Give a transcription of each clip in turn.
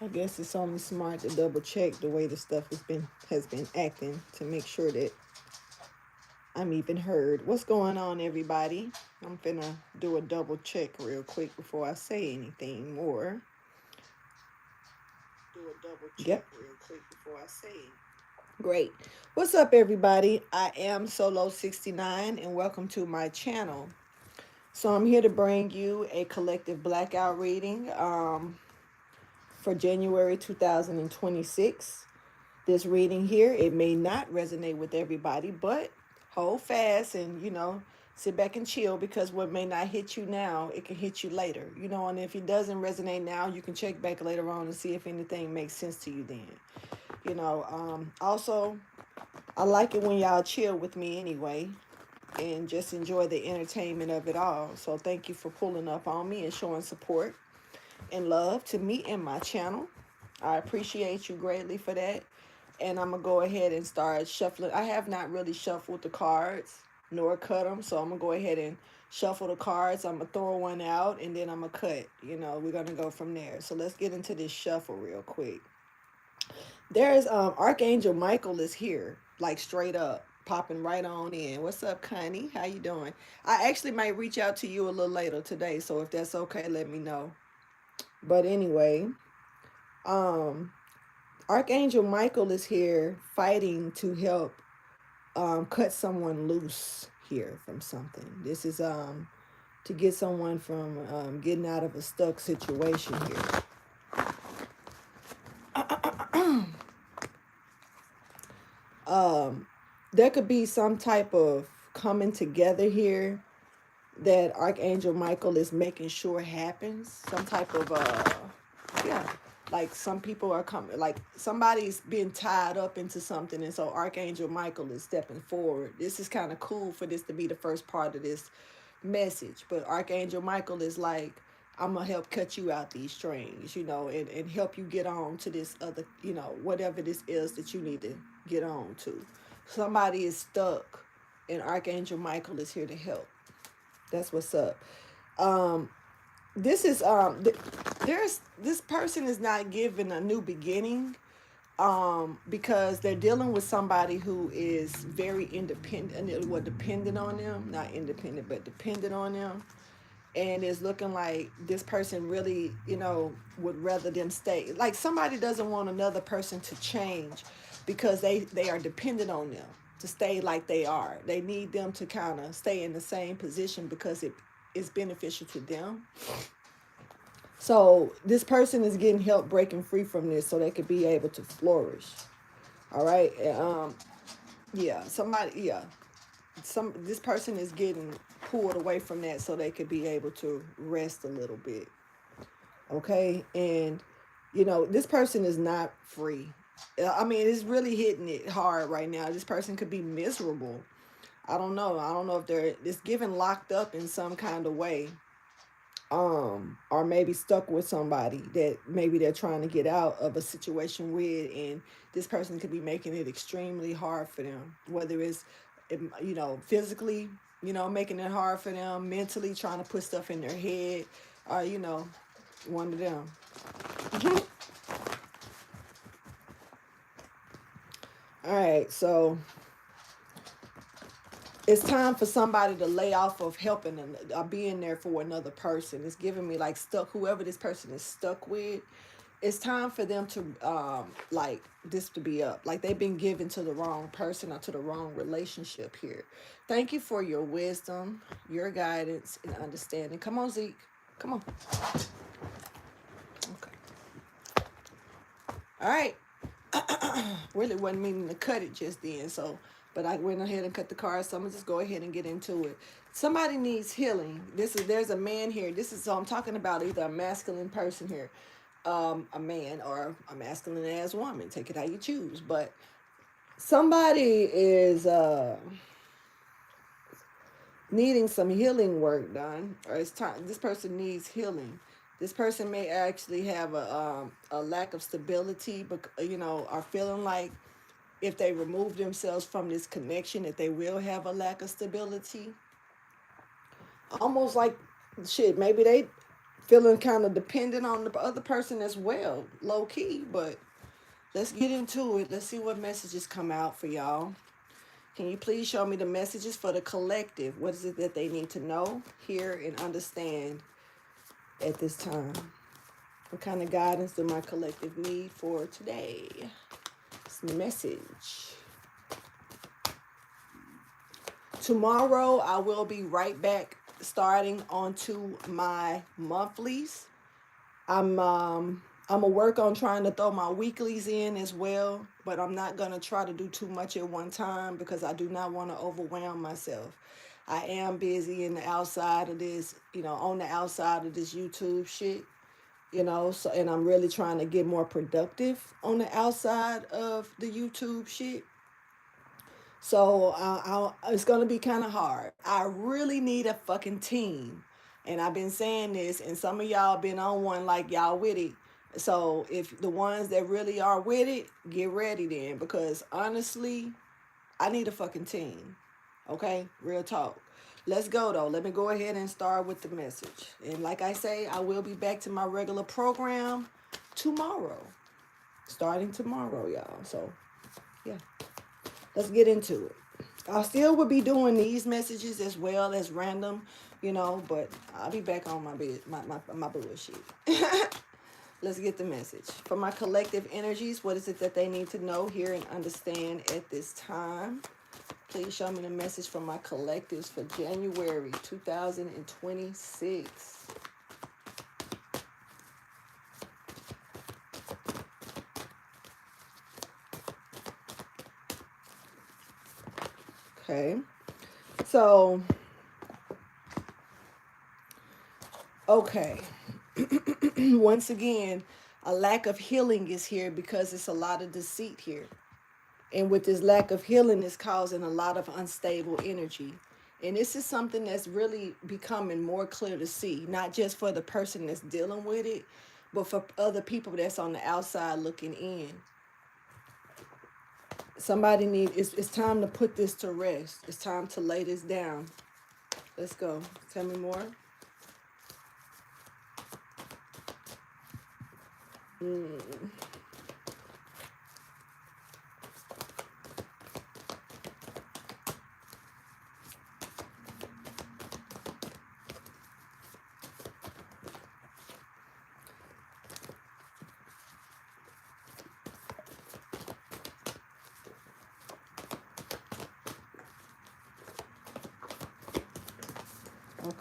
I guess it's only smart to double check the way the stuff has been acting to make sure that I'm even heard. What's going on, everybody? I'm finna do a double check real quick before I say anything more. Do a double check real quick before I say anything. Great. What's up, everybody? I am Solo69, and welcome to my channel. So I'm here to bring you a collective blackout reading for January 2026. This reading here, it may not resonate with everybody, but hold fast and, sit back and chill, because what may not hit you now, it can hit you later. And if it doesn't resonate now, you can check back later on and see if anything makes sense to you then. Also, I like it when y'all chill with me anyway and just enjoy the entertainment of it all. So thank you for pulling up on me and showing support and love to me and my channel. I appreciate you greatly for that. And I'm going to go ahead and start shuffling. I have not really shuffled the cards nor cut them. So I'm going to go ahead and shuffle the cards. I'm going to throw one out and then I'm going to cut. We're going to go from there. So let's get into this shuffle real quick. There's Archangel Michael is here, like straight up, popping right on in. What's up, Connie? How you doing? I actually might reach out to you a little later today, so if that's okay, let me know. But anyway, um, Archangel Michael is here fighting to help cut someone loose here from something. This is to get someone from getting out of a stuck situation here. There could be some type of coming together here that Archangel Michael is making sure happens. Some type of yeah, like some people are coming, like somebody's been tied up into something, and so Archangel Michael is stepping forward. This is kind of cool for this to be the first part of this message, but Archangel Michael is like, I'm gonna help cut you out these strings, and help you get on to this other, whatever this is that you need to get on to. Somebody is stuck and Archangel Michael is here to help. That's what's up. This is there's this person is not given a new beginning, because they're dealing with somebody who is very independent, dependent on them, not independent but dependent on them. And it's looking like this person really, would rather them stay. Like somebody doesn't want another person to change because they are dependent on them to stay like they are. They need them to kind of stay in the same position because it is beneficial to them. So this person is getting help breaking free from this so they could be able to flourish. All right. This person is getting pulled away from that so they could be able to rest a little bit. Okay. And this person is not free. I mean, it's really hitting it hard right now. This person could be miserable. I don't know if they're just given locked up in some kind of way, or maybe stuck with somebody that maybe they're trying to get out of a situation with, and this person could be making it extremely hard for them, whether it's physically, making it hard for them, mentally trying to put stuff in their head, or one of them. All right, so it's time for somebody to lay off of helping them, being there for another person. It's giving me like stuck, whoever this person is stuck with. It's time for them to like this to be up. Like they've been given to the wrong person or to the wrong relationship here. Thank you for your wisdom, your guidance, and understanding. Come on, Zeke. Come on. Okay. All right. Really wasn't meaning to cut it just then, but I went ahead and cut the card, so I'm gonna just go ahead and get into it. Somebody needs healing. There's a man here. So I'm talking about either a masculine person here, a man, or a masculine as woman. Take it how you choose. But somebody is needing some healing work done, or it's time. This person needs healing. This person may actually have a lack of stability, but are feeling like if they remove themselves from this connection, that they will have a lack of stability. Almost like shit. Maybe feeling kind of dependent on the other person as well, low key. But let's get into it. Let's see what messages come out for y'all. Can you please show me the messages for the collective? What is it that they need to know, hear, and understand at this time? What kind of guidance do my collective need for today? It's the message. Tomorrow, I will be right back starting onto my monthlies. I'm gonna work on trying to throw my weeklies in as well, but I'm not gonna try to do too much at one time because I do not want to overwhelm myself. I am busy in the outside of this, on the outside of this YouTube shit, so and I'm really trying to get more productive on the outside of the YouTube shit. So it's gonna be kind of hard. I really need a fucking team, and I've been saying this, and some of y'all been on one like y'all with it. So if the ones that really are with it, get ready then, because honestly, I need a fucking team. Okay, real talk. Let's go though. Let me go ahead and start with the message. And like I say, I will be back to my regular program tomorrow, starting tomorrow, y'all. So yeah. Let's get into it. I still would be doing these messages as well as random, but I'll be back on my bullshit. Let's get the message. For my collective energies, what is it that they need to know, hear, and understand at this time? Please show me the message from my collectives for January 2026. Okay. So, okay. Once again, a lack of healing is here because it's a lot of deceit here. And with this lack of healing, it's causing a lot of unstable energy. And this is something that's really becoming more clear to see, not just for the person that's dealing with it, but for other people that's on the outside looking in. It's time to put this to rest. It's time to lay this down. Let's go. Tell me more.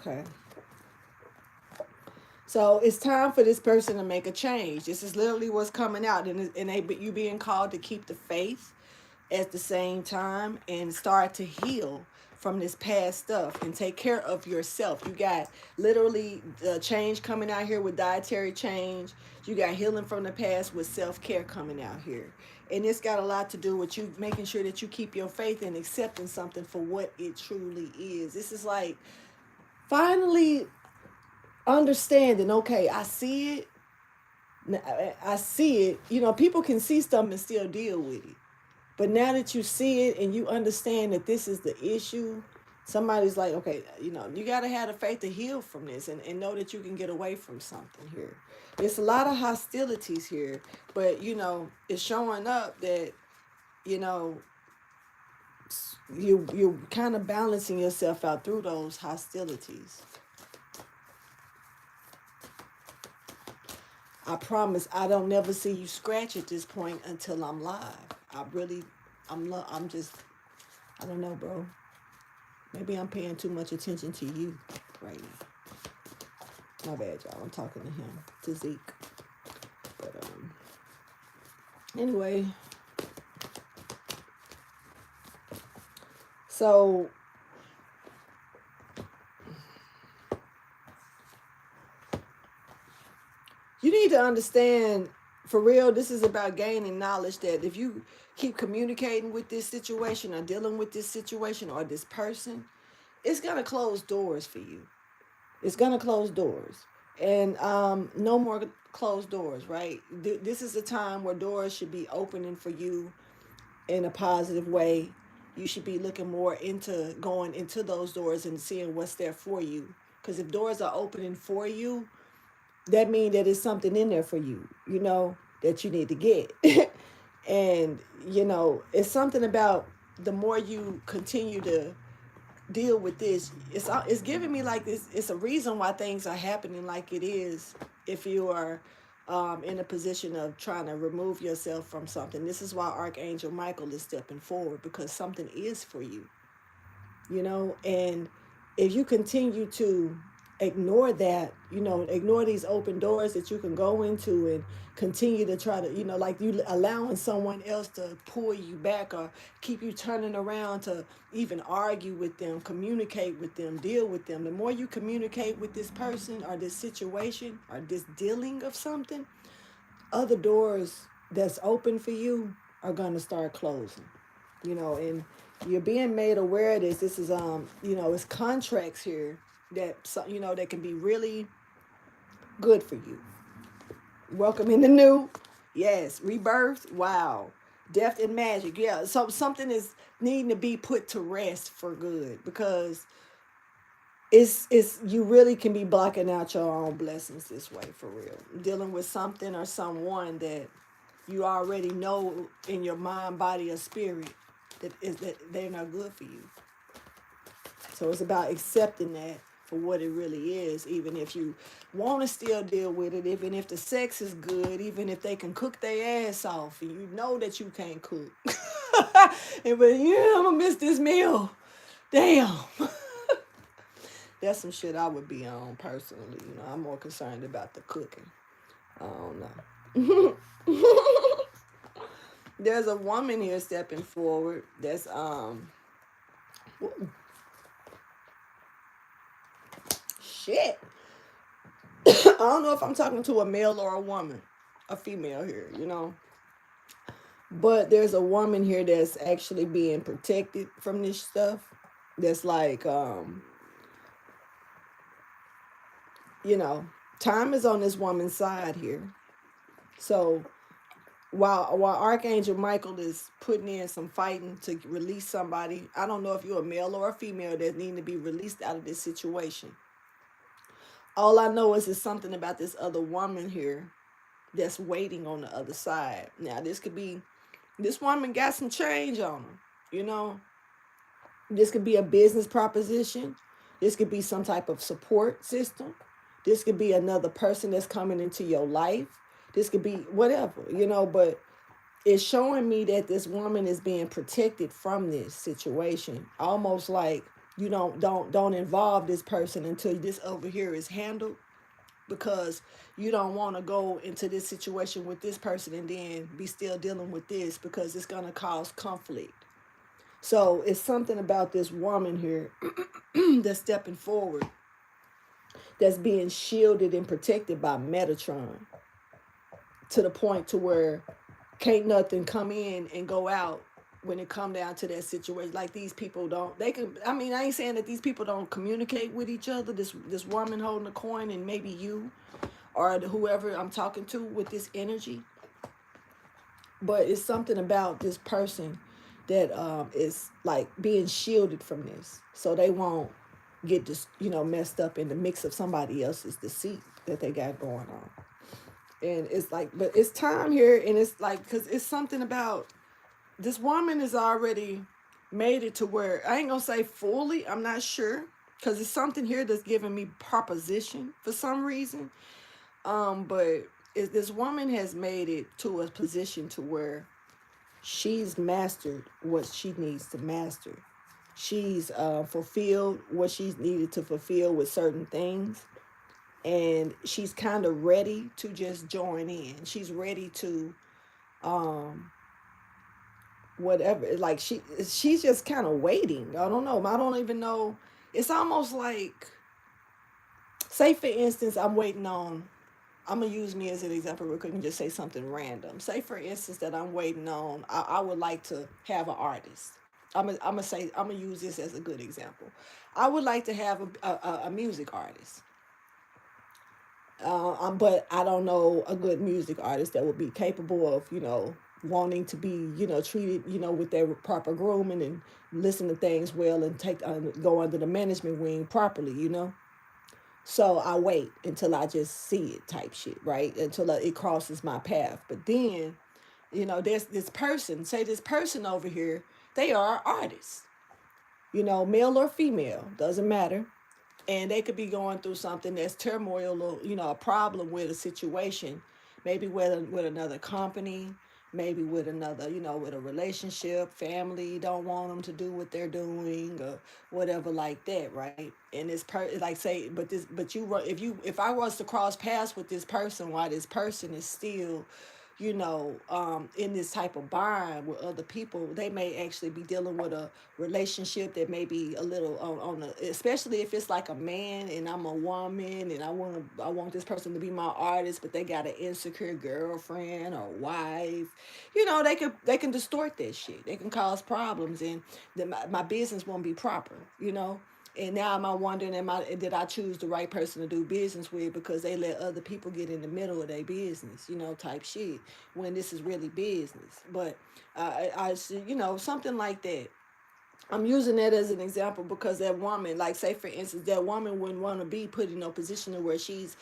Okay. So it's time for this person to make a change. This is literally what's coming out, but you being called to keep the faith at the same time and start to heal from this past stuff and take care of yourself. You got literally the change coming out here with dietary change. You got healing from the past with self-care coming out here. And it's got a lot to do with you making sure that you keep your faith and accepting something for what it truly is. This is like finally understanding, okay, I see it. I see it. People can see stuff and still deal with it. But now that you see it and you understand that this is the issue, somebody's like, okay, you got to have the faith to heal from this and know that you can get away from something here. There's a lot of hostilities here, but, it's showing up that, you're kind of balancing yourself out through those hostilities. I promise I don't never see you scratch at this point until I'm live. I'm just, I don't know, bro. Maybe I'm paying too much attention to you right now. My bad, y'all. I'm talking to him, to Zeke. But, anyway. So, you need to understand, for real, this is about gaining knowledge that if you keep communicating with this situation or dealing with this situation or this person, it's going to close doors for you. It's going to close doors. And no more closed doors, right? This is a time where doors should be opening for you in a positive way. You should be looking more into going into those doors and seeing what's there for you. Because if doors are opening for you, that means that it's something in there for you, that you need to get. And, it's something about the more you continue to deal with this, it's giving me like this. It's a reason why things are happening like it is. If you are in a position of trying to remove yourself from something, this is why Archangel Michael is stepping forward, because something is for you. And if you continue to ignore that, ignore these open doors that you can go into, and continue to try to, like you allowing someone else to pull you back, or keep you turning around to even argue with them, communicate with them, deal with them. The more you communicate with this person or this situation or this dealing of something, other doors that's open for you are going to start closing. And you're being made aware of this. This is it's contracts here that that can be really good for you. Welcome in the new. Yes, rebirth. Wow. Death and magic. Yeah. So something is needing to be put to rest for good, because it's you really can be blocking out your own blessings this way, for real. Dealing with something or someone that you already know in your mind, body, or spirit that they're not good for you. So it's about accepting that for what it really is, even if you want to still deal with it, even if the sex is good, even if they can cook their ass off and you know that you can't cook. And but I'm gonna miss this meal. Damn. That's some shit I would be on personally. I'm more concerned about the cooking. I don't know. There's a woman here stepping forward that's shit. I don't know if I'm talking to a male or a woman, a female here. But there's a woman here that's actually being protected from this stuff. That's like time is on this woman's side here. So while Archangel Michael is putting in some fighting to release somebody, I don't know if you're a male or a female that need to be released out of this situation. All I know is it's something about this other woman here that's waiting on the other side. Now, this woman got some change on her. This could be a business proposition. This could be some type of support system. This could be another person that's coming into your life. This could be whatever, but it's showing me that this woman is being protected from this situation. Almost like you don't involve this person until this over here is handled, because you don't want to go into this situation with this person and then be still dealing with this, because it's going to cause conflict. So it's something about this woman here that's stepping forward, that's being shielded and protected by Metatron, to the point to where can't nothing come in and go out when it come down to that situation. Like, these people don't, they can, I ain't saying that these people don't communicate with each other. This woman holding the coin, and maybe you or whoever I'm talking to with this energy. But it's something about this person that is like being shielded from this, so they won't get this, messed up in the mix of somebody else's deceit that they got going on. And it's like, but it's time here, and it's like, because it's something about this woman has already made it to where, I ain't gonna say fully, I'm not sure, because it's something here that's giving me proposition for some reason. But this woman has made it to a position to where she's mastered what she needs to master. She's fulfilled what she's needed to fulfill with certain things. And she's kind of ready to just join in. She's ready to whatever. Like, she's just kind of waiting. I don't know. I don't even know. It's almost like, say for instance, I'm waiting on, I'm going to use me as an example real quick and just say something random. Say for instance that I'm waiting on, I would like to have an artist. I'm gonna use this as a good example. I would like to have a music artist. But I don't know a good music artist that would be capable of, wanting to be, treated, with their proper grooming and listen to things well and go under the management wing properly. So I wait until I just see it type shit, right? Until it crosses my path. But then, there's this person, say this person over here, they are artists, male or female, doesn't matter. And they could be going through something that's turmoil or, a problem with a situation, maybe with another company, maybe with another, with a relationship, family don't want them to do what they're doing or whatever like that, right? And like say, if I was to cross paths with this person while this person is still, in this type of bind with other people, they may actually be dealing with a relationship that may be a little especially if it's like a man and I'm a woman and I want this person to be my artist, but they got an insecure girlfriend or wife. They can distort that shit. They can cause problems, and my business won't be proper. And now am I wondering, did I choose the right person to do business with because they let other people get in the middle of their business, type shit, when this is really business. But I see, something like that. I'm using that as an example because that woman, like say for instance, that woman wouldn't want to be put in a position where she's,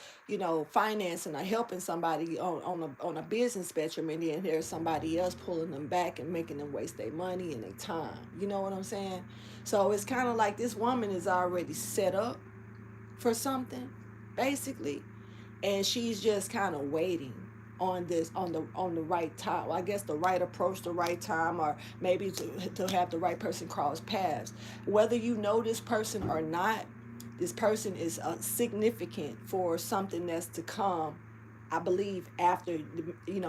financing or helping somebody on a business spectrum, and then there's somebody else pulling them back and making them waste their money and their time. You know what I'm saying? So it's kind of like this woman is already set up for something, basically, and she's just kind of waiting on the right time. Well, I guess the right approach, the right time, or maybe to have the right person cross paths. Whether you know this person or not, this person is significant for something that's to come. I believe after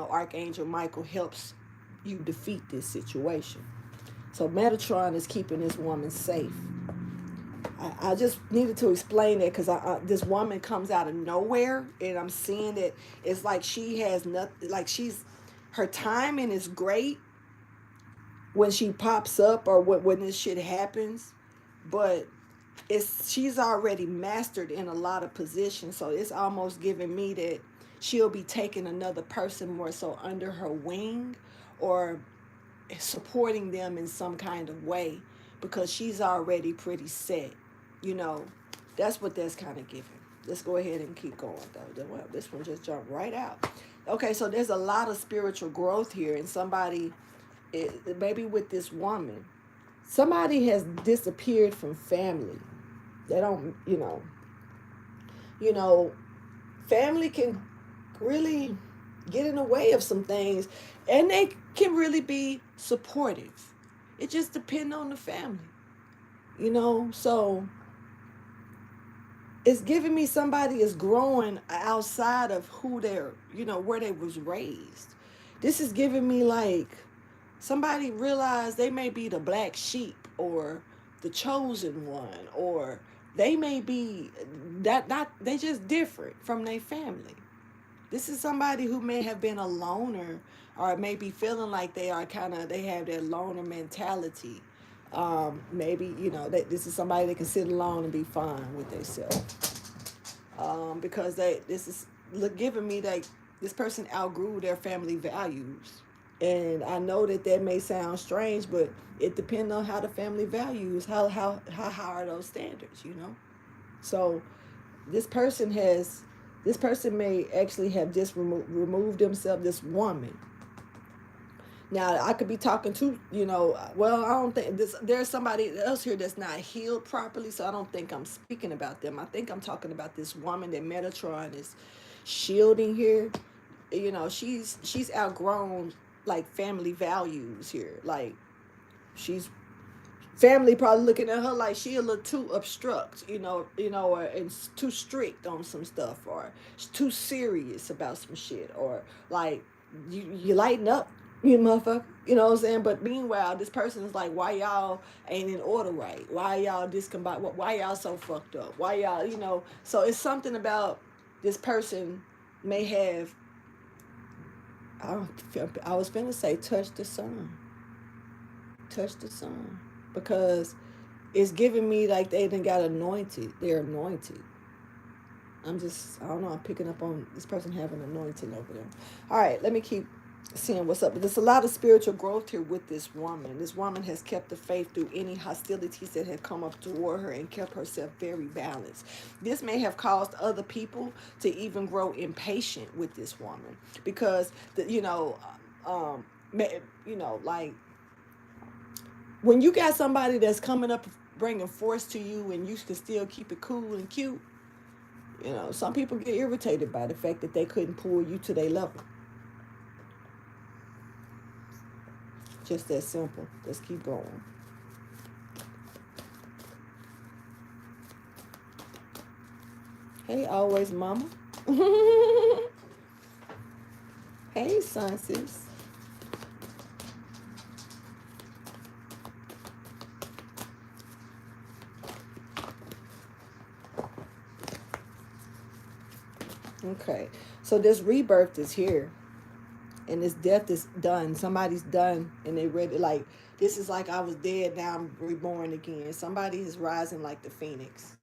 Archangel Michael helps you defeat this situation. So Metatron is keeping this woman safe. I just needed to explain that because this woman comes out of nowhere, and I'm seeing that it's like she has nothing. Like her timing is great when she pops up or when this shit happens, but she's already mastered in a lot of positions. So it's almost giving me that she'll be taking another person more so under her wing, or supporting them in some kind of way, because she's already pretty set. You know, that's what that's kind of giving. Let's go ahead and keep going though. Well, this one just jumped right out. Okay, so there's a lot of spiritual growth here, and maybe with this woman, somebody has disappeared from family. They don't, you know, family can really get in the way of some things, and they can really be supportive. It just depends on the family. So it's giving me somebody is growing outside of who where they was raised. This is giving me like somebody realized they may be the black sheep or the chosen one, or they may be that not they just different from their family. This is somebody who may have been a loner, or may be feeling like they have that loner mentality. Maybe this is somebody that can sit alone and be fine with themselves. Because this is giving me that this person outgrew their family values, and I know that may sound strange, but it depends on how the family values, how high are those standards. So this person may actually have just removed themselves, this woman. Now, I could be talking to, I don't think there's somebody else here that's not healed properly, so I don't think I'm speaking about them. I think I'm talking about this woman that Metatron is shielding here. She's outgrown like family values here. Like she's family probably looking at her like she a little too obstruct, or and too strict on some stuff, or too serious about some shit, or like you lighten up, you motherfucker. You know what I'm saying? But meanwhile, this person is like, why y'all ain't in order right? Why y'all discombobulated? Why y'all so fucked up? Why y'all, So it's something about this person may have. I was finna say touch the sun. Touch the sun. Because it's giving me like they done got anointed. They're anointed. I don't know, I'm picking up on this person having anointing over them. All right, let me keep Seeing what's up. But there's a lot of spiritual growth here with this woman. This woman has kept the faith through any hostilities that have come up toward her and kept herself very balanced. This may have caused other people to even grow impatient with this woman because, um, like when you got somebody that's coming up bringing force to you and you can still keep it cool and cute, some people get irritated by the fact that they couldn't pull you to their level. Just that simple. Let's keep going. Hey, always mama. Hey, son, sis. Okay, so this rebirth is here. And this death is done. Somebody's done and they ready. Like, this is like I was dead, now I'm reborn again. Somebody is rising like the phoenix.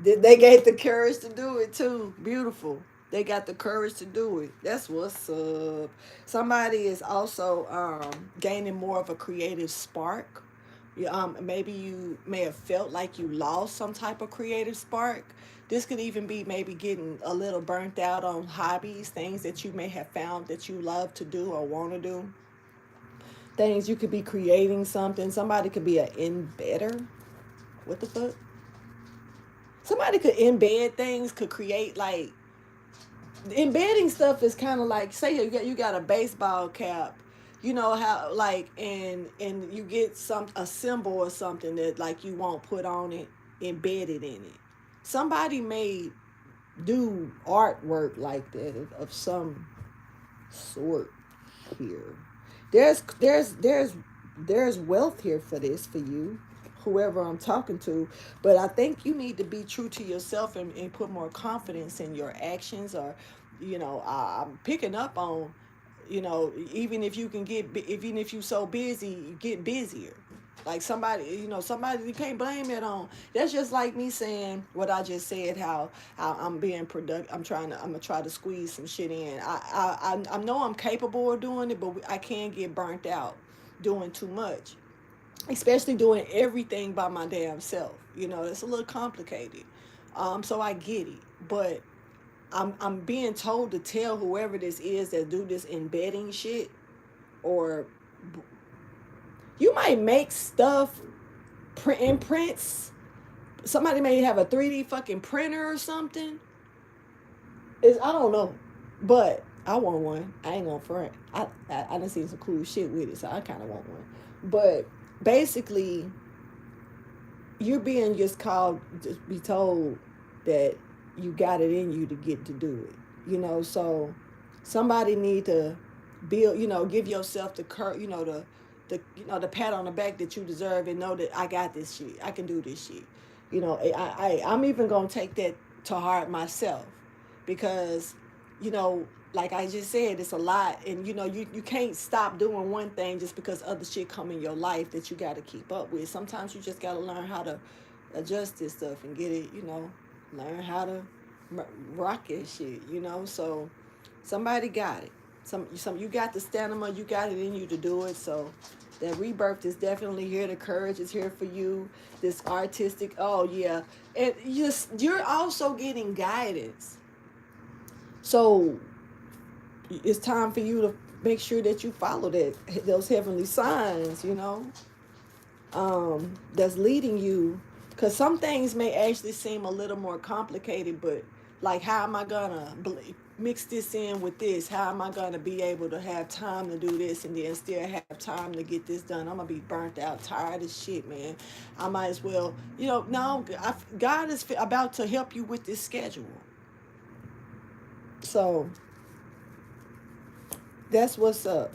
They gave the courage to do it too. Beautiful. They got the courage to do it. That's what's up. Somebody is also gaining more of a creative spark. Maybe you may have felt like you lost some type of creative spark. This could even be maybe getting a little burnt out on hobbies, things that you may have found that you love to do or want to do. Things you could be creating something. Somebody could be an embedder. What the fuck? Somebody could embed things, could create like embedding stuff is kind of like, say you got a baseball cap, you know how like, and you get a symbol or something that like you won't put on it, embedded in it. Somebody may do artwork like that of some sort here. There's wealth here for this for you, whoever I'm talking to. But I think you need to be true to yourself and put more confidence in your actions. Or, I'm picking up on, even if you can even if you so busy, you get busier. Like somebody you can't blame it on. That's just like me saying what I just said. How I'm being productive. I'm gonna try to squeeze some shit in. I know I'm capable of doing it, but I can get burnt out doing too much, especially doing everything by my damn self. It's a little complicated. So I get it, but I'm being told to tell whoever this is that do this embedding shit, or you might make stuff, print imprints. Somebody may have a 3D fucking printer or something. I don't know, but I want one. I ain't gonna front. I done seen some cool shit with it, so I kind of want one. But basically, you're being just called, just be told that you got it in you to get to do it. So somebody need to build. Give yourself the pat on the back that you deserve, and know that I got this shit. I can do this shit. I'm even gonna take that to heart myself, because like I just said, it's a lot, and you can't stop doing one thing just because other shit come in your life that you got to keep up with. Sometimes you just got to learn how to adjust this stuff and get it. Learn how to rock that shit. So somebody got it. Some you got the stamina, you got it in you to do it. So that rebirth is definitely here. The courage is here for you. This artistic, oh yeah, and you're also getting guidance. So it's time for you to make sure that you follow those heavenly signs. That's leading you, because some things may actually seem a little more complicated, but like, how am I gonna mix this in with this? How am I gonna be able to have time to do this and then still have time to get this done? I'm gonna be burnt out, tired as shit, man. I might as well, no, God is about to help you with this schedule. So that's what's up.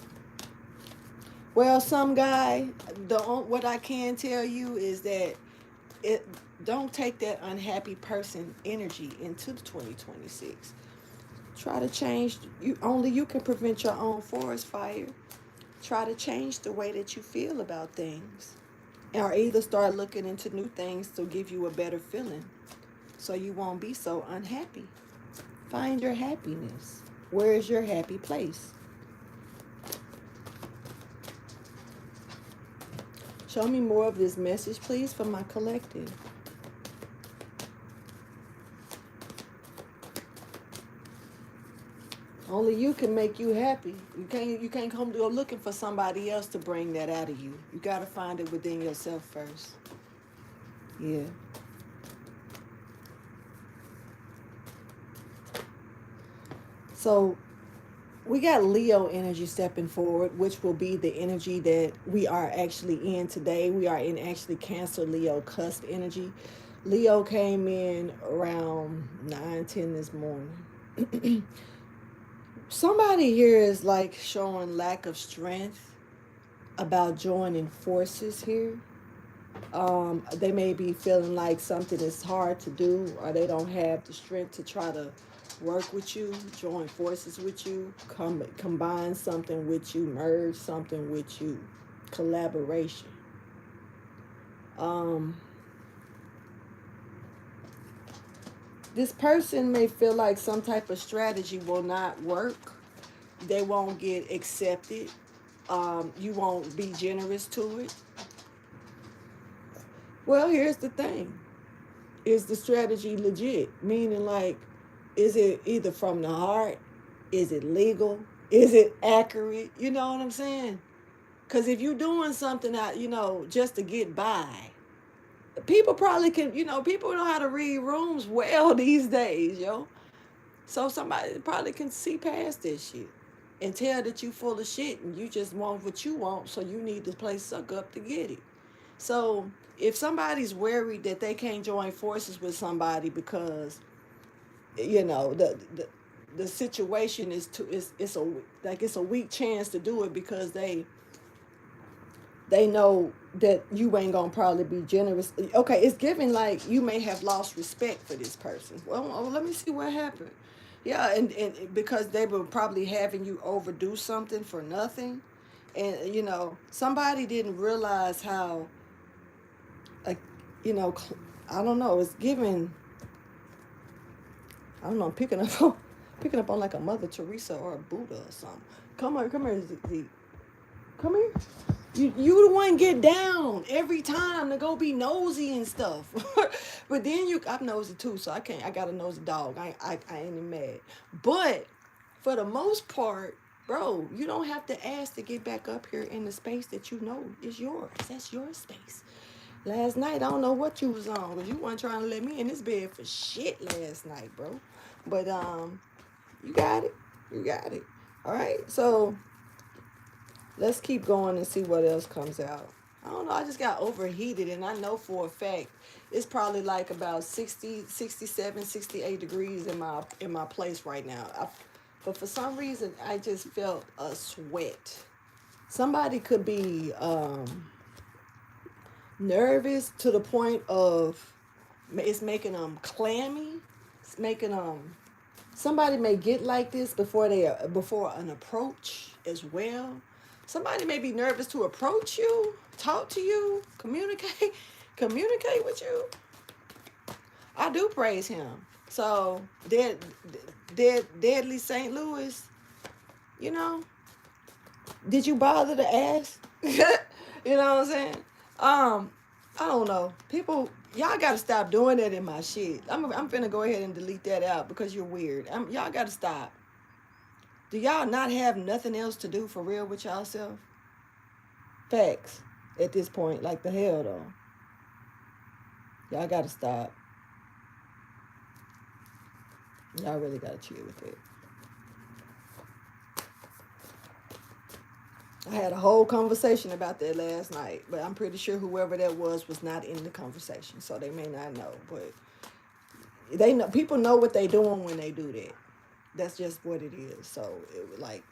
Well, some guy, what I can tell you is that it don't take that unhappy person energy into the 2026. Try to change. You can prevent your own forest fire. Try to change the way that you feel about things, or either start looking into new things to give you a better feeling, so you won't be so unhappy. Find your happiness. Where is your happy place? Show me more of this message, please, for my collective. Only you can make you happy. You can't come to looking for somebody else to bring that out of you. You gotta find it within yourself first. Yeah. So we got Leo energy stepping forward, which will be the energy that we are actually in today. We are in actually Cancer Leo cusp energy. Leo came in around 9:10 this morning. Somebody here is like showing lack of strength about joining forces here. They may be feeling like something is hard to do, or they don't have the strength to try to work with you, join forces with you, combine something with you, merge something with you, collaboration. Um, this person may feel like some type of strategy will not work. They won't get accepted. You won't be generous to it. Well, here's the thing. Is the strategy legit? Meaning, like, is it either from the heart? Is it legal? Is it accurate? You know what I'm saying? Because if you're doing something out, just to get by, people probably can, people know how to read rooms well these days, yo. So somebody probably can see past this shit and tell that you full of shit and you just want what you want, so you need to play suck up to get it. So if somebody's worried that they can't join forces with somebody because the situation is too it's a weak chance to do it because they know that you ain't gonna probably be generous. Okay, it's given like you may have lost respect for this person. Well, let me see what happened. Yeah, and because they were probably having you overdo something for nothing, and somebody didn't realize how, like, you know, I don't know. It's given. I don't know. I'm picking up on like a Mother Teresa or a Buddha or something. Come here, Z. Come here. You the one get down every time to go be nosy and stuff. But then I'm nosy too, so I got a nosy dog. I ain't even mad. But for the most part, bro, you don't have to ask to get back up here in the space that you know is yours. That's your space. Last night, I don't know what you was on, because you weren't trying to let me in this bed for shit last night, bro. But you got it. You got it. All right. So let's keep going and see what else comes out. I don't know. I just got overheated, and I know for a fact it's probably like about 60, 67, 68 degrees in my place right now. But for some reason, I just felt a sweat. Somebody could be nervous to the point of it's making them clammy. It's making them. Somebody may get like this before an approach as well. Somebody may be nervous to approach you, talk to you, communicate with you. I do praise him. So deadly St. Louis, did you bother to ask? You know what I'm saying? I don't know. People, y'all gotta stop doing that in my shit. I'm finna go ahead and delete that out because you're weird. Y'all gotta stop. Do y'all not have nothing else to do for real with y'all self? Facts. At this point, like the hell though. Y'all gotta stop. Y'all really gotta chill with it. I had a whole conversation about that last night, but I'm pretty sure whoever that was not in the conversation, so they may not know. But they know, people know what they doing when they do that. That's just what it is. So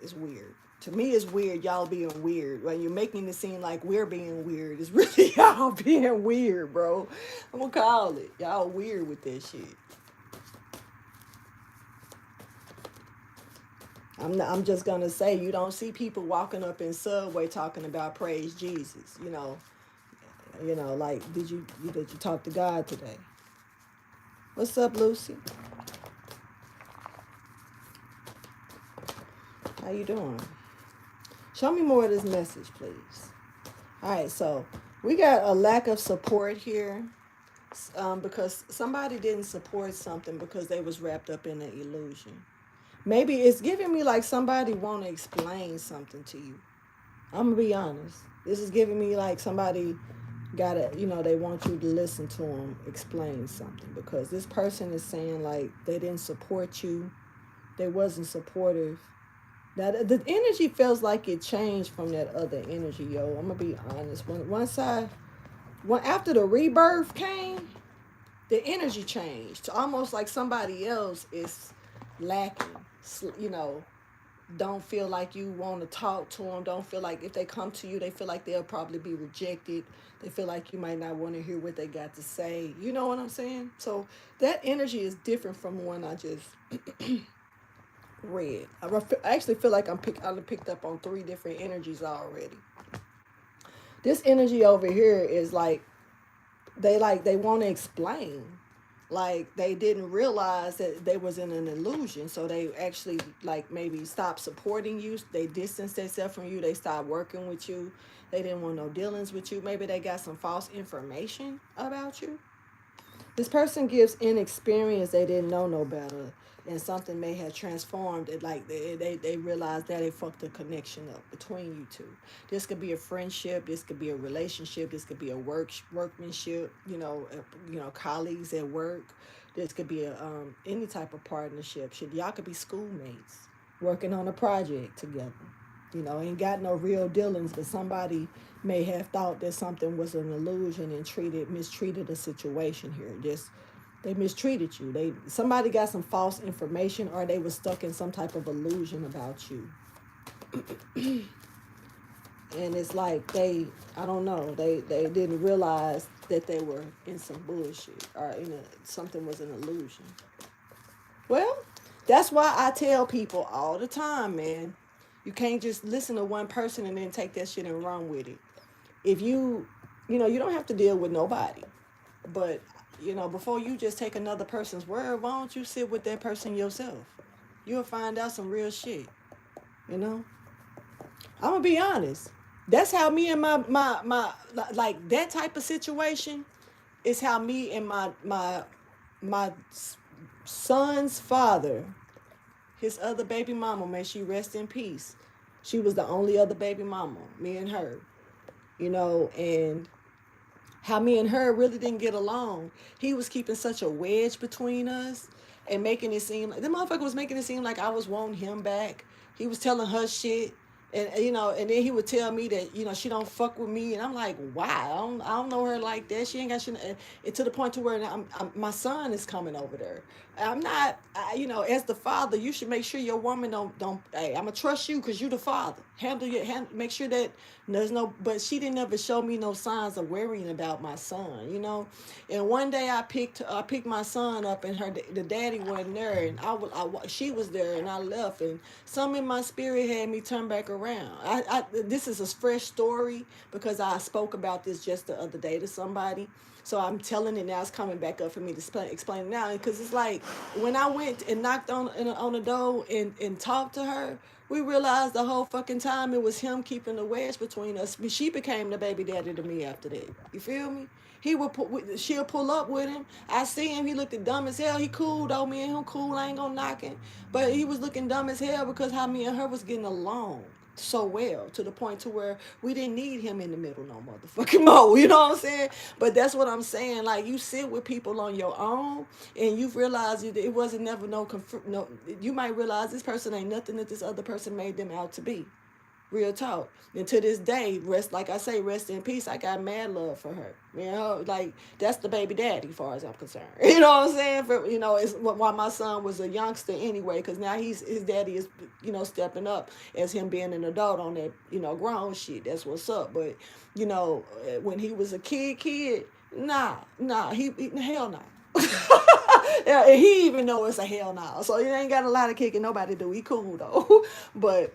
it's weird. To me, it's weird. Y'all being weird. When you're making it seem like we're being weird, it's really y'all being weird, bro. I'm gonna call it. Y'all weird with that shit. I'm just gonna say, you don't see people walking up in Subway talking about praise Jesus. Like, did you talk to God today? What's up, Lucy? How you doing? Show me more of this message, please. All right, so we got a lack of support here, because somebody didn't support something because they was wrapped up in an illusion. Maybe it's giving me like somebody want to explain something to you. I'm gonna be honest. This is giving me like somebody gotta, they want you to listen to them explain something, because this person is saying like they didn't support you, they wasn't supportive. That the energy feels like it changed from that other energy, yo. I'm gonna be honest. When after the rebirth came, the energy changed. Almost like somebody else is lacking. You know, don't feel like you want to talk to them. Don't feel like if they come to you, they feel like they'll probably be rejected. They feel like you might not want to hear what they got to say. You know what I'm saying? So that energy is different from one I just read. I actually feel like I picked up on three different energies already. This energy over here is like they want to explain, like they didn't realize that they was in an illusion, so they actually like maybe stopped supporting you, they distanced themselves from you, they stopped working with you, they didn't want no dealings with you, maybe they got some false information about you. This person gives inexperience, they didn't know no better, and something may have transformed it, like they realized that they fucked the connection up between you two. This could be a friendship, this could be a relationship, this could be a workmanship, colleagues at work. This could be a any type of partnership. Y'all could be schoolmates working on a project together. Ain't got no real dealings, but somebody may have thought that something was an illusion and mistreated a situation here. Just they mistreated you. Somebody got some false information, or they were stuck in some type of illusion about you. And it's like I don't know, they didn't realize that they were in some bullshit, or something was an illusion. Well, that's why I tell people all the time, man. You can't just listen to one person and then take that shit and run with it. If you don't have to deal with nobody. But, before you just take another person's word, why don't you sit with that person yourself? You'll find out some real shit. I'm going to be honest. That's how me and my like that type of situation is how me and my son's father, his other baby mama, may she rest in peace. She was the only other baby mama, me and her. And how me and her really didn't get along. He was keeping such a wedge between us and making it seem like the motherfucker was making it seem like I was wanting him back. He was telling her shit. And and then he would tell me that she don't fuck with me, and I'm like, why? I don't know her like that. She ain't got shit. And to the point to where my son is coming over there. I'm not, as the father, you should make sure your woman don't. Hey, I'm gonna trust you because you the father. Make sure that there's no. But she didn't ever show me no signs of worrying about my son. And one day I picked my son up, and the daddy wasn't there, and she was there, and I left, and some in my spirit had me turn back around. This is a fresh story because I spoke about this just the other day to somebody. So I'm telling it now. It's coming back up for me to explain it now, because it's like when I went and knocked on the door and talked to her, we realized the whole fucking time it was him keeping the wedge between us. She became the baby daddy to me after that. You feel me? She'll pull up with him. I see him. He looked dumb as hell. He cool though. Me and him cool. I ain't gonna knock him. But he was looking dumb as hell because how me and her was getting along so well, to the point to where we didn't need him in the middle no motherfucking more. You know what I'm saying? But that's what I'm saying. Like, you sit with people on your own, and you've realized it wasn't never no. You might realize this person ain't nothing that this other person made them out to be. Real talk. And to this day, rest in peace. I got mad love for her. Like, that's the baby daddy, as far as I'm concerned. You know what I'm saying? It's why my son was a youngster anyway, because now his daddy is, stepping up as him being an adult on that, grown shit. That's what's up. But, when he was a kid, nah, he hell nah. Yeah, and he even know it's a hell nah. So he ain't got a lot of kicking nobody do. He cool though. But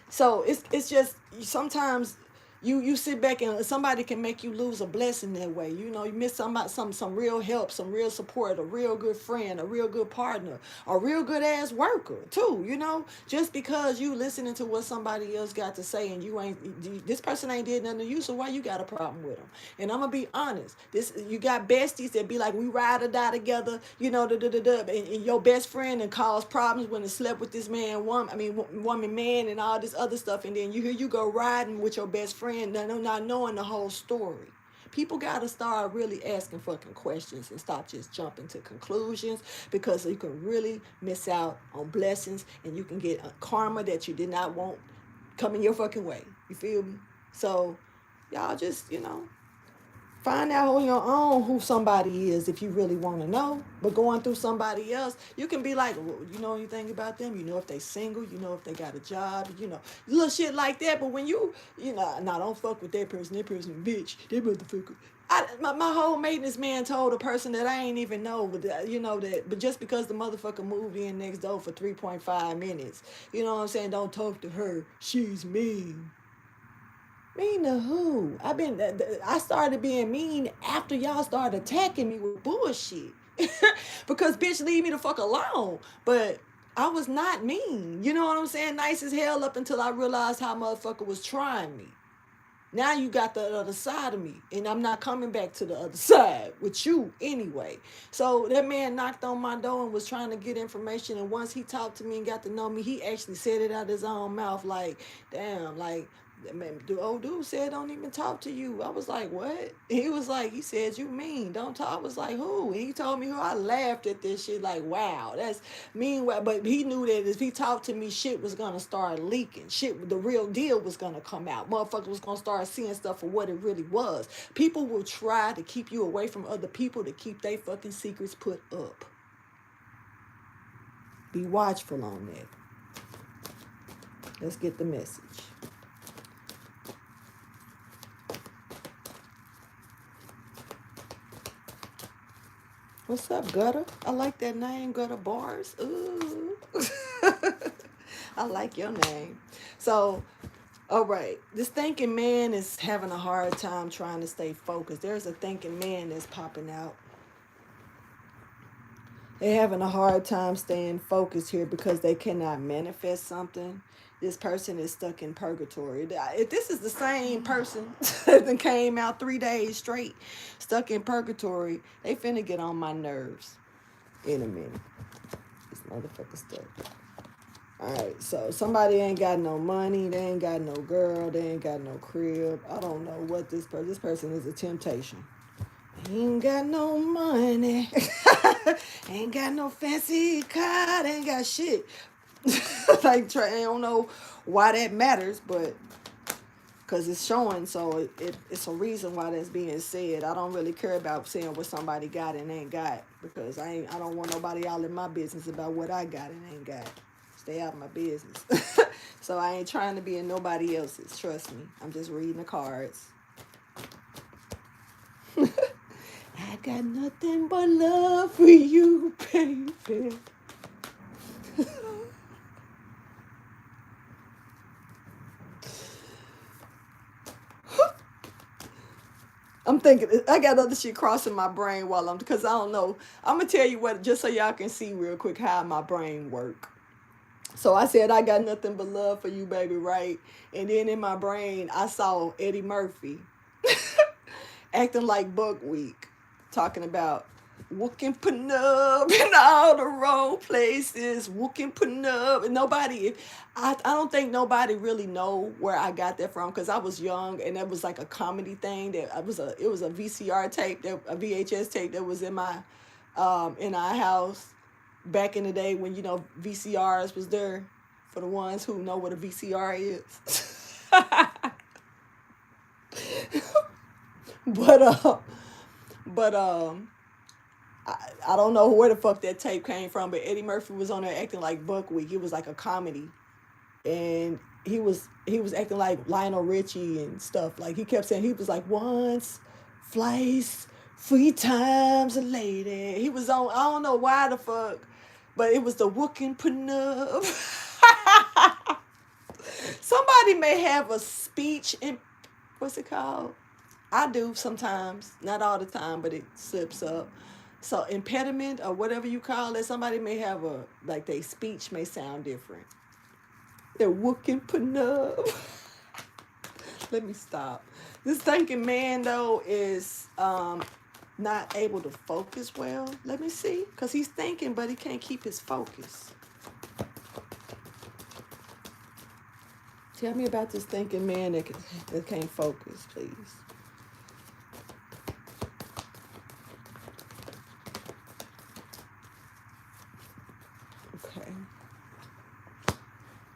so it's just sometimes you sit back and somebody can make you lose a blessing that way. You know, you miss some real help, some real support, a real good friend, a real good partner, a real good ass worker too. You know, just because you listening to what somebody else got to say and you ain't, this person ain't did nothing to you, so why you got a problem with them? And I'm gonna be honest, this, you got besties that be like, we ride or die together, you know, and your best friend and cause problems when it slept with this man, woman, man, and all this other stuff, and then you go riding with your best friend, not knowing the whole story. People gotta start really asking fucking questions and stop just jumping to conclusions, because you can really miss out on blessings and you can get a karma that you did not want coming your fucking way. You feel me? So y'all just, find out on your own who somebody is if you really want to know. But going through somebody else, you can be like, well, you know anything about them? You know if they single? You know if they got a job? Little shit like that. But when nah, don't fuck with that person. That person, bitch. That motherfucker. My whole maintenance man told a person that I ain't even know, but just because the motherfucker moved in next door for 3.5 minutes, you know what I'm saying? Don't talk to her. She's mean. Mean to who? I started being mean after y'all started attacking me with bullshit. Because bitch, leave me the fuck alone. But I was not mean. You know what I'm saying? Nice as hell up until I realized how motherfucker was trying me. Now you got the other side of me, and I'm not coming back to the other side with you anyway. So that man knocked on my door and was trying to get information, and once he talked to me and got to know me, he actually said it out of his own mouth, like, damn, like, man, the old dude said don't even talk to you. I was like, what? He was like, he said you mean, don't talk. I was like, who? And he told me who. I laughed at this shit like, wow, that's mean. But he knew that if he talked to me, shit was gonna start leaking. Shit, the real deal was gonna come out. Motherfucker was gonna start seeing stuff for what it really was. People will try to keep you away from other people to keep their fucking secrets put up. Be watchful on that. Let's get the message. What's up, Gutter? I like that name, Gutter Bars. Ooh. I like your name. So, all right. This thinking man is having a hard time trying to stay focused. There's a thinking man that's popping out. They're having a hard time staying focused here because they cannot manifest something. This person is stuck in purgatory. If this is the same person that came out 3 days straight, stuck in purgatory, they finna get on my nerves in a minute. This motherfucker stuck. Alright, so somebody ain't got no money, they ain't got no girl, they ain't got no crib. I don't know what this person is a temptation. Ain't got no money. Ain't got no fancy car. Ain't got shit. Like, I don't know why that matters, but because it's showing, so it's a reason why that's being said. I don't really care about saying what somebody got and ain't got, because I don't want nobody all in my business about what I got and ain't got. Stay out of my business. So I ain't trying to be in nobody else's. Trust me. I'm just reading the cards. I got nothing but love for you, baby. I'm thinking, I got other shit crossing my brain because I don't know. I'm going to tell you what, just so y'all can see real quick how my brain work. So I said, I got nothing but love for you, baby, right? And then in my brain, I saw Eddie Murphy acting like Buckwheat, talking about wooking Panub in all the wrong places, wooking Panub. And I don't think nobody really know where I got that from, because I was young and that was like a comedy thing. It was a VCR tape, a VHS tape that was in our house back in the day when, VCRs was there, for the ones who know what a VCR is. But I don't know where the fuck that tape came from, but Eddie Murphy was on there acting like Buckwheat. It was like a comedy, and he was acting like Lionel Richie and stuff. Like, he kept saying, he was like, once, twice, 3 times a lady. He was on, I don't know why the fuck, but it was the wooking Panub. Somebody may have a speech what's it called? I do sometimes, not all the time, but it slips up. So impediment or whatever you call it, somebody may have like their speech may sound different. They're wooking panub. Let me stop. This thinking man though is not able to focus well. Let me see, because he's thinking, but he can't keep his focus. Tell me about this thinking man that can't focus, please.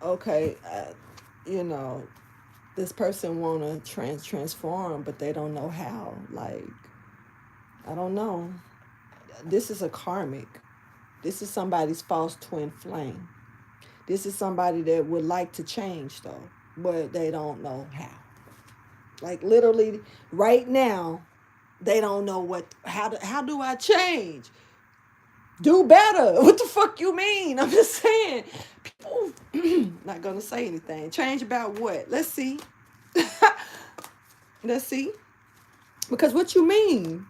Okay, you know, this person want to transform, but they don't know how. Like, I don't know. This is a karmic. This is somebody's false twin flame. This is somebody that would like to change, though, but they don't know how. Like, literally, right now, they don't know how do I change? Do better. What the fuck you mean? I'm just saying. People not gonna say anything. Change about what? Let's see. Let's see. Because what you mean?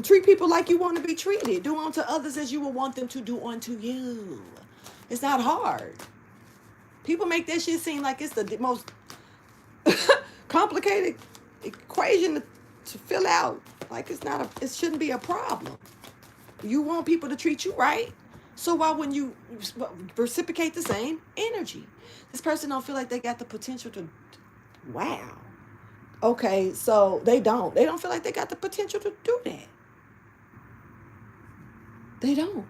Treat people like you want to be treated. Do unto others as you would want them to do unto you. It's not hard. People make that shit seem like it's the most complicated equation to fill out. Like it shouldn't be a problem. You want people to treat you right, so why wouldn't you reciprocate the same energy? This person don't feel like they got the potential to, wow. Okay, so they don't feel like they got the potential to do that. They don't.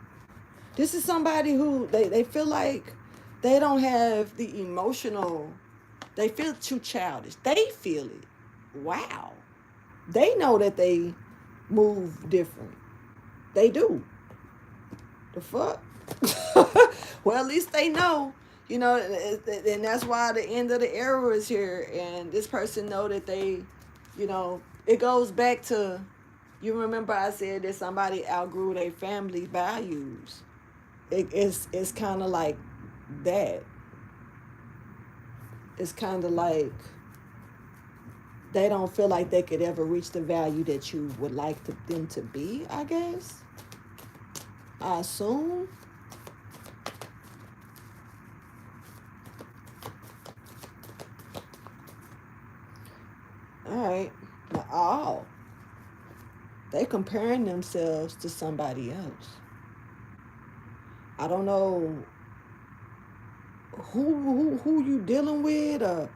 This is somebody who they feel like they don't have the emotional, they feel too childish. They feel it. Wow. They know that they move different. They do. The fuck? Well, at least they know, you know, and that's why the end of the era is here. And this person know that they, you know, it goes back to, you remember I said that somebody outgrew their family values. It's kind of like that. It's kind of like they don't feel like they could ever reach the value that you would like them to be, I guess. I assume. All right. Oh. They comparing themselves to somebody else. I don't know who you dealing with, or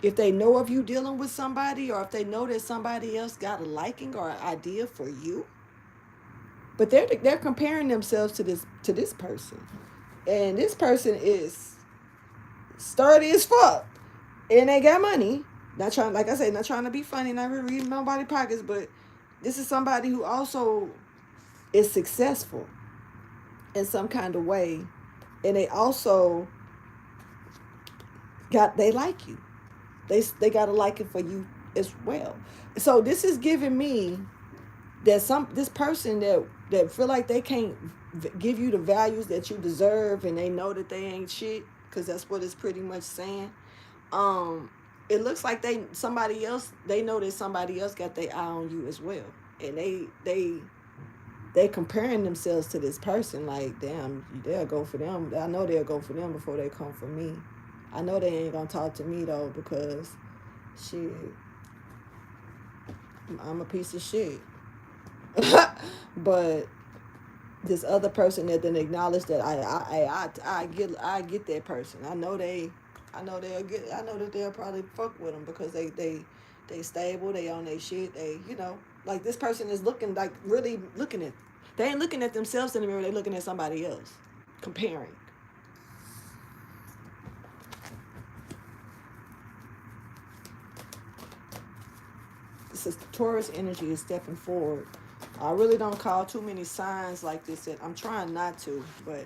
if they know of you dealing with somebody, or if they know that somebody else got a liking or an idea for you. But they're comparing themselves to this person, and this person is sturdy as fuck, and they got money. Not trying, like I said, not trying to be funny, not reading nobody's pockets, but this is somebody who also is successful in some kind of way, and they also they like you. They got a liking for you as well. So this is giving me that this person that feel like they can't give you the values that you deserve, and they know that they ain't shit, because that's what it's pretty much saying. It looks like they know that somebody else got their eye on you as well, and they comparing themselves to this person. Like, damn, they'll go for them. I know they'll go for them before they come for me. I know they ain't gonna talk to me though, because shit, I'm a piece of shit. But this other person that didn't acknowledge that I get that person. I know that they'll probably fuck with them, because they stable, they on their shit. They, you know, like this person is looking, like really looking at, they ain't looking at themselves in the mirror, they looking at somebody else, comparing. This is Taurus energy is stepping forward. I really don't call too many signs like this. I'm trying not to, but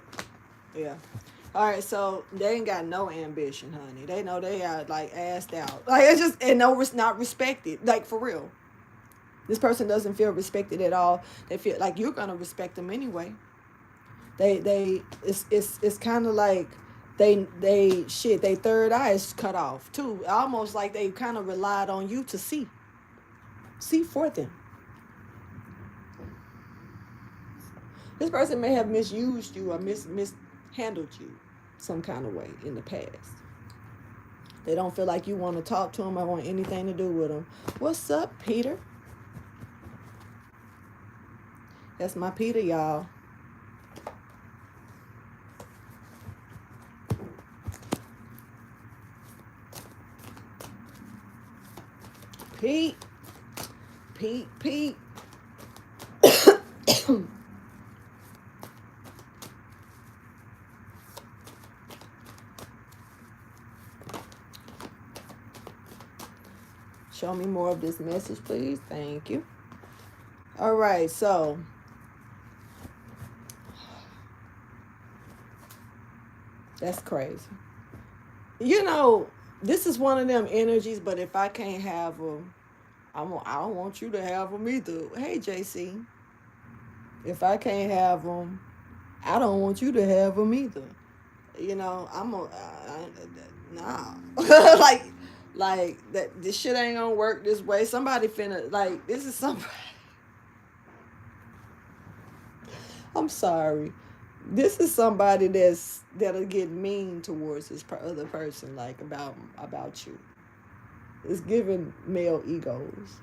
yeah. All right, so they ain't got no ambition, honey. They know they are like assed out. Like, it's just, and no, not respected. Like, for real. This person doesn't feel respected at all. They feel like you're gonna respect them anyway. It's kind of like they third eye is cut off too. Almost like they kind of relied on you to see for them. This person may have misused you or mishandled you some kind of way in the past. They don't feel like you want to talk to them or want anything to do with them. What's up, Peter? That's my Peter, y'all. Pete. Show me more of this message, please. Thank you. All right, so that's crazy. You know, this is one of them energies, but if I can't have them, I don't want you to have them either. Hey, JC. If I can't have them, I don't want you to have them either. You know, nah. like that. This shit ain't gonna work this way. Somebody finna, like, this is somebody. I'm sorry. This is somebody that'll get mean towards this other person, like about you. It's giving male egos.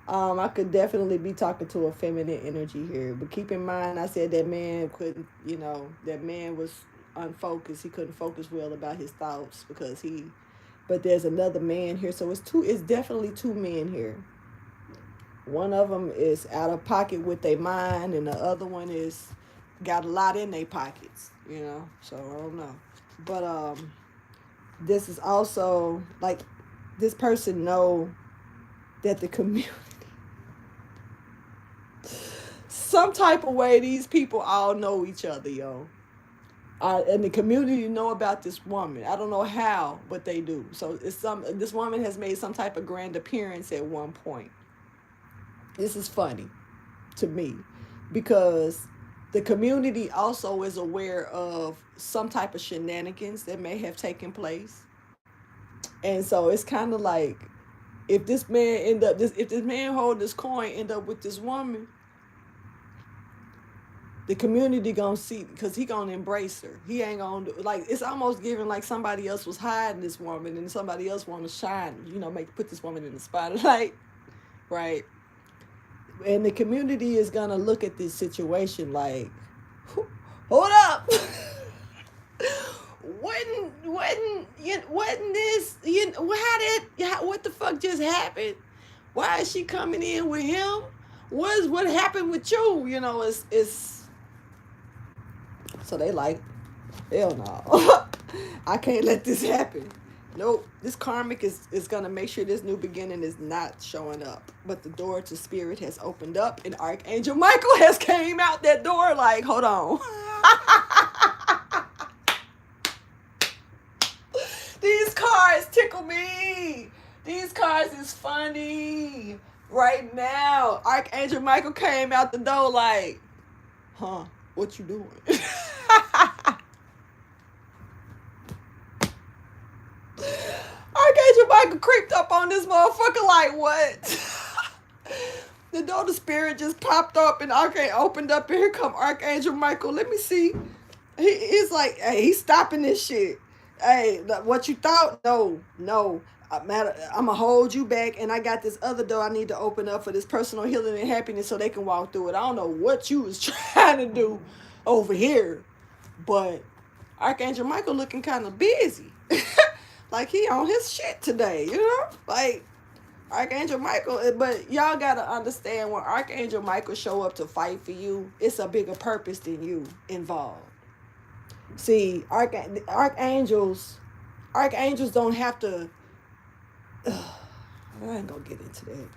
I could definitely be talking to a feminine energy here, but keep in mind, I said that man couldn't, that man was unfocused. He couldn't focus well about his thoughts but there's another man here, so it's definitely two men here. One of them is out of pocket with their mind, and the other one is got a lot in their pockets, so I don't know. But this is also, like, this person know that the community, some type of way, these people all know each other, yo. And the community know about this woman. I don't know how, but they do. So this woman has made some type of grand appearance at one point. This is funny to me because the community also is aware of some type of shenanigans that may have taken place. And so it's kind of like, if this man hold this coin, end up with this woman, the community gonna see, because he gonna embrace her. He ain't gonna do, like, it's almost giving like somebody else was hiding this woman and somebody else want to shine, put this woman in the spotlight, right? And the community is gonna look at this situation like, hold up. wasn't this, what the fuck just happened? Why is she coming in with him? What happened with you? It's so they like, hell no. I can't let this happen. Nope. This karmic is going to make sure this new beginning is not showing up. But the door to spirit has opened up, and Archangel Michael has came out that door like, hold on. These cards tickle me. These cards is funny. Right now, Archangel Michael came out the door like, what you doing? Archangel Michael creeped up on this motherfucker like, what? The door to spirit just popped up and opened up, and here come Archangel Michael. Let me see. He's like, hey, he's stopping this shit. Hey, what you thought? No. I'm gonna hold you back, and I got this other door I need to open up for this personal healing and happiness so they can walk through it. I don't know what you was trying to do over here, but Archangel Michael looking kind of busy. Like he on his shit today, like Archangel Michael. But y'all gotta understand, when Archangel Michael show up to fight for you, it's a bigger purpose than you involved. See, archangels don't have to. I ain't gonna get into that.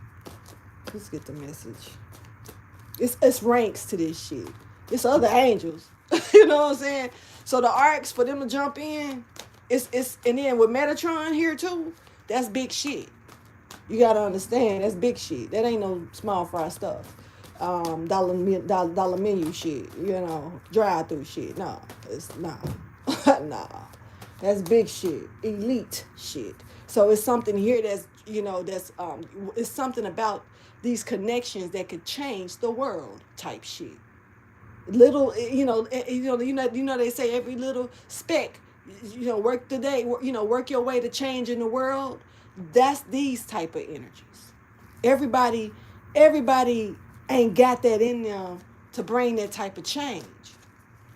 Let's get the message. It's ranks to this shit. It's other angels. You know what I'm saying? So the arcs, for them to jump in, it's and then with Metatron here too, that's big shit. You gotta understand, that's big shit. That ain't no small fry stuff. dollar menu shit, drive through shit. No, it's nah. Nah. That's big shit. Elite shit. So it's something here that's it's something about these connections that could change the world type shit. Little they say every little speck, work the day, work your way to change in the world. That's these type of energies. Everybody everybody ain't got that in them to bring that type of change.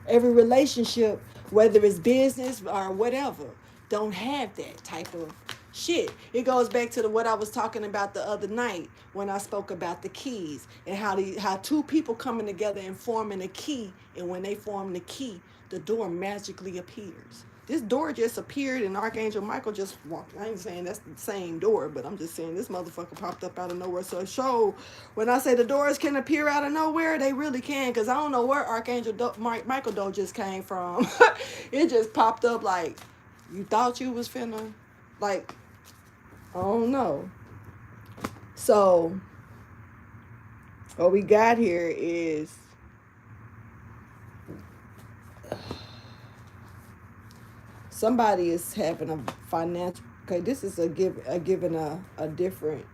Every relationship, whether it's business or whatever, don't have that type of shit. It goes back to what I was talking about the other night when I spoke about the keys and how two people coming together and forming a key, and when they form the key, the door magically appears. This door just appeared and Archangel Michael just walked. I ain't saying that's the same door, but I'm just saying this motherfucker popped up out of nowhere. So when I say the doors can appear out of nowhere, they really can, because I don't know where Michael door just came from. It just popped up like you thought you was finna, like, I don't know. So what we got here is somebody is having a financial. Okay, this is giving a different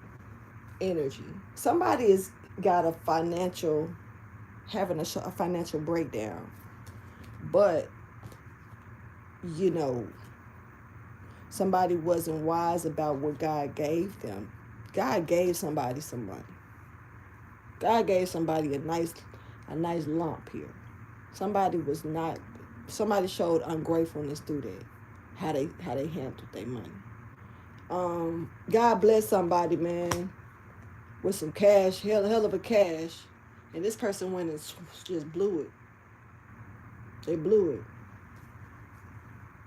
energy. Somebody is got a financial having a financial breakdown, but somebody wasn't wise about what God gave them. God gave somebody some money. God gave somebody a nice lump here. Somebody showed ungratefulness through that. How they handled their money. God bless somebody, man, with some cash, hell of a cash, and this person went and just blew it. They blew it.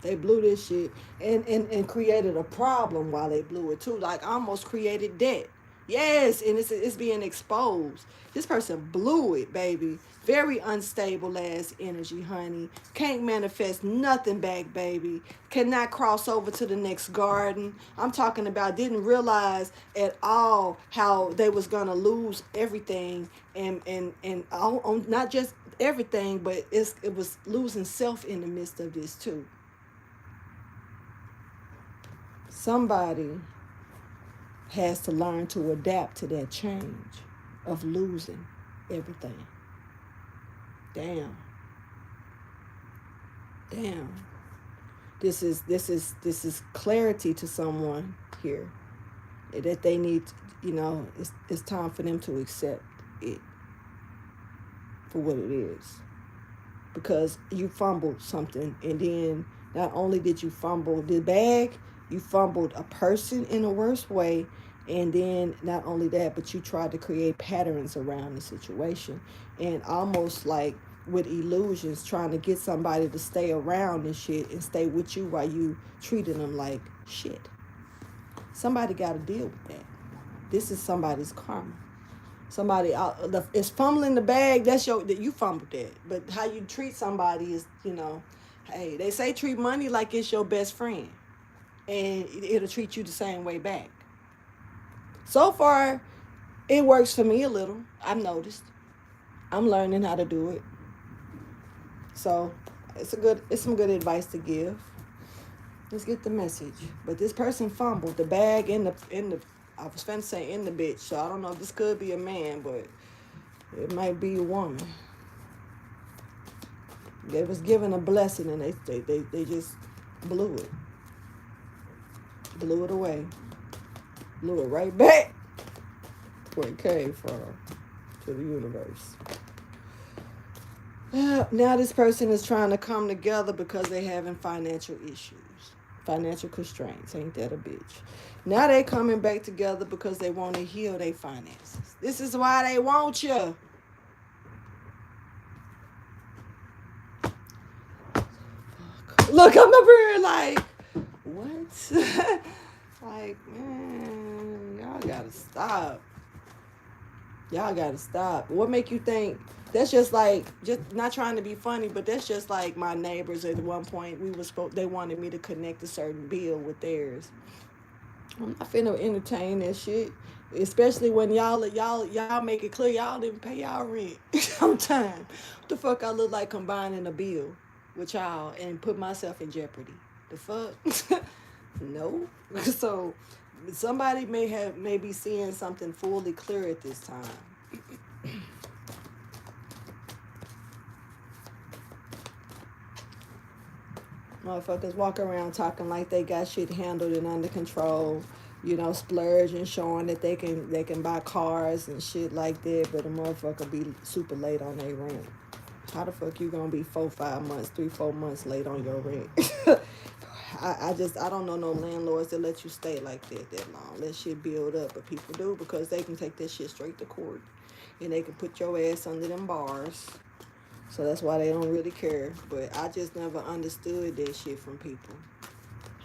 They blew this shit and created a problem while they blew it too. Like almost created debt. Yes, and it's being exposed. This person blew it, baby. Very unstable ass energy, honey. Can't manifest nothing back, baby. Cannot cross over to the next garden. I'm talking about didn't realize at all how they was gonna lose everything and all, not just everything, but it was losing self in the midst of this too. Somebody has to learn to adapt to that change of losing everything. Damn. This is clarity to someone here that they need. It's time for them to accept it for what it is, because you fumbled something, and then not only did you fumble the bag, you fumbled a person in a worse way. And then not only that, but you tried to create patterns around the situation, and almost like with illusions, trying to get somebody to stay around and shit and stay with you while you treating them like shit. Somebody got to deal with that. This is somebody's karma. Somebody is fumbling the bag. That you fumbled that. But how you treat somebody is, hey, they say treat money like it's your best friend, and it'll treat you the same way back. So far, it works for me a little. I've noticed. I'm learning how to do it. So it's some good advice to give. Let's get the message. But this person fumbled the bag in the I was finna say in the bitch, so I don't know if this could be a man, but it might be a woman. They was given a blessing and they just blew it. Blew it away. Blew it right back where it came from, to the universe. Now this person is trying to come together because they having financial issues. Financial constraints. Ain't that a bitch? Now they coming back together because they want to heal their finances. This is why they want you. Look, I'm over here like, what? Like, man, y'all gotta stop. Y'all gotta stop. What make you think that's just not trying to be funny, but that's just like my neighbors at one point. They wanted me to connect a certain bill with theirs. I'm not finna entertain that shit. Especially when y'all make it clear y'all didn't pay y'all rent on time. What the fuck I look like combining a bill with y'all and put myself in jeopardy? The fuck? No. So somebody may be seeing something fully clear at this time. Motherfuckers walk around talking like they got shit handled and under control, splurging, showing that they can buy cars and shit like that, but a motherfucker be super late on their rent. How the fuck you gonna be 4-5 months, 3-4 months late on your rent? I don't know no landlords that let you stay like that long. Let shit build up, but people do because they can take that shit straight to court and they can put your ass under them bars. So that's why they don't really care. But I just never understood that shit from people.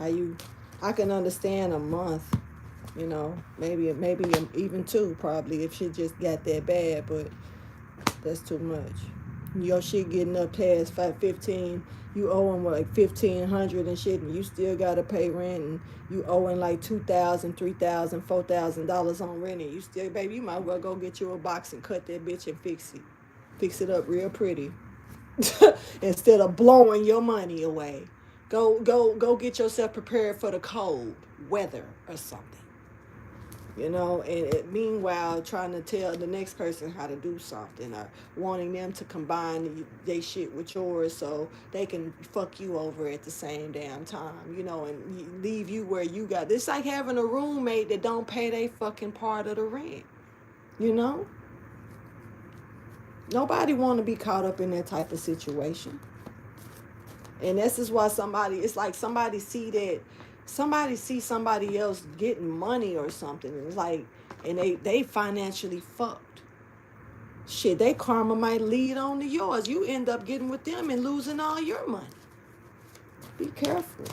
I can understand a month, maybe even 2 probably if shit just got that bad, but that's too much. Your shit getting up past 515, you owing like 1,500 and shit, and you still gotta pay rent, and you owing like $2,000, $3,000, $4,000 on rent, and you still, baby, you might well go get you a box and cut that bitch and fix it up real pretty, instead of blowing your money away. Go get yourself prepared for the cold weather or something. And meanwhile trying to tell the next person how to do something or wanting them to combine their shit with yours so they can fuck you over at the same damn time, and leave you where you got. It's like having a roommate that don't pay their fucking part of the rent. Nobody want to be caught up in that type of situation. And this is why it's like somebody see somebody else getting money or something. It's like, and they financially fucked. Shit, they karma might lead on to yours. You end up getting with them and losing all your money. Be careful.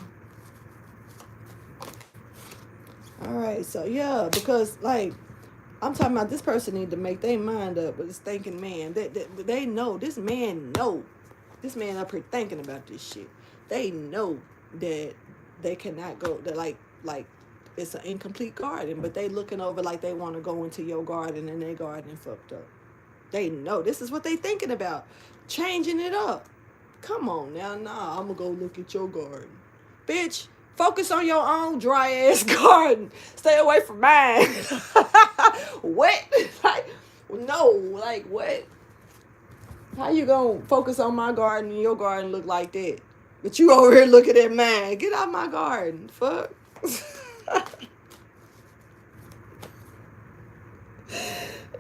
All right, so yeah, because like I'm talking about, this person need to make their mind up with this thinking man. They know, this man up here thinking about this shit. They know that they cannot go, that like it's an incomplete garden, but they looking over like they want to go into your garden and their garden fucked up. They know this is what they thinking about, changing it up. Come on now, I'm gonna go look at your garden, bitch. Focus on your own dry ass garden. Stay away from mine. What? Like what? How you gonna focus on my garden and your garden look like that? But you over here looking at mine. Get out my garden. Fuck.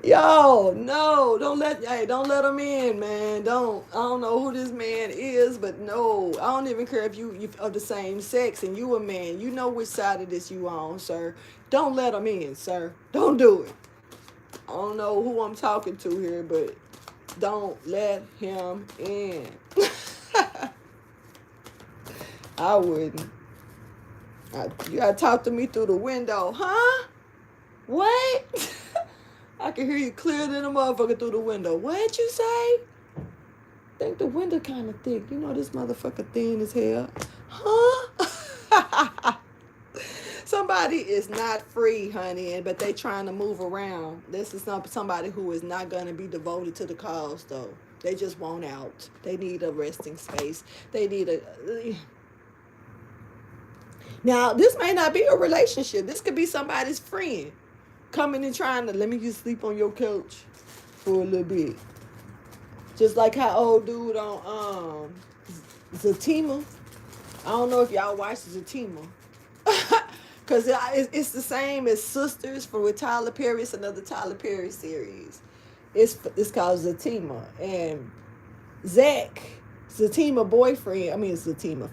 Yo, no, don't let them in, man. I don't know who this man is, but no, I don't even care if you of the same sex and you a man. You know which side of this you on, sir. Don't let them in, sir. Don't do it. I don't know who I'm talking to here, but don't let him in. I wouldn't. You gotta talk to me through the window, huh? What? I can hear you clearer than a motherfucker through the window. What'd you say? I think the window kind of thick. This motherfucker thin as hell. Huh? Somebody is not free, honey, but they trying to move around. This is not somebody who is not going to be devoted to the cause, though. They just want out. They need a resting space. They need Now, this may not be a relationship. This could be somebody's friend coming and trying to, let me just sleep on your couch for a little bit. Just like how old dude on Zatima. I don't know if y'all watch Zatima. Because it's the same as Sisters with Tyler Perry. It's another Tyler Perry series. It's called Zatima. And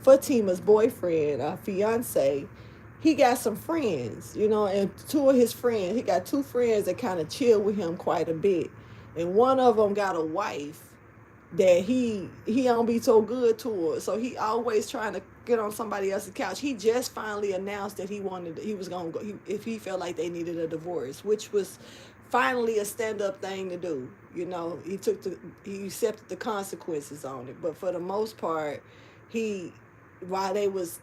Fatima's boyfriend, fiance, he got some friends, and 2 of his friends, he got 2 friends that kind of chill with him quite a bit. And one of them got a wife that he don't be so good to her. So he always trying to get on somebody else's couch. He just finally announced that he was going to go, if he felt like they needed a divorce, which was finally a stand-up thing to do. He accepted the consequences on it. But for the most part, while they was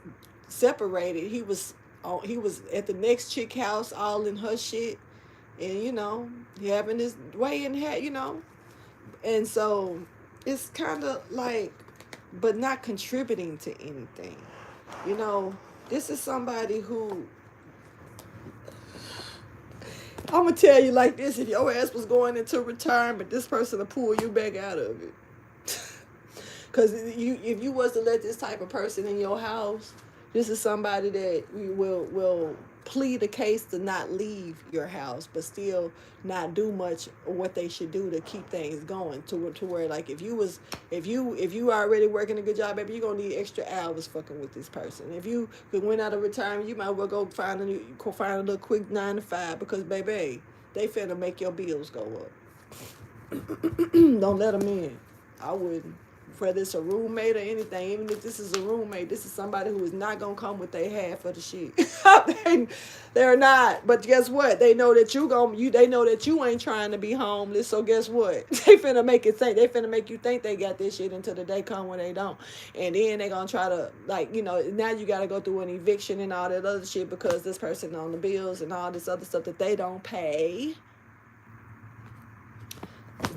separated, he was he was at the next chick house, all in her shit, and he having his way in head, and so it's kind of like, but not contributing to anything. This is somebody who, I'm gonna tell you like this: if your ass was going into retirement, this person will pull you back out of it. Because if you was to let this type of person in your house, this is somebody that will plead a case to not leave your house, but still not do much of what they should do to keep things going. To where like if you already working a good job, baby, you're gonna need extra hours fucking with this person. If you went out of retirement, you might well go find a little quick 9 to 5 because baby, they finna make your bills go up. Don't let them in. I wouldn't. Whether it's a roommate or anything, even if this is a roommate, this is somebody who is not gonna come with their half of the shit. They're not. But guess what? They know that they know that you ain't trying to be homeless. So guess what? They finna make you think they got this shit until the day come when they don't. And then they gonna try to now you gotta go through an eviction and all that other shit because this person on the bills and all this other stuff that they don't pay.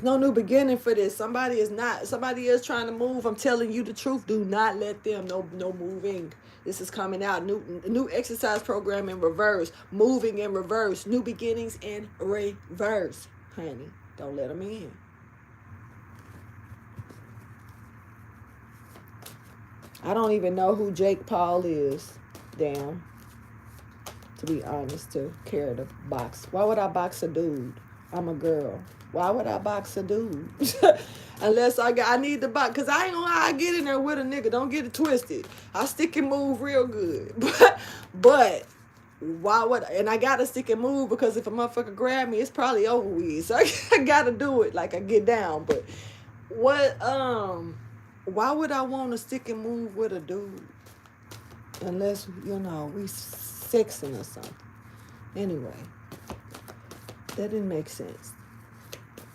No new beginning for this. Somebody is trying to move. I'm telling you the truth. Do not let them. No moving. This is coming out. New exercise program in reverse. Moving in reverse. New beginnings in reverse. Honey, don't let them in. I don't even know who Jake Paul is. Damn. To be honest, to care to box. Why would I box a dude? I'm a girl. Why would I box a dude? Unless I need to box. Because I ain't know how I get in there with a nigga. Don't get it twisted. I stick and move real good. But why would and I got to stick and move because if a motherfucker grab me, it's probably over with. So I got to do it like I get down. But why would I want to stick and move with a dude? Unless, we sexing or something. Anyway. That didn't make sense.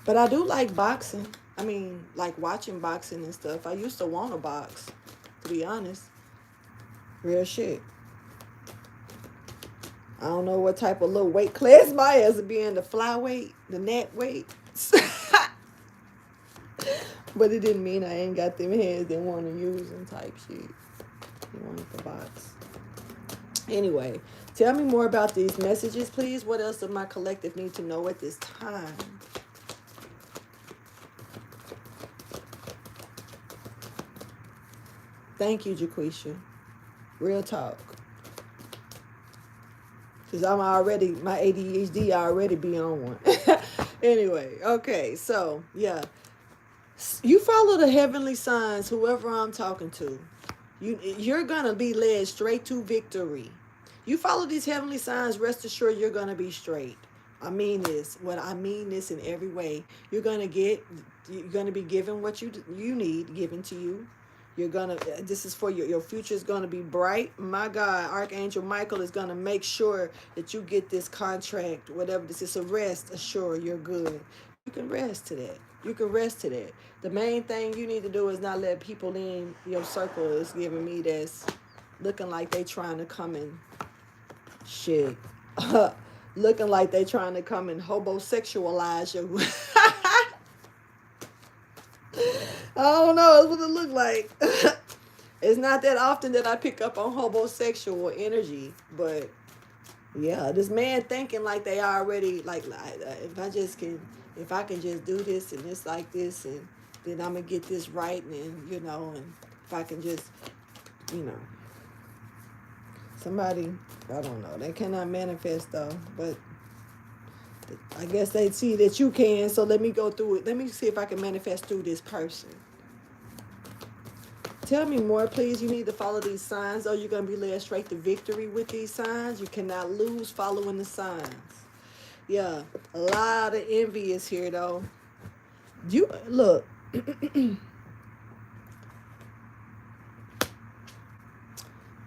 But I do like boxing. I mean, like watching boxing and stuff. I used to want to box, to be honest. Real shit. I don't know what type of little weight class my ass would be in, the flyweight, the net weight. But it didn't mean I ain't got them hands they want to use them type shit. They wanted to box. Anyway, tell me more about these messages, please. What else does my collective need to know at this time? Thank you, Jaquisha. Real talk. Because my ADHD already be on one. Anyway, okay, so, yeah. You follow the heavenly signs, whoever I'm talking to. You're going to be led straight to victory. You follow these heavenly signs, rest assured you're going to be straight. I mean this. I mean this in every way. You're going to be given what you need given to you. This is for your future is going to be bright. My God, Archangel Michael is going to make sure that you get this contract, whatever this is. So rest assured you're good. You can rest to that. The main thing you need to do is not let people in your circle is giving me that's looking like they trying to come in shit. Looking like they trying to come and homosexualize you. I don't know. That's what it look like. It's not that often that I pick up on homosexual energy, but yeah, this man thinking like they already like if I can just do this and it's like this and then I'm gonna get this right and and if I can just somebody, I don't know, they cannot manifest though, but I guess they see that you can, so let me go through it. Let me see if I can manifest through this person. Tell me more, please. You need to follow these signs, or you're going to be led straight to victory with these signs. You cannot lose following the signs. Yeah, a lot of envy is here, though. Look.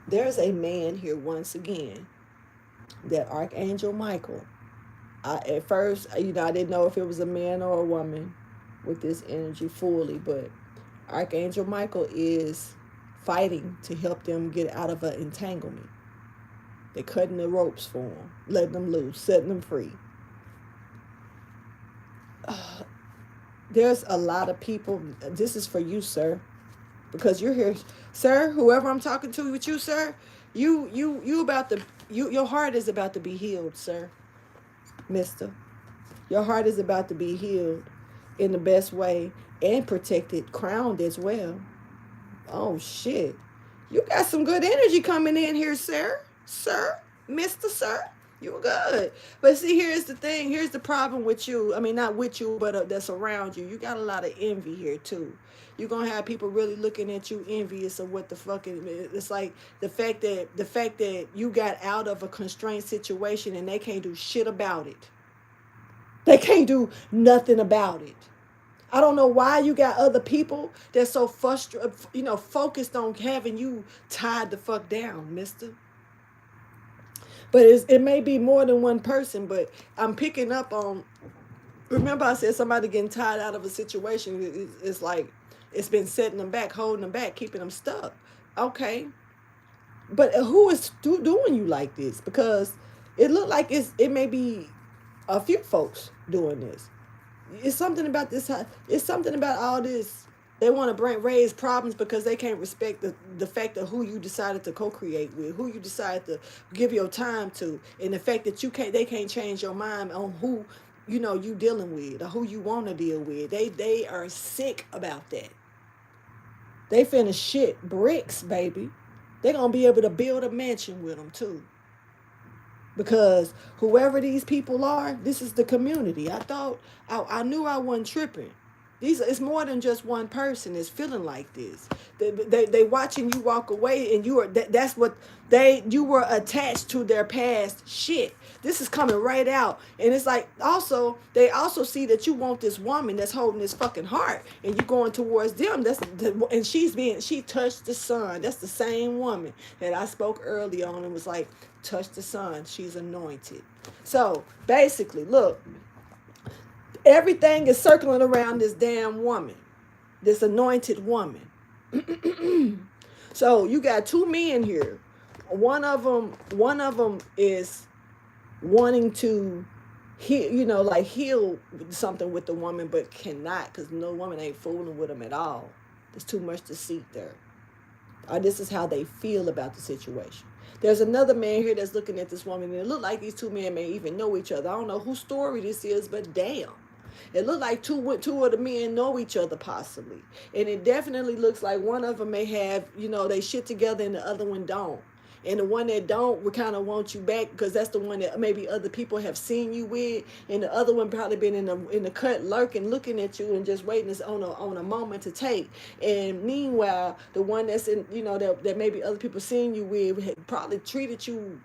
There's a man here once again, that Archangel Michael. At first, I didn't know if it was a man or a woman with this energy fully, but Archangel Michael is fighting to help them get out of an entanglement. They're cutting the ropes for them, letting them loose, setting them free. There's a lot of people. This is for you, sir, because you're here, sir. Whoever I'm talking to with you, sir, you about to your heart is about to be healed, sir, Mister. Your heart is about to be healed in the best way and protected, crowned as well. Oh shit. You got some good energy coming in here, sir. Sir, Mr. Sir. You good. But see, here's the thing. Here's the problem with you. I mean, not with you, but that's around you. You got a lot of envy here, too. You're going to have people really looking at you envious of what the fuck it's like the fact that you got out of a constrained situation and they can't do shit about it. They can't do nothing about it. I don't know why you got other people that's so frustrated, focused on having you tied the fuck down, mister. But it may be more than one person, but I'm picking up on, remember I said somebody getting tied out of a situation, it's like, it's been setting them back, holding them back, keeping them stuck. Okay. But who is doing you like this? Because it looked like it may be a few folks doing this. It's something about this. It's something about all this. They want to raise problems because they can't respect the fact of who you decided to co-create with, who you decided to give your time to, and the fact that they can't change your mind on who you dealing with or who you want to deal with. They are sick about that. They finna shit bricks, baby. They gonna be able to build a mansion with them too. Because whoever these people are, this is the community. I knew I wasn't tripping. It's more than just one person is feeling like this. They watching you walk away, and that's what you were attached to their past shit. This is coming right out, and it's like they also see that you want this woman that's holding this fucking heart, and you going towards them. And she touched the sun. That's the same woman that I spoke early on and was like, touch the sun. She's anointed. So basically, look. Everything is circling around this damn woman, this anointed woman. So you got two men here. One of them is wanting to heal something with the woman, but cannot because no woman ain't fooling with him at all. There's too much deceit there. Or this is how they feel about the situation. There's another man here that's looking at this woman, and it look like these two men may even know each other. I don't know whose story this is, but damn. It looked like two of the men know each other possibly. And it definitely looks like one of them may have, they shit together and the other one don't. And the one that don't would kind of want you back because that's the one that maybe other people have seen you with. And the other one probably been in the cut lurking, looking at you and just waiting on a moment to take. And meanwhile, the one that's in, that maybe other people seen you with had probably treated you,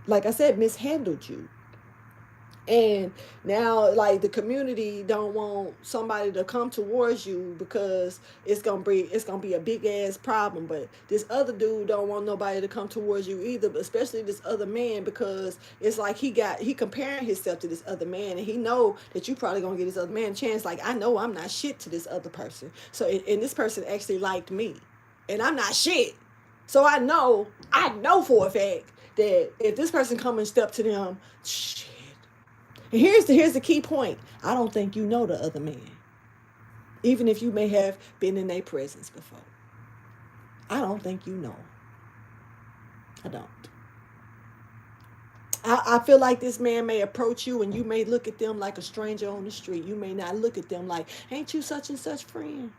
like I said, mishandled you. And now, like, the community don't want somebody to come towards you because it's gonna be a big ass problem. But this other dude don't want nobody to come towards you either, especially this other man, because it's like he comparing himself to this other man, and he know that you probably gonna get this other man a chance. Like, I know I'm not shit to this other person, so and this person actually liked me, and I'm not shit. So I know for a fact that if this person come and step to them, shit. And here's the key point. I don't think you know the other man. Even if you may have been in their presence before. I don't think you know. I don't. I feel like this man may approach you and you may look at them like a stranger on the street. You may not look at them like, ain't you such and such friend?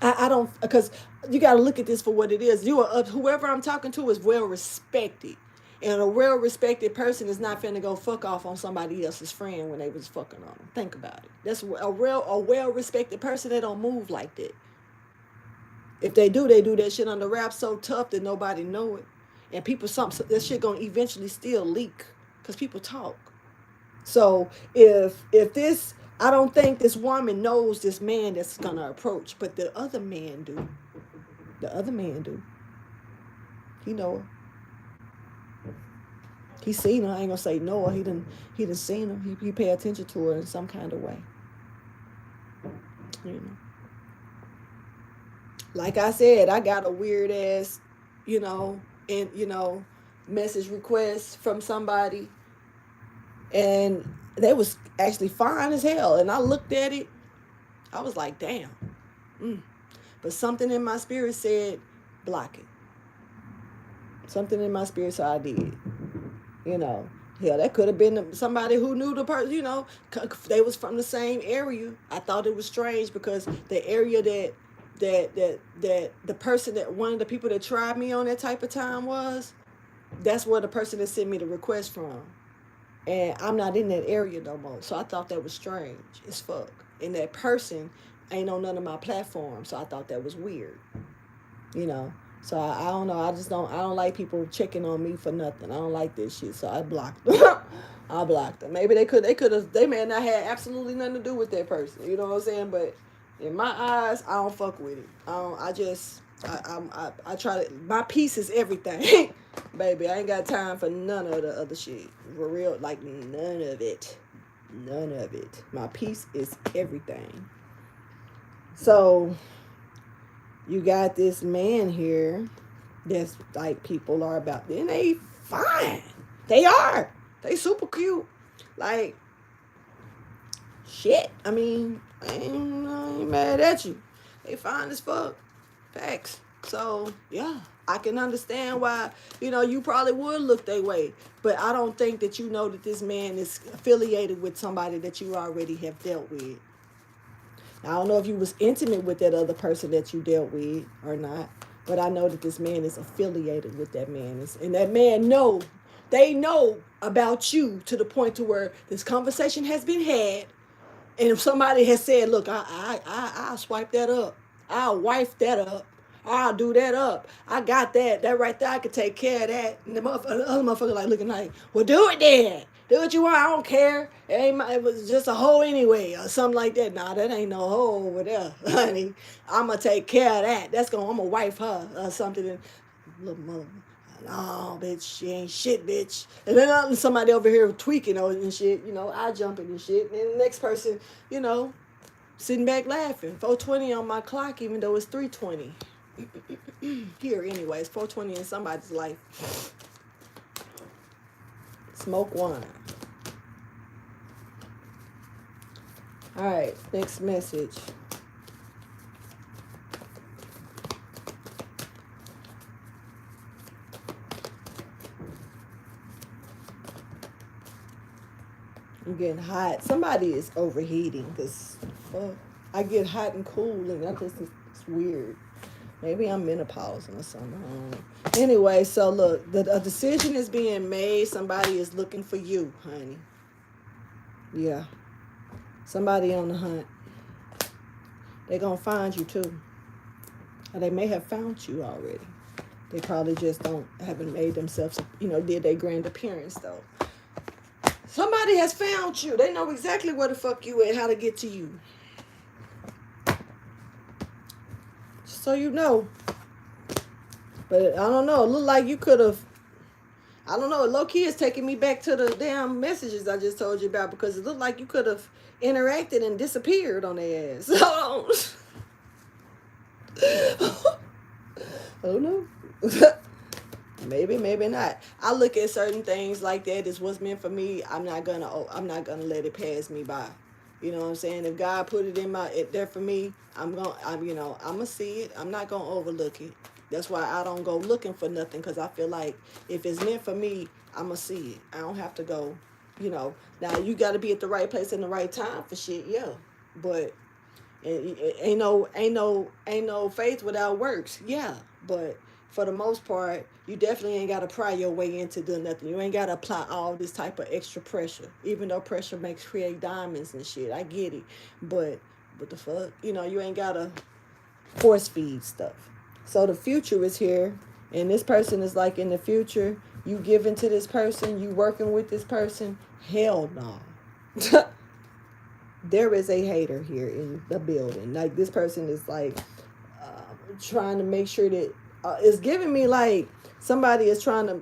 I don't, because you got to look at this for what it is. Whoever I'm talking to is well respected. And a well-respected person is not finna go fuck off on somebody else's friend when they was fucking on them. Think about it. That's a well-respected person. They don't move like that. If they do that shit under wraps so tough that nobody know it. And that shit gonna eventually still leak because people talk. So if this, I don't think this woman knows this man that's gonna approach, but the other man do. The other man do. He know her. He seen her. I ain't gonna say no. He done seen her. He pay attention to her in some kind of way. Like I said, I got a weird ass, in, message requests from somebody, and they was actually fine as hell. And I looked at it, I was like, damn. But something in my spirit said, block it. Something in my spirit, so I did. Hell, that could have been somebody who knew the person, they was from the same area. I thought it was strange because the area that the person, that one of the people that tried me on that type of time was, that's where the person that sent me the request from. And I'm not in that area no more. So I thought that was strange as fuck. And that person ain't on none of my platforms. So I thought that was weird. So I don't know. I don't like people checking on me for nothing. I don't like this shit. So I blocked them. I blocked them. Maybe they may not have absolutely nothing to do with that person. You know what I'm saying? But in my eyes, I don't fuck with it. I try to, my peace is everything. Baby, I ain't got time for none of the other shit. For real, like none of it. None of it. My peace is everything. So you got this man here that's like people are about, and they fine. They are. They super cute. Like, shit. I mean, I ain't mad at you. They fine as fuck. Facts. So, yeah, I can understand why, you probably would look that way. But I don't think that that this man is affiliated with somebody that you already have dealt with. I don't know if you was intimate with that other person that you dealt with or not, but I know that this man is affiliated with that man. And that man they know about you to the point to where this conversation has been had. And if somebody has said, look, I'll swipe that up. I'll wife that up. I'll do that up. I got that. That right there, I can take care of that. And the other motherfucker like looking like, well, do it then. Do what you want. I don't care. It was just a hoe anyway, or something like that. Nah, that ain't no hoe over there, honey. I'm going to take care of that. I'm going to wife her or something. And little mother, no, bitch, she ain't shit, bitch. And then somebody over here tweaking and shit, I jumping and shit. And the next person, sitting back laughing. 4:20 on my clock, even though it's 3:20. Here, anyways, 4:20 in somebody's life. Smoke wine. All right, next message. I'm getting hot. Somebody is overheating because I get hot and cool, and it's weird. Maybe I'm menopausing or something. Anyway, so look, a decision is being made. Somebody is looking for you, honey. Yeah. Somebody on the hunt. They're going to find you too. Or they may have found you already. They probably just haven't made themselves, did their grand appearance though. Somebody has found you. They know exactly where the fuck you at, how to get to you. So you know. But I don't know. It looked like you could have. I don't know. Low key is taking me back to the damn messages I just told you about, because it looked like you could have interacted and disappeared on their ass. Oh no. Maybe, maybe not. I look at certain things like that as what's meant for me. I'm not gonna let it pass me by. You know what I'm saying? If God put it there for me, I'm gonna see it. I'm not gonna overlook it. That's why I don't go looking for nothing, because I feel like if it's meant for me, I'm gonna see it. I don't have to go, Now you got to be at the right place in the right time for shit, yeah. But ain't no faith without works, yeah. But for the most part, you definitely ain't got to pry your way into doing nothing. You ain't got to apply all this type of extra pressure, even though pressure create diamonds and shit. I get it. But what the fuck? You ain't got to force feed stuff. So the future is here, and this person is like in the future. You giving to this person, you working with this person. Hell no. There is a hater here in the building. Like, this person is like trying to make sure that it's giving me like somebody is trying to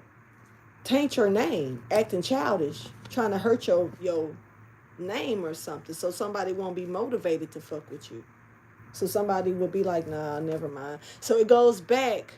taint your name, acting childish, trying to hurt your name or something, so somebody won't be motivated to fuck with you. So somebody will be like, nah, never mind. So it goes back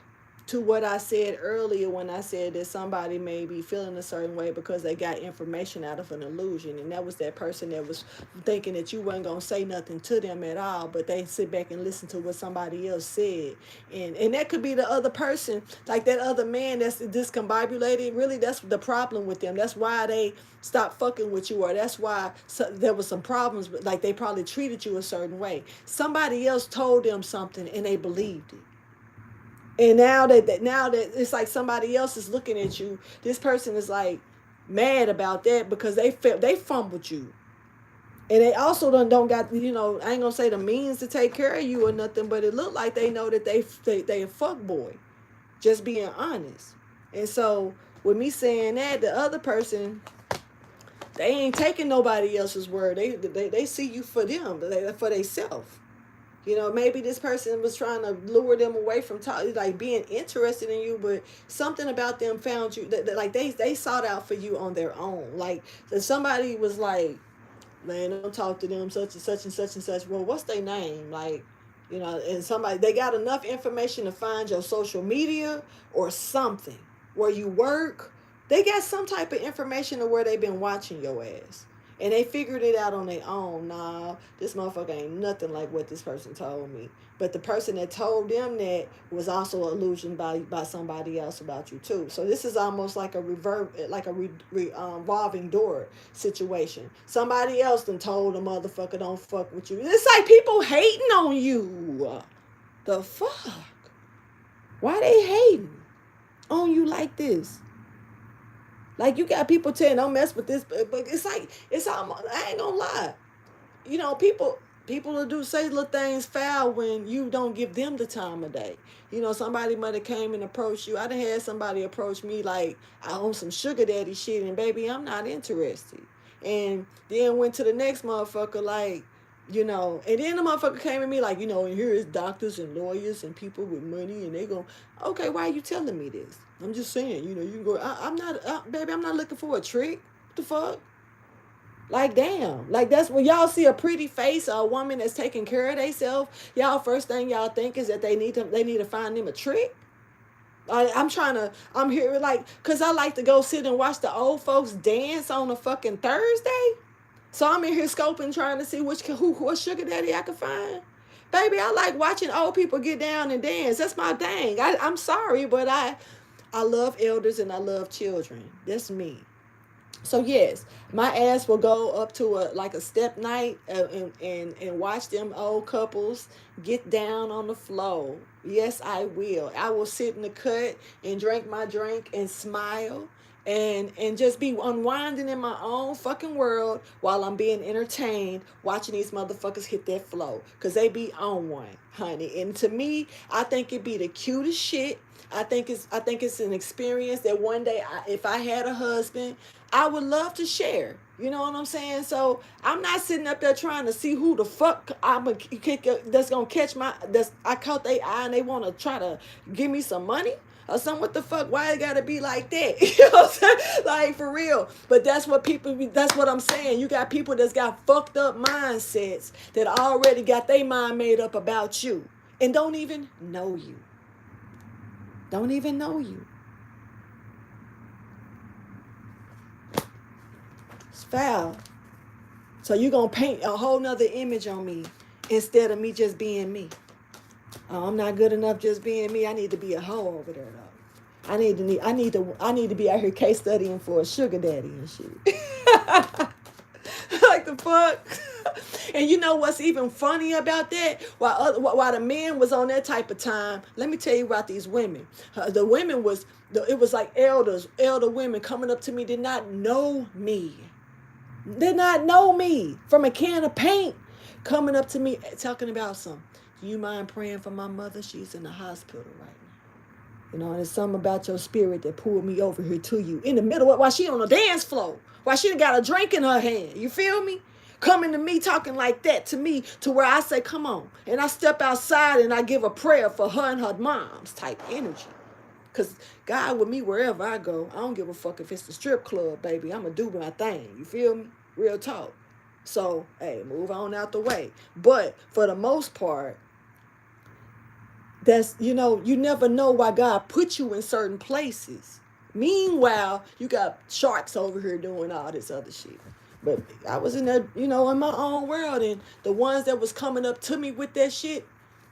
to what I said earlier when I said that somebody may be feeling a certain way because they got information out of an illusion. And that was that person that was thinking that you weren't going to say nothing to them at all, but they sit back and listen to what somebody else said. And that could be the other person, like that other man that's discombobulated. Really, that's the problem with them. That's why they stopped fucking with you, or that's why there was some problems, like they probably treated you a certain way. Somebody else told them something and they believed it. And now that it's like somebody else is looking at you, this person is like mad about that because they fumbled you. And they also don't got, I ain't gonna say the means to take care of you or nothing, but it looked like they know that they a fuck boy. Just being honest. And so with me saying that, the other person, they ain't taking nobody else's word. They see you for them, for themselves. Maybe this person was trying to lure them away from like being interested in you, but something about them found you that like they sought out for you on their own. Like that somebody was like, man, don't talk to them, such and such and such and such. Well, what's their name? Like, and somebody, they got enough information to find your social media or something where you work. They got some type of information of where they've been watching your ass. And they figured it out on their own. Nah, this motherfucker ain't nothing like what this person told me. But the person that told them that was also illusioned by somebody else about you too. So this is almost like a revolving door situation. Somebody else done told the motherfucker don't fuck with you. It's like people hating on you. The fuck? Why they hating on you like this? Like, you got people saying, don't mess with this, but it's like, it's almost, I ain't gonna lie. People will say little things foul when you don't give them the time of day. Somebody might have came and approached you. I done had somebody approach me like, I own some sugar daddy shit, and baby, I'm not interested. And then went to the next motherfucker like, and then the motherfucker came at me like, and here is doctors and lawyers and people with money, and they go, okay, why are you telling me this? I'm just saying, you can go, I'm not, baby, I'm not looking for a trick. What the fuck? Like, damn. Like, that's when y'all see a pretty face or a woman that's taking care of themselves, y'all first thing y'all think is that they need to find them a trick. I'm here like, because I like to go sit and watch the old folks dance on a fucking Thursday. So I'm in here scoping, trying to see what sugar daddy I can find. Baby, I like watching old people get down and dance. That's my thing. I'm sorry, but I love elders and I love children. That's me. So yes, my ass will go up to a step night and watch them old couples get down on the floor. Yes, I will. I will sit in the cut and drink my drink and smile and just be unwinding in my own fucking world while I'm being entertained watching these motherfuckers hit that flow, because they be on one, honey. And to me, I think it be the cutest shit. I think it's an experience that one day, if I had a husband, I would love to share. You know what I'm saying? So I'm not sitting up there trying to see who the fuck that's gonna catch I caught their eye and they want to try to give me some money or something. What the fuck? Why it gotta be like that? You know what I'm saying? Like, for real. But that's what I'm saying. You got people that's got fucked up mindsets that already got their mind made up about you and don't even know you. Don't even know you. It's foul. So you're going to paint a whole nother image on me instead of me just being me. Oh, I'm not good enough just being me. I need to be a hoe over there, though. I need to be out here case studying for a sugar daddy and shit. Like, the fuck? And you know what's even funny about that? While the men was on that type of time, let me tell you about these women. The women it was like elder women coming up to me, did not know me. Did not know me from a can of paint, coming up to me talking about do you mind praying for my mother? She's in the hospital right now. And it's something about your spirit that pulled me over here to you in the middle while she on the dance floor, while she got a drink in her hand. You feel me? Coming to me talking like that to me, to where I say, come on. And I step outside and I give a prayer for her and her mom's type energy. Because God with me wherever I go. I don't give a fuck if it's the strip club, baby. I'm going to do my thing. You feel me? Real talk. So, hey, move on out the way. But for the most part, that's, you know, you never know why God put you in certain places. Meanwhile, you got sharks over here doing all this other shit. But I was in that, you know, in my own world, and the ones that was coming up to me with that shit,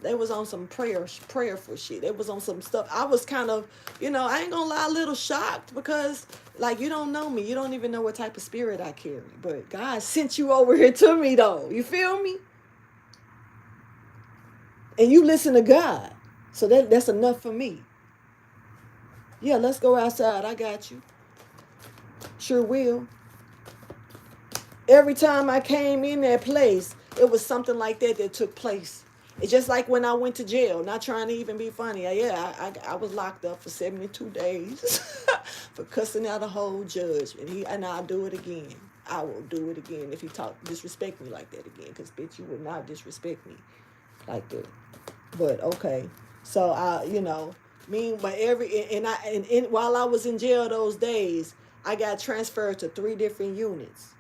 they was on some prayerful shit. They was on some stuff. I was kind of, you know, I ain't gonna lie, a little shocked because, like, you don't know me. You don't even know what type of spirit I carry. But God sent you over here to me, though. You feel me? And you listen to God. So that's enough for me. Yeah, let's go outside. I got you. Sure will. Every time I came in that place, it was something like that that took place. It's just like when I went to jail, not trying to even be funny. Yeah, I was locked up for 72 days for cussing out a whole judge. And I'll do it again. I will do it again if he disrespect me like that again. Because, bitch, you would not disrespect me like that. But, okay. So, you know, but while I was in jail those days, I got transferred to 3 different units.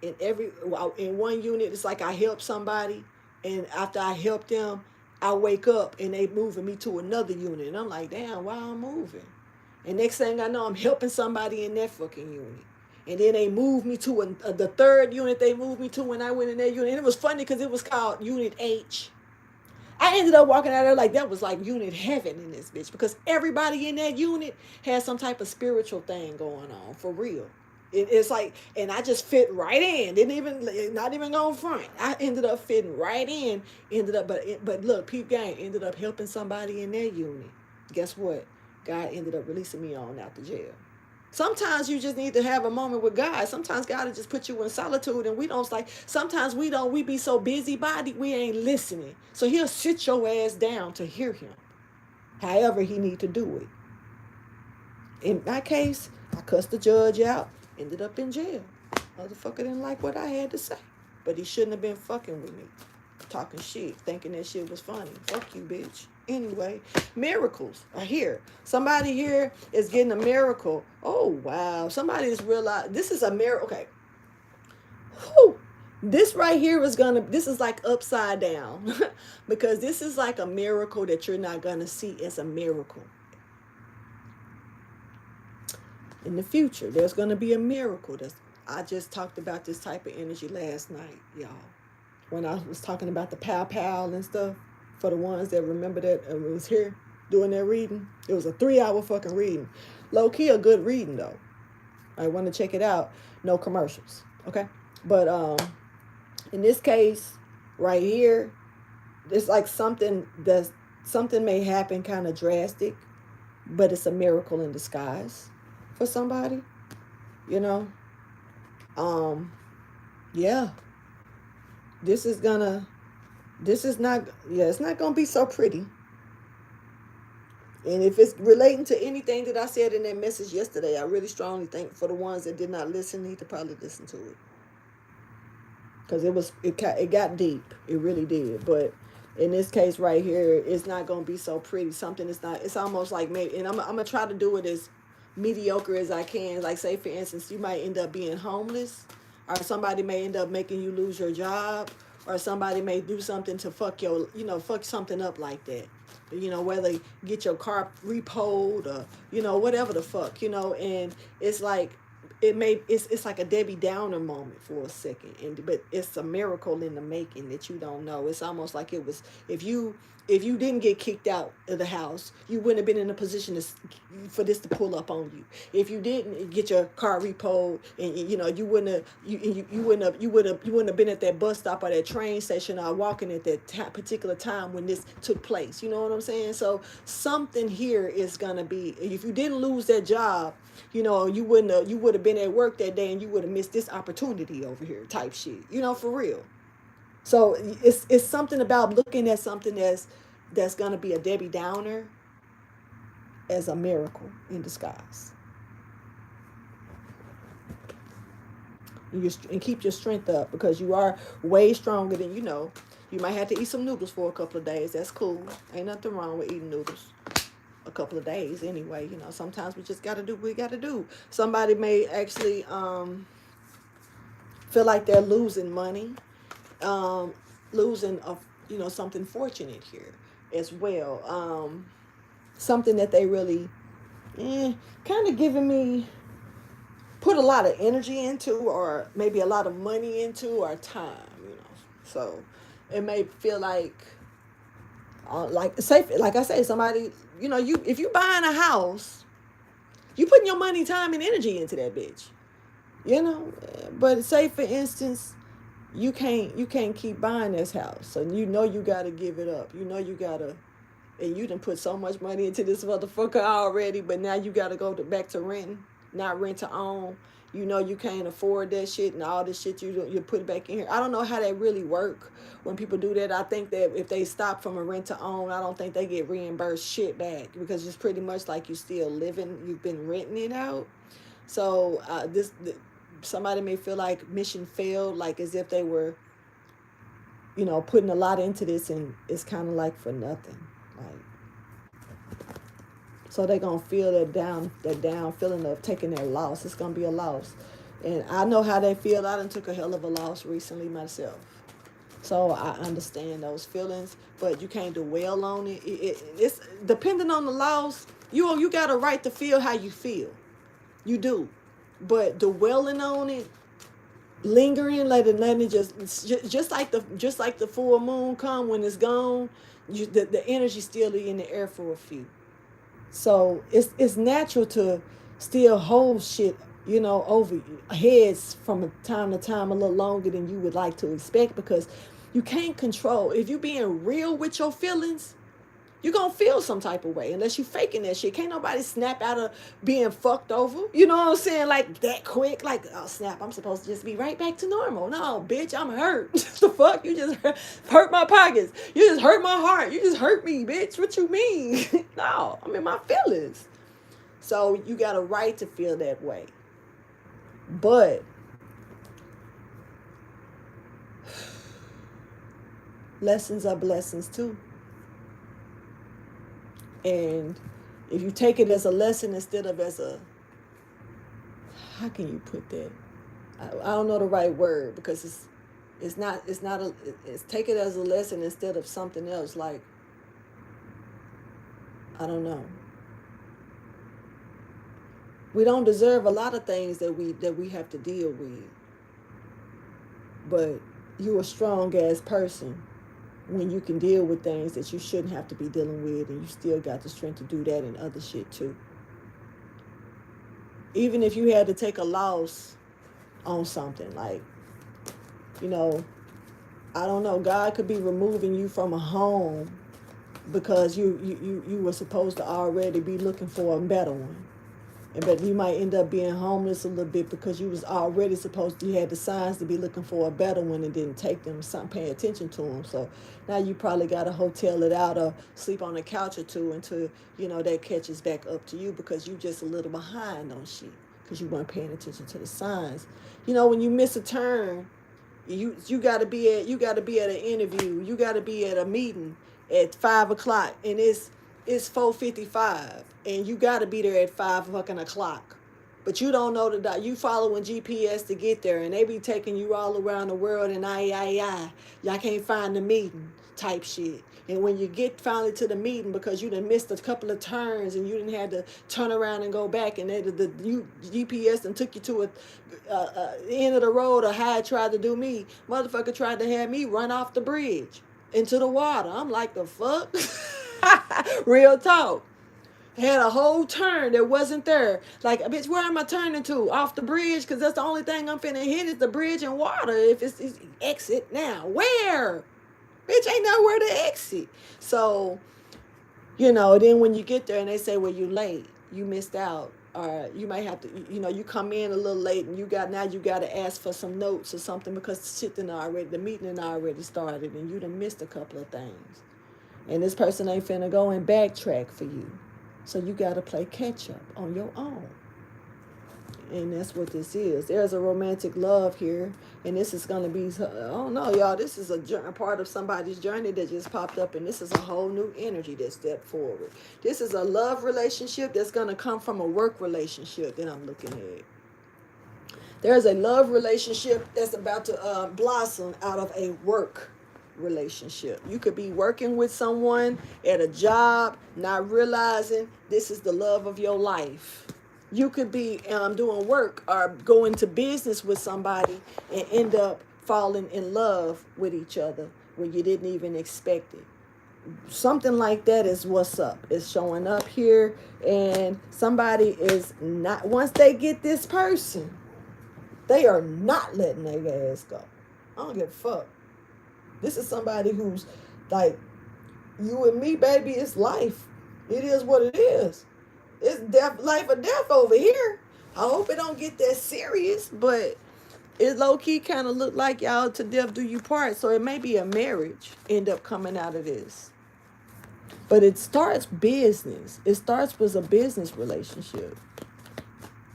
In one unit, it's like I help somebody, and after I help them, I wake up and they moving me to another unit, and I'm like, damn, why I'm moving? And next thing I know, I'm helping somebody in that fucking unit, and then they moved me to the 3rd unit. They moved me to when I went in that unit, and it was funny because it was called Unit H. I ended up walking out there like that was like unit heaven in this bitch because everybody in that unit had some type of spiritual thing going on for real. It's like, and I just fit right in. Didn't even, not even go front. I ended up fitting right in. But look, peep gang, ended up helping somebody in their unit. Guess what? God ended up releasing me on out the jail. Sometimes you just need to have a moment with God. Sometimes God will just put you in solitude, and we don't like. Sometimes we be so busybody we ain't listening. So He'll sit your ass down to hear Him. However He need to do it. In my case, I cussed the judge out. Ended up in jail. Motherfucker didn't like what I had to say, but he shouldn't have been fucking with me, talking shit, thinking that shit was funny. Fuck you, bitch. Anyway, miracles are here. Somebody here is getting a miracle. Oh, wow. Somebody is realized this is a miracle. Okay. Whew. This right here this is like upside down because this is like a miracle that you're not going to see as a miracle. In the future, there's going to be a miracle. I just talked about this type of energy last night, y'all. When I was talking about the pow and stuff, for the ones that remember that and was here doing their reading, it was a 3-hour fucking reading. Low key a good reading though. I want to check it out. No commercials, okay? But in this case, right here, it's like something may happen kind of drastic, but it's a miracle in disguise for somebody, you know. Yeah, it's not gonna be so pretty. And if it's relating to anything that I said in that message yesterday, I really strongly think for the ones that did not listen, need to probably listen to it, because it got deep. It really did. But in this case right here, it's not gonna be so pretty. Something is not. It's almost like maybe, and I'm gonna try to do it as mediocre as I can. Like, say for instance, you might end up being homeless, or somebody may end up making you lose your job, or somebody may do something to fuck something up like that. Whether get your car repoed or whatever the fuck, and it's like it's like a Debbie Downer moment for a second, but it's a miracle in the making that you don't know. It's almost like it was if you didn't get kicked out of the house, you wouldn't have been in a position for this to pull up on you. If you didn't get your car repoed, and you wouldn't have been at that bus stop or that train station or walking at that particular time when this took place. You know what I'm saying? So something here is gonna be. If you didn't lose that job, you would have been at work that day and you would have missed this opportunity over here, type shit. For real. So it's something about looking at something that's gonna be a Debbie Downer as a miracle in disguise. And keep your strength up, because you are way stronger than you know. You might have to eat some noodles for a couple of days. That's cool. Ain't nothing wrong with eating noodles a couple of days anyway. Sometimes we just gotta do what we gotta do. Somebody may actually feel like they're losing money, losing something fortunate here, as well. Something that they really kind of giving me, put a lot of energy into, or maybe a lot of money into, or time, So it may feel like safe, like I say, somebody, you if you buying a house, you putting your money, time, and energy into that bitch, you know. But say for instance, you can't keep buying this house, so you gotta give it up. You gotta, and you done put so much money into this motherfucker already, but now you gotta go back to renting, not rent to own. You can't afford that shit and all this shit you put back in here. I don't know how that really work when people do that. I think that if they stop from a rent to own, I don't think they get reimbursed shit back, because it's pretty much like you still living, you've been renting it out. So somebody may feel like mission failed, like as if they were, putting a lot into this, and it's kind of like for nothing. Like, so they're gonna feel that down feeling of taking their loss. It's gonna be a loss, and I know how they feel. I done took a hell of a loss recently myself, so I understand those feelings. But you can't dwell on it. It's depending on the loss. You got a right to feel how you feel. You do, but dwelling on it, lingering, letting it just like the full moon come when it's gone. The energy still in the air for a few. So it's natural to still hold shit, over heads from time to time a little longer than you would like to expect, because you can't control. If you being real with your feelings, you're going to feel some type of way unless you faking that shit. Can't nobody snap out of being fucked over. You know what I'm saying? Like that quick. Like, oh, snap, I'm supposed to just be right back to normal. No, bitch, I'm hurt. The fuck? You just hurt my pockets. You just hurt my heart. You just hurt me, bitch. What you mean? No, I'm in my feelings. So you got a right to feel that way. But lessons are blessings too. And if you take it as a lesson instead of as a, how can you put that? I don't know the right word, because it's take it as a lesson instead of something else. Like, I don't know. We don't deserve a lot of things that we have to deal with. But you're a strong ass person when you can deal with things that you shouldn't have to be dealing with, and you still got the strength to do that and other shit too. Even if you had to take a loss on something, like, I don't know, God could be removing you from a home because you were supposed to already be looking for a better one. But you might end up being homeless a little bit because you was already you had the signs to be looking for a better one and didn't take them, pay attention to them. So now you probably got to hotel it out or sleep on a couch or two until, that catches back up to you, because you just a little behind on shit because you weren't paying attention to the signs. When you miss a turn, you got to be at an interview. You got to be at a meeting at 5:00, and it's 4:55, and you got to be there at 5:00. But you don't know you following GPS to get there, and they be taking you all around the world, and y'all can't find the meeting type shit. And when you get finally to the meeting, because you done missed a couple of turns and you didn't have to turn around and go back, and the GPS done took you to the end of the road, or how it tried to do me. Motherfucker tried to have me run off the bridge into the water. I'm like, the fuck? Real talk. Had a whole turn that wasn't there. Like, bitch, where am I turning to? Off the bridge? Because that's the only thing I'm finna hit is the bridge and water. If it's exit now. Where? Bitch, ain't nowhere to exit. So, then when you get there and they say, well, you late, you missed out, or you might have to, you come in a little late, and you got to ask for some notes or something, because the meeting already started, and you done missed a couple of things. And this person ain't finna go and backtrack for you. So you got to play catch up on your own. And that's what this is. There's a romantic love here. And this is going to be, I don't know, y'all. This is a part of somebody's journey that just popped up. And this is a whole new energy that stepped forward. This is a love relationship that's going to come from a work relationship that I'm looking at. There's a love relationship that's about to blossom out of a work relationship. You could be working with someone at a job, not realizing this is the love of your life. You could be doing work or going to business with somebody and end up falling in love with each other when you didn't even expect it. Something like that is what's up. It's showing up here, and somebody is not, once they get this person, they are not letting their ass go. I don't give a fuck. This is somebody who's like, you and me, baby, it's life. It is what it is. It's death, life or death over here. I hope it don't get that serious, but it low key kind of look like y'all to death do you part. So it may be a marriage end up coming out of this. But it starts business. It starts with a business relationship.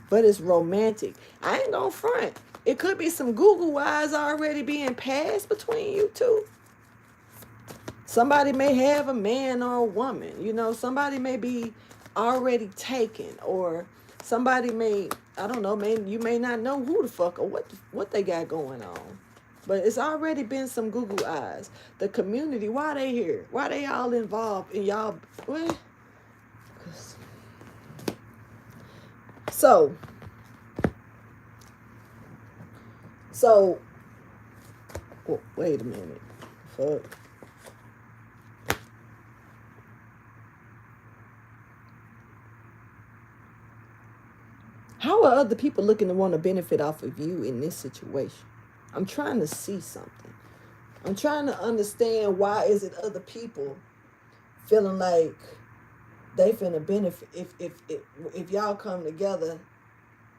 But it's romantic. I ain't gonna front. It could be some Google eyes already being passed between you two. Somebody may have a man or a woman. You know, somebody may be already taken, or somebody may, I don't know, you may not know who the fuck or what they got going on. But it's already been some Google eyes. The community, why they here? Why they all involved in y'all? What? So, wait a minute. Fuck. How are other people looking to want to benefit off of you in this situation? I'm trying to see something. I'm trying to understand, why is it other people feeling like they finna benefit, if y'all come together,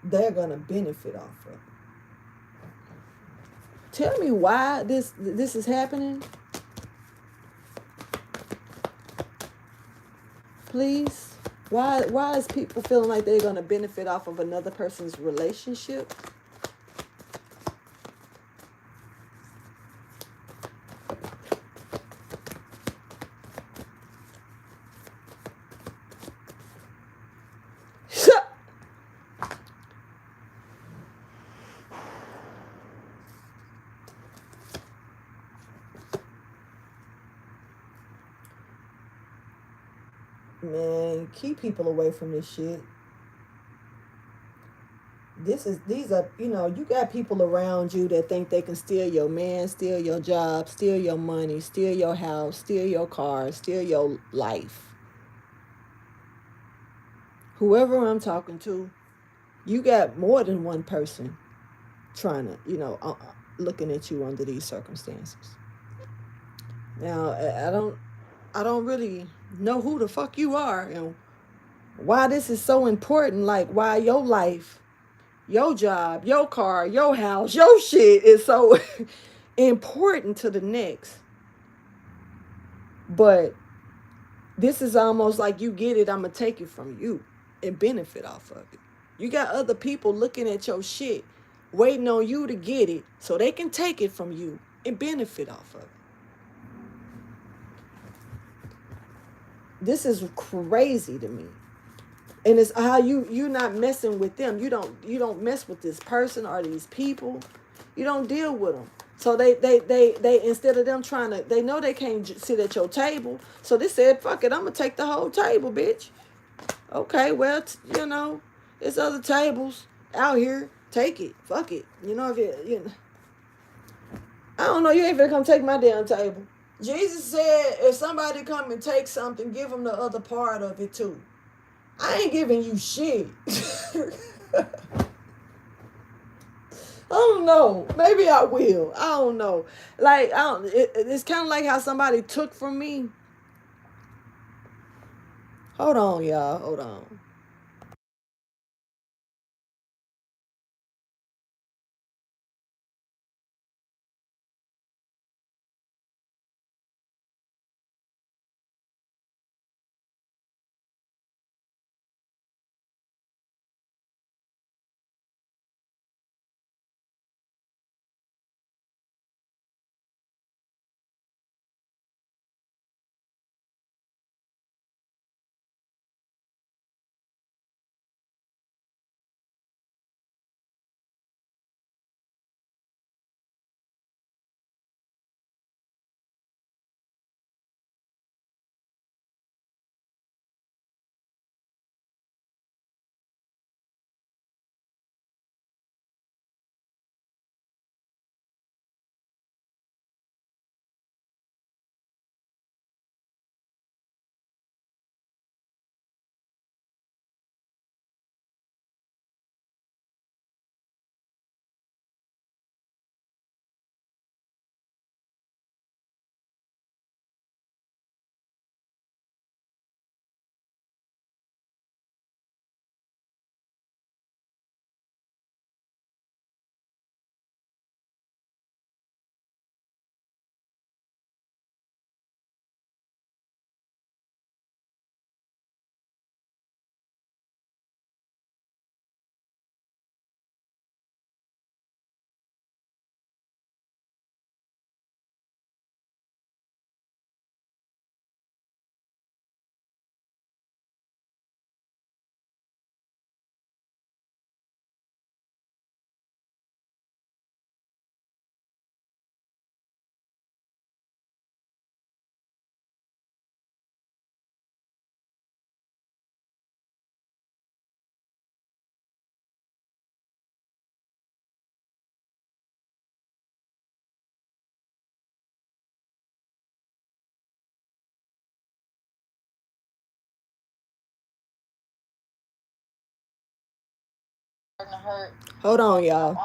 they're gonna benefit off of it. Tell me why this is happening, please. Why is people feeling like they're gonna benefit off of another person's relationship? Man, keep people away from this shit. These are, you got people around you that think they can steal your man, steal your job, steal your money, steal your house, steal your car, steal your life. Whoever I'm talking to, you got more than one person trying to, looking at you under these circumstances. Now, I don't really know who the fuck you are and why this is so important. Like, why your life, your job, your car, your house, your shit is so important to the next. But this is almost like, you get it, I'm going to take it from you and benefit off of it. You got other people looking at your shit, waiting on you to get it so they can take it from you and benefit off of it. This is crazy to me. And it's how you're not messing with them. You don't mess with this person or these people. You don't deal with them. So they instead of them trying to, they know they can't sit at your table. So they said, fuck it, I'm going to take the whole table, bitch. Okay, well, there's other tables out here. Take it. Fuck it. If I don't know, you ain't finna come take my damn table. Jesus said, if somebody come and take something, give them the other part of it too. I ain't giving you shit. I don't know. Maybe I will. I don't know. Like, it's kind of like how somebody took from me. Hold on, y'all. Hold on. Hold on, y'all.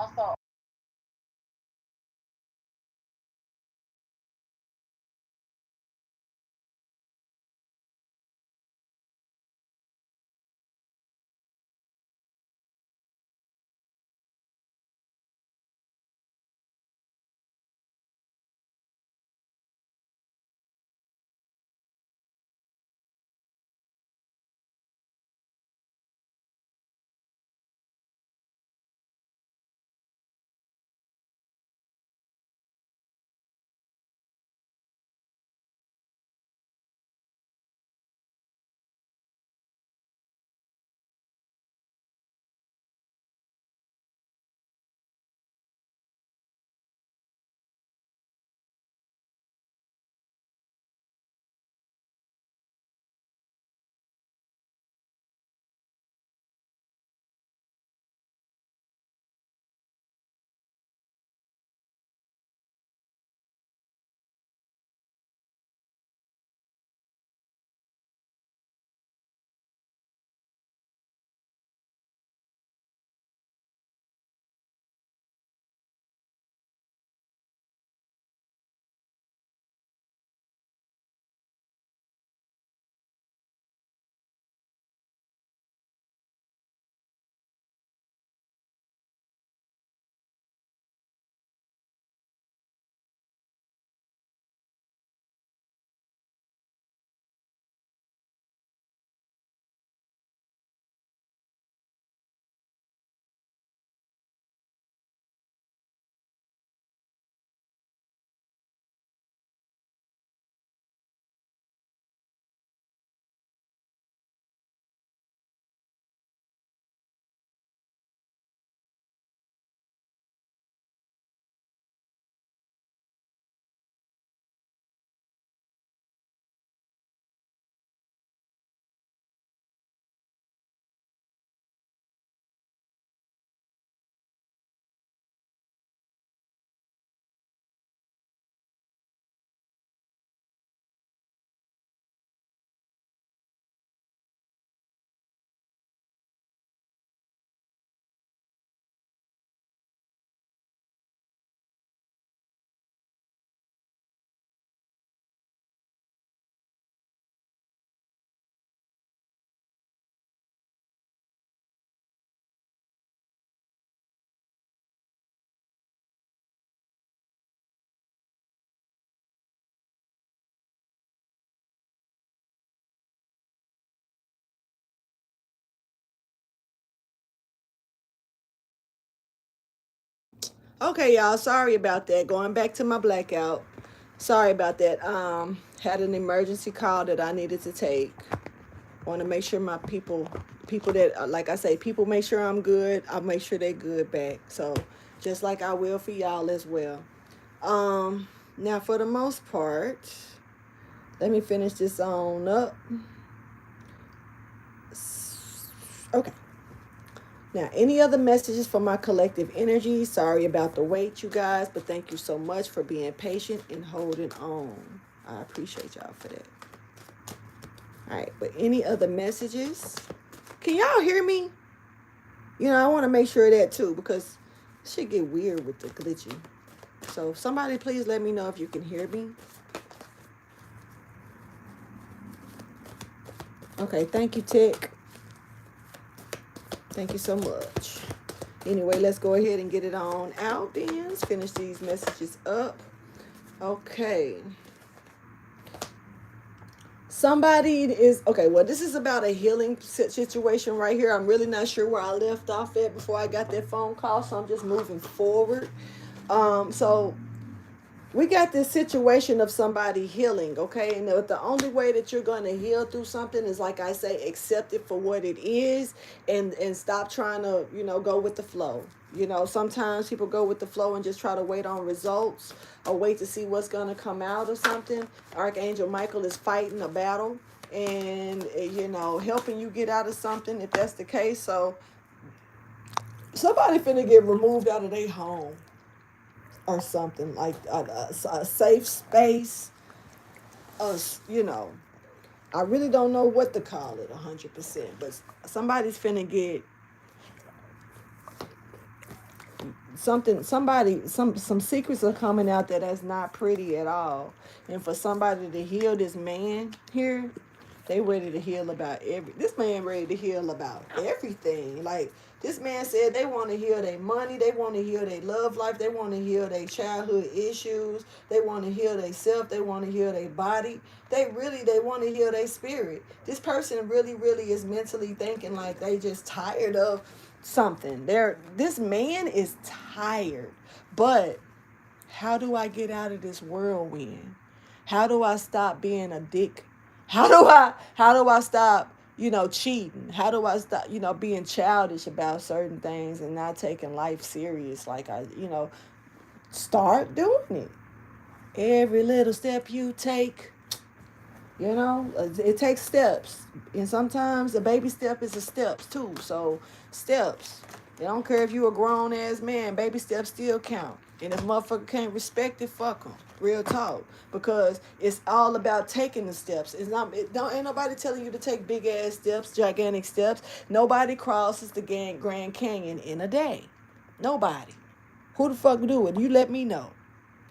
Okay, y'all. Sorry about that. Going back to my blackout. Sorry about that. Had an emergency call that I needed to take. Want to make sure my people that like I say, people make sure I'm good. I'll make sure they good back. So just like I will for y'all as well. Now for the most part, let me finish this on up. Okay. Now, any other messages for my collective energy? Sorry about the wait, you guys, but thank you so much for being patient and holding on. I appreciate y'all for that. All right, but any other messages? Can y'all hear me? You know, I want to make sure of that too because it should get weird with the glitching. So, somebody please let me know if you can hear me. Okay, thank you, Tech. Thank you so much. Anyway, let's go ahead and get it on out then. Let's finish these messages up. Okay. Somebody is, okay, well, this is about a healing situation right here. I'm really not sure where I left off at before I got that phone call, so I'm just moving forward. So we got this situation of somebody healing, okay? And the only way that you're going to heal through something is, like I say, accept it for what it is and stop trying to, go with the flow. Sometimes people go with the flow and just try to wait on results or wait to see what's going to come out of something. Archangel Michael is fighting a battle and, helping you get out of something if that's the case. So somebody finna get removed out of their home or something like a safe space. Us, I really don't know what to call it 100%, but somebody's finna get some secrets are coming out that's not pretty at all. And for somebody to heal this man here, they ready to heal about this man ready to heal about everything. Like this man said they want to heal their money, they want to heal their love life, they want to heal their childhood issues, they want to heal their self, they want to heal their body. They want to heal their spirit. This person really is mentally thinking like they just tired of something. This man is tired. But how do I get out of this whirlwind? How do I stop being a dick? How do I stop, cheating? How do I stop, being childish about certain things and not taking life serious? Like start doing it. Every little step you take, it takes steps. And sometimes a baby step is a steps too. So steps. I don't care if you a grown ass man, baby steps still count. And if motherfucker can't respect it, fuck them. Real talk. Because it's all about taking the steps. Ain't nobody telling you to take big ass steps, gigantic steps. Nobody crosses the Grand Canyon in a day. Nobody. Who the fuck do it? You let me know.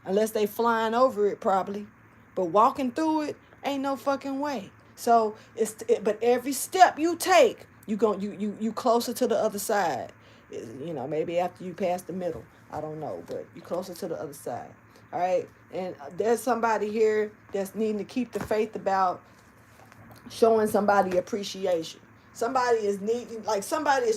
Unless they flying over it probably. But walking through it, ain't no fucking way. So but every step you take, you closer to the other side. Maybe after you pass the middle. I don't know, but you closer to the other side. All right. And there's somebody here that's needing to keep the faith about showing somebody appreciation. Somebody is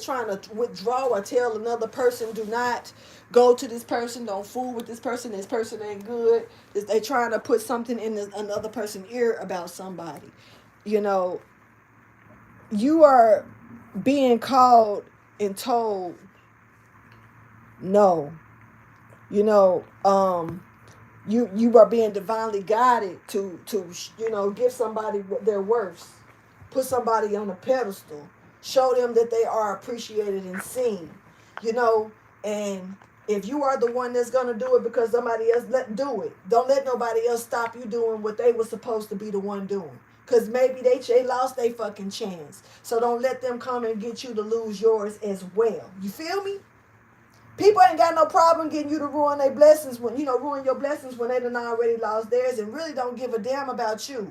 trying to withdraw or tell another person, do not go to this person, don't fool with this person ain't good. They trying to put something in another person's ear about somebody. You are being called and told no. You are being divinely guided to give somebody their worth. Put somebody on a pedestal. Show them that they are appreciated and seen. And if you are the one that's going to do it because somebody else, do it. Don't let nobody else stop you doing what they were supposed to be the one doing. Because maybe they lost their fucking chance. So don't let them come and get you to lose yours as well. You feel me? People ain't got no problem getting you to ruin their blessings ruin your blessings when they done already lost theirs and really don't give a damn about you.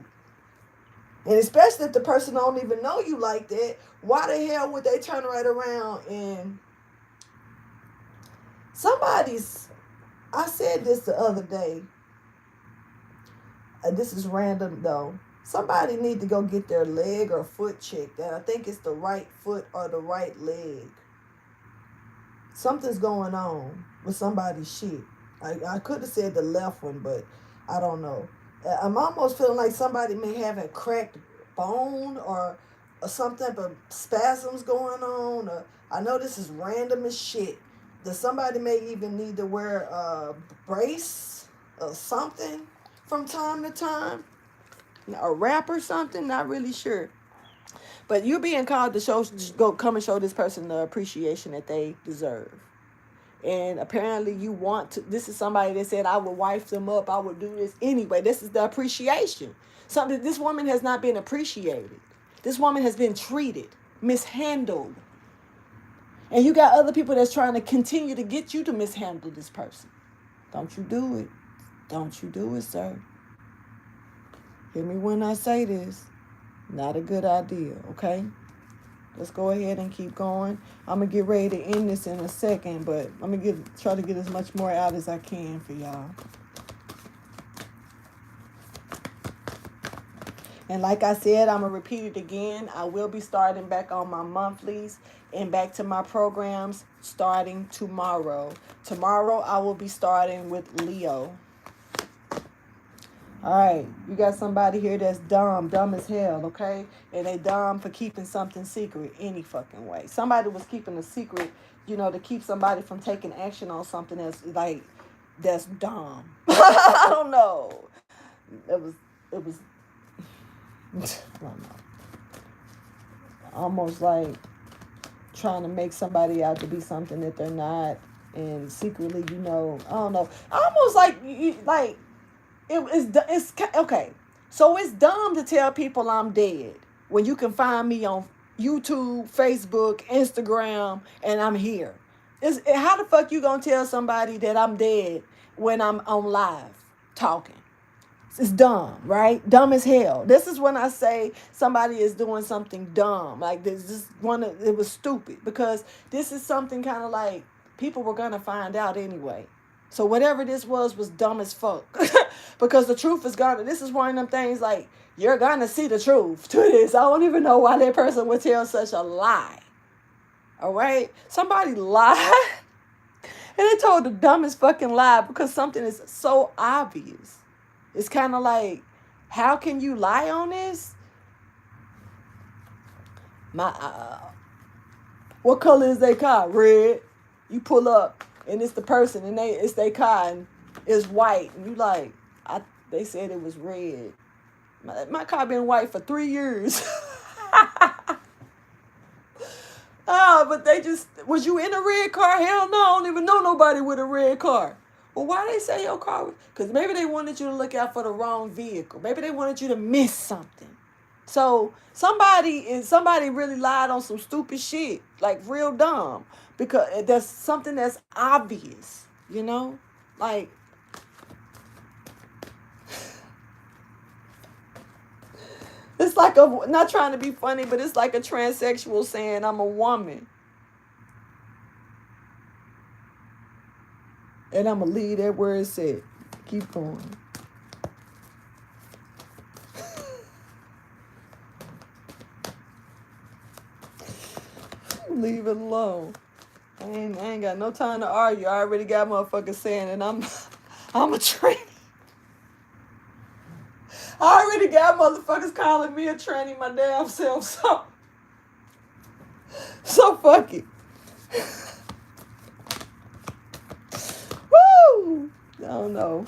And especially if the person don't even know you like that, why the hell would they turn right around and I said this the other day. This is random though. Somebody need to go get their leg or foot checked. And I think it's the right foot or the right leg. Something's going on with somebody's shit. I could have said the left one, but I don't know. I'm almost feeling like somebody may have a cracked bone or some type of spasms going on. I know this is random as shit. That somebody may even need to wear a brace or something from time to time. A wrap or something, not really sure. But you're being called to come and show this person the appreciation that they deserve. And apparently you want to, this is somebody that said, I would wife them up, I would do this anyway. This is the appreciation. This woman has not been appreciated. This woman has been treated, mishandled. And you got other people that's trying to continue to get you to mishandle this person. Don't you do it. Don't you do it, sir. Hear me when I say this. Not a good idea, okay? Let's go ahead and keep going. I'm going to get ready to end this in a second, but I'm going to try to get as much more out as I can for y'all. And like I said, I'm going to repeat it again. I will be starting back on my monthlies and back to my programs starting tomorrow. Tomorrow, I will be starting with Leo. All right, you got somebody here that's dumb as hell, okay? And they dumb for keeping something secret any fucking way. Somebody was keeping a secret, to keep somebody from taking action on something that's dumb. I don't know. It was, I don't know. Almost like trying to make somebody out to be something that they're not, and secretly, I don't know. Almost like It's okay. So it's dumb to tell people I'm dead when you can find me on YouTube, Facebook, Instagram, and I'm here. How the fuck you gonna tell somebody that I'm dead when I'm on live talking? It's dumb, right? Dumb as hell. This is when I say somebody is doing something dumb. Like this one, it was stupid because this is something kind of like people were gonna find out anyway. So whatever this was dumb as fuck. Because the truth is gonna. This is one of them things like you're gonna see the truth to this. I don't even know why that person would tell such a lie. All right, somebody lied. And they told the dumbest fucking lie because something is so obvious. It's kind of like, how can you lie on this? What color is their car? Red. You pull up and it's the person and it's their car and it's white and you like, they said it was red. My car been white for 3 years. Oh, but was you in a red car? Hell no, I don't even know nobody with a red car. Well, why they say your car? Because maybe they wanted you to look out for the wrong vehicle. Maybe they wanted you to miss something. So somebody really lied on some stupid shit, like real dumb, because there's something that's obvious, you know? Like, it's like not trying to be funny, but it's like a transsexual saying, I'm a woman. And I'm going to leave that where it said. Keep going. Leave it alone. I ain't got no time to argue. I already got motherfuckers saying that I'm a tranny. I already got motherfuckers calling me a tranny my damn self. So fuck it. Woo! I don't know.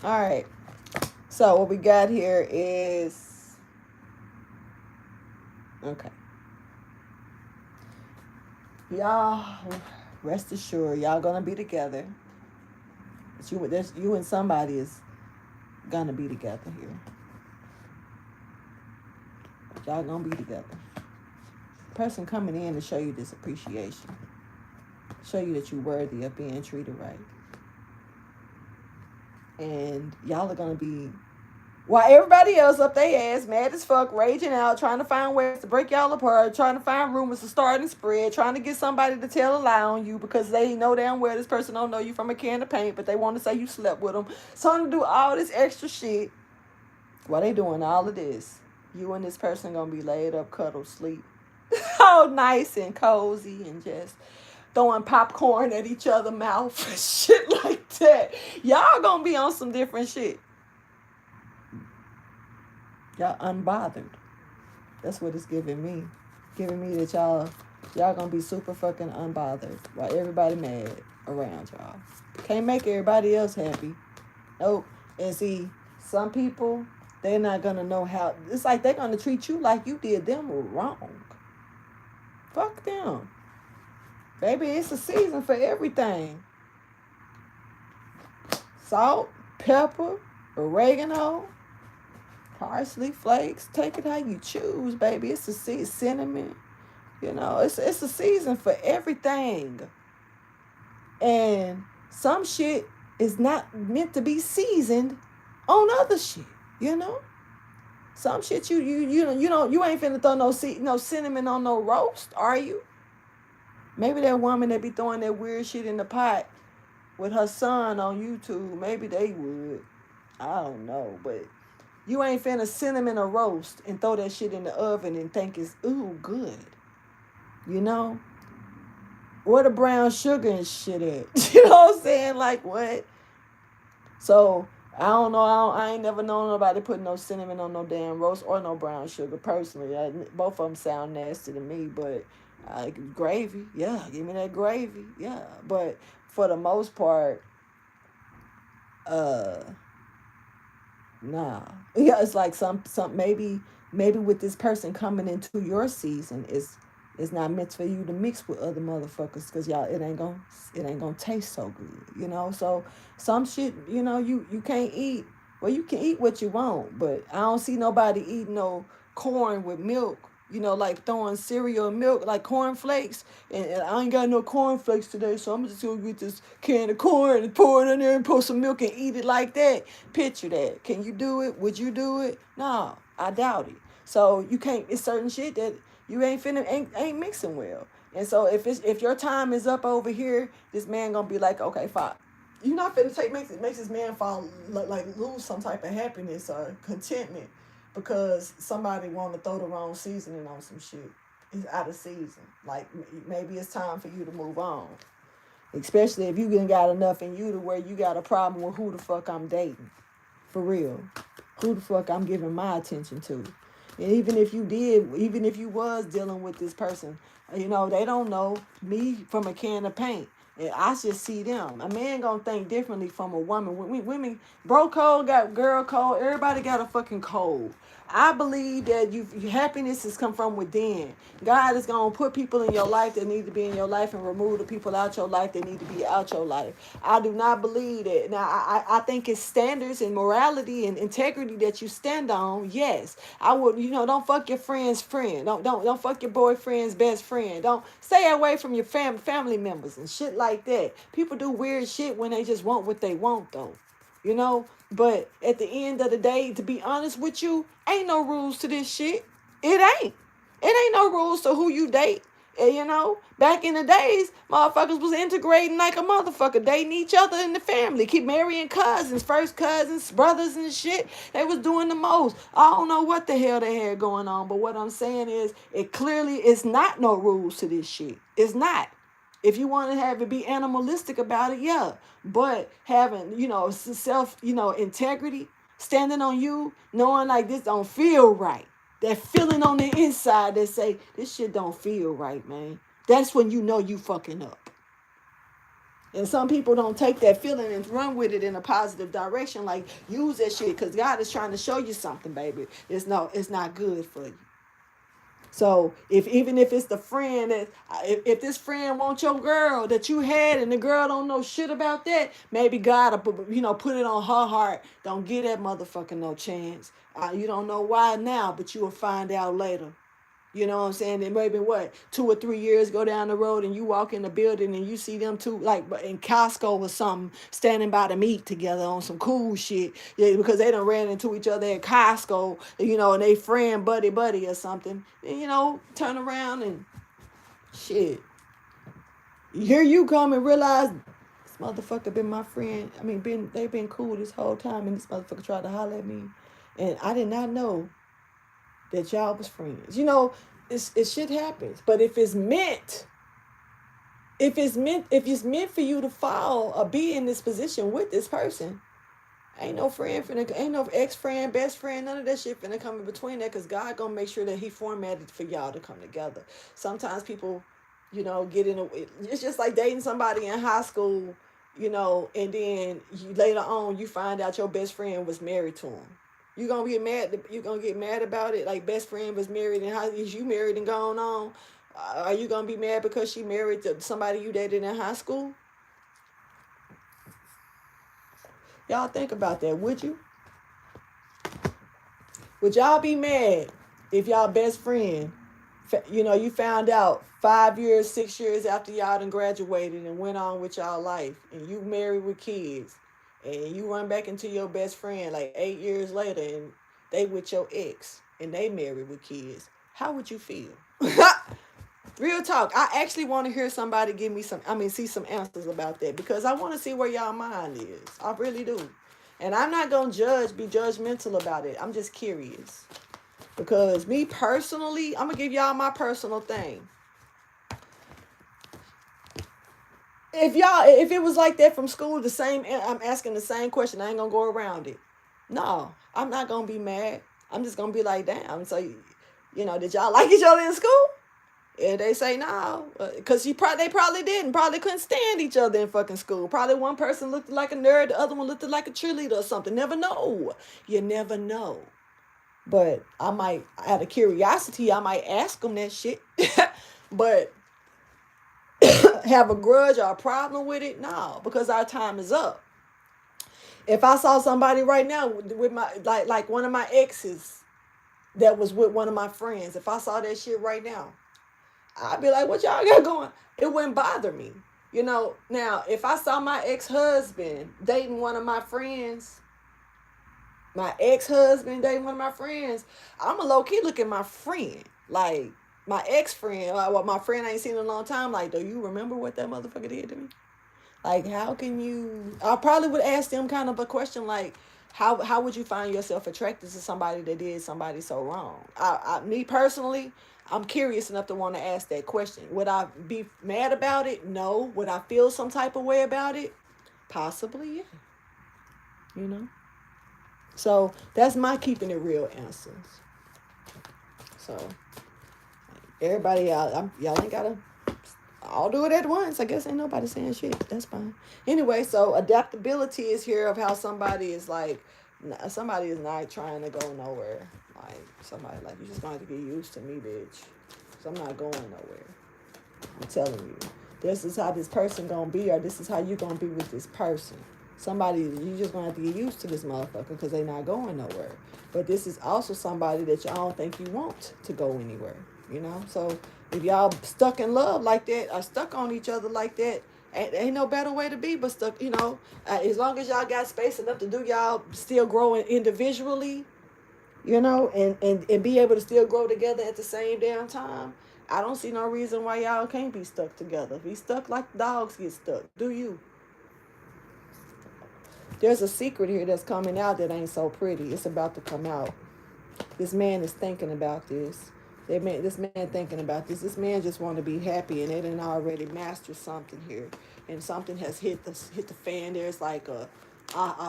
All right. So what we got here is, okay. Y'all, rest assured, y'all gonna be together. You and somebody is gonna be together here. Y'all gonna be together. Person coming in to show you this appreciation. Show you that you're worthy of being treated right. And y'all are gonna be, while everybody else up their ass, mad as fuck, raging out, trying to find ways to break y'all apart, trying to find rumors to start and spread, trying to get somebody to tell a lie on you because they know damn well this person don't know you from a can of paint, but they want to say you slept with them. So to do all this extra shit while they doing all of this, you and this person gonna be laid up, cuddled, sleep, all nice and cozy and just throwing popcorn at each other's mouth and shit like that. Y'all gonna be on some different shit. Y'all unbothered. That's what it's giving me. Giving me that y'all gonna be super fucking unbothered while everybody mad around y'all. Can't make everybody else happy. Nope. And see, some people, they're not gonna know how. It's like they're gonna treat you like you did them wrong. Fuck them. Baby, it's a season for everything. Salt, pepper, oregano, parsley flakes. Take it how you choose, baby. It's a season. Cinnamon. You know, it's a season for everything. And some shit is not meant to be seasoned on other shit, you know? Some shit you ain't finna throw no cinnamon on no roast, are you? Maybe that woman that be throwing that weird shit in the pot with her son on YouTube, maybe they would. I don't know, but you ain't finna cinnamon a roast and throw that shit in the oven and think it's good. You know? Where the brown sugar and shit at? You know what I'm saying? Like what? So I don't know. I ain't never known nobody putting no cinnamon on no damn roast or no brown sugar. Personally, both of them sound nasty to me. But gravy, yeah, give me that gravy, yeah. But for the most part, nah. Yeah, it's like some maybe with this person coming into your season it's not meant for you to mix with other motherfuckers because y'all it ain't gonna taste so good, you know. So some shit, you can't eat. Well, you can eat what you want, but I don't see nobody eating no corn with milk, like throwing cereal and milk, like cornflakes. And I ain't got no cornflakes today, so I'm just gonna get this can of corn and pour it in there and pour some milk and eat it like that. Picture that. Can you do it? Would you do it? No, I doubt it. So you can't. It's certain shit that you ain't mixing well. And so if your time is up over here, this man gonna be like, okay, fine. You're not finna makes this man fall like lose some type of happiness or contentment because somebody want to throw the wrong seasoning on some shit. It's out of season. Like maybe it's time for you to move on. Especially if you got enough in you to where you got a problem with who the fuck I'm dating. For real. Who the fuck I'm giving my attention to. And even if you was dealing with this person, they don't know me from a can of paint. And I just see them. A man gonna think differently from a woman. Women, bro code got girl code. Everybody got a fucking code. I believe that happiness has come from within. God is gonna put people in your life that need to be in your life and remove the people out your life that need to be out your life. I do not believe that. Now I think it's standards and morality and integrity that you stand on. Yes, I would. Don't fuck your friend's friend. Don't fuck your boyfriend's best friend. Don't stay away from your family members and shit like that. People do weird shit when they just want what they want though. But at the end of the day, to be honest with you, ain't no rules to this shit. It ain't no rules to who you date. And, back in the days, motherfuckers was integrating like a motherfucker, dating each other in the family, keep marrying cousins, first cousins, brothers and shit. They was doing the most. I don't know what the hell they had going on, but what I'm saying is, it clearly is not no rules to this shit. It's not. If you want to have it be animalistic about it, yeah. But having, self, integrity, standing on you, knowing like this don't feel right. That feeling on the inside that say, this shit don't feel right, man. That's when you know you fucking up. And some people don't take that feeling and run with it in a positive direction. Like, use that shit because God is trying to show you something, baby. It's not good for you. So even if it's the friend that if this friend wants your girl that you had and the girl don't know shit about that, maybe God will put it on her heart. Don't give that motherfucker no chance. You don't know why now, but you will find out later. You know what I'm saying? And maybe 2 or 3 years go down the road and you walk in the building and you see them two, like in Costco or something, standing by the meat together on some cool shit. Yeah, because they done ran into each other at Costco, and they friend buddy or something. And, turn around and shit. Here you come and realize this motherfucker been my friend. I mean, they've been cool this whole time and this motherfucker tried to holler at me. And I did not know that y'all was friends. It shit happens. But if it's meant for you to fall or be in this position with this person, ain't no ex-friend, best friend, none of that shit finna come in between that, because God gonna make sure that he formatted for y'all to come together. Sometimes people, get in it's just like dating somebody in high school, and then later on you find out your best friend was married to him. You gonna get mad? You gonna get mad about it? Like, best friend was married and how is you married and gone on? Are you gonna be mad because she married to somebody you dated in high school? Y'all think about that, would you? Would y'all be mad if y'all best friend, you found out 5 years, 6 years after y'all done graduated and went on with y'all life, and you married with kids? And you run back into your best friend like 8 years later and they with your ex and they married with kids. How would you feel? Real talk. I actually want to hear somebody see some answers about that, because I want to see where y'all mind is. I really do. And I'm not going to be judgmental about it. I'm just curious. Because me personally, I'm going to give y'all my personal thing. If it was like that from school, I'm asking the same question. I ain't gonna go around it. No, I'm not gonna be mad. I'm just gonna be like, damn. So, did y'all like each other in school? And they say no, because they probably didn't. Probably couldn't stand each other in fucking school. Probably one person looked like a nerd, the other one looked like a cheerleader or something. Never know. You never know. But I might, out of curiosity, I might ask them that shit. But have a grudge or a problem with it? No, because our time is up. If I saw somebody right now with my like one of my exes, that was with one of my friends. If I saw that shit right now, I'd be like, what y'all got going? It wouldn't bother me. You know, now if I saw my ex-husband dating one of my friends, my ex-husband dating one of my friends, I'm a low-key look at my friend. Like my ex-friend, what my friend I ain't seen in a long time, like, do you remember what that motherfucker did to me? Like, how can you? I probably would ask them kind of a question like, how would you find yourself attracted to somebody that did somebody so wrong? Me personally, I'm curious enough to want to ask that question. Would I be mad about it? No. Would I feel some type of way about it? Possibly, yeah. You know. So that's my keeping it real answers. So everybody, y'all ain't gotta I'll do it at once. I guess ain't nobody saying shit. That's fine. Anyway, so adaptability is here of how somebody is like, somebody is not trying to go nowhere. Like, somebody like, you just going to have to get used to me, bitch. Because I'm not going nowhere. I'm telling you. This is how this person going to be, or this is how you going to be with this person. Somebody, you just going to have to get used to this motherfucker because they not going nowhere. But this is also somebody that you don't think you want to go anywhere. You know? So if y'all stuck in love like that, or stuck on each other like that, ain't no better way to be but stuck, you know. As long as y'all got space enough to do y'all still growing individually, you know, and be able to still grow together at the same damn time, I don't see no reason why y'all can't be stuck together. Be stuck like dogs get stuck. Do you? There's a secret here that's coming out that ain't so pretty. It's about to come out. This man is thinking about this. This man thinking about this. This man just want to be happy, and they didn't already master something here, and something has hit the fan. There's like a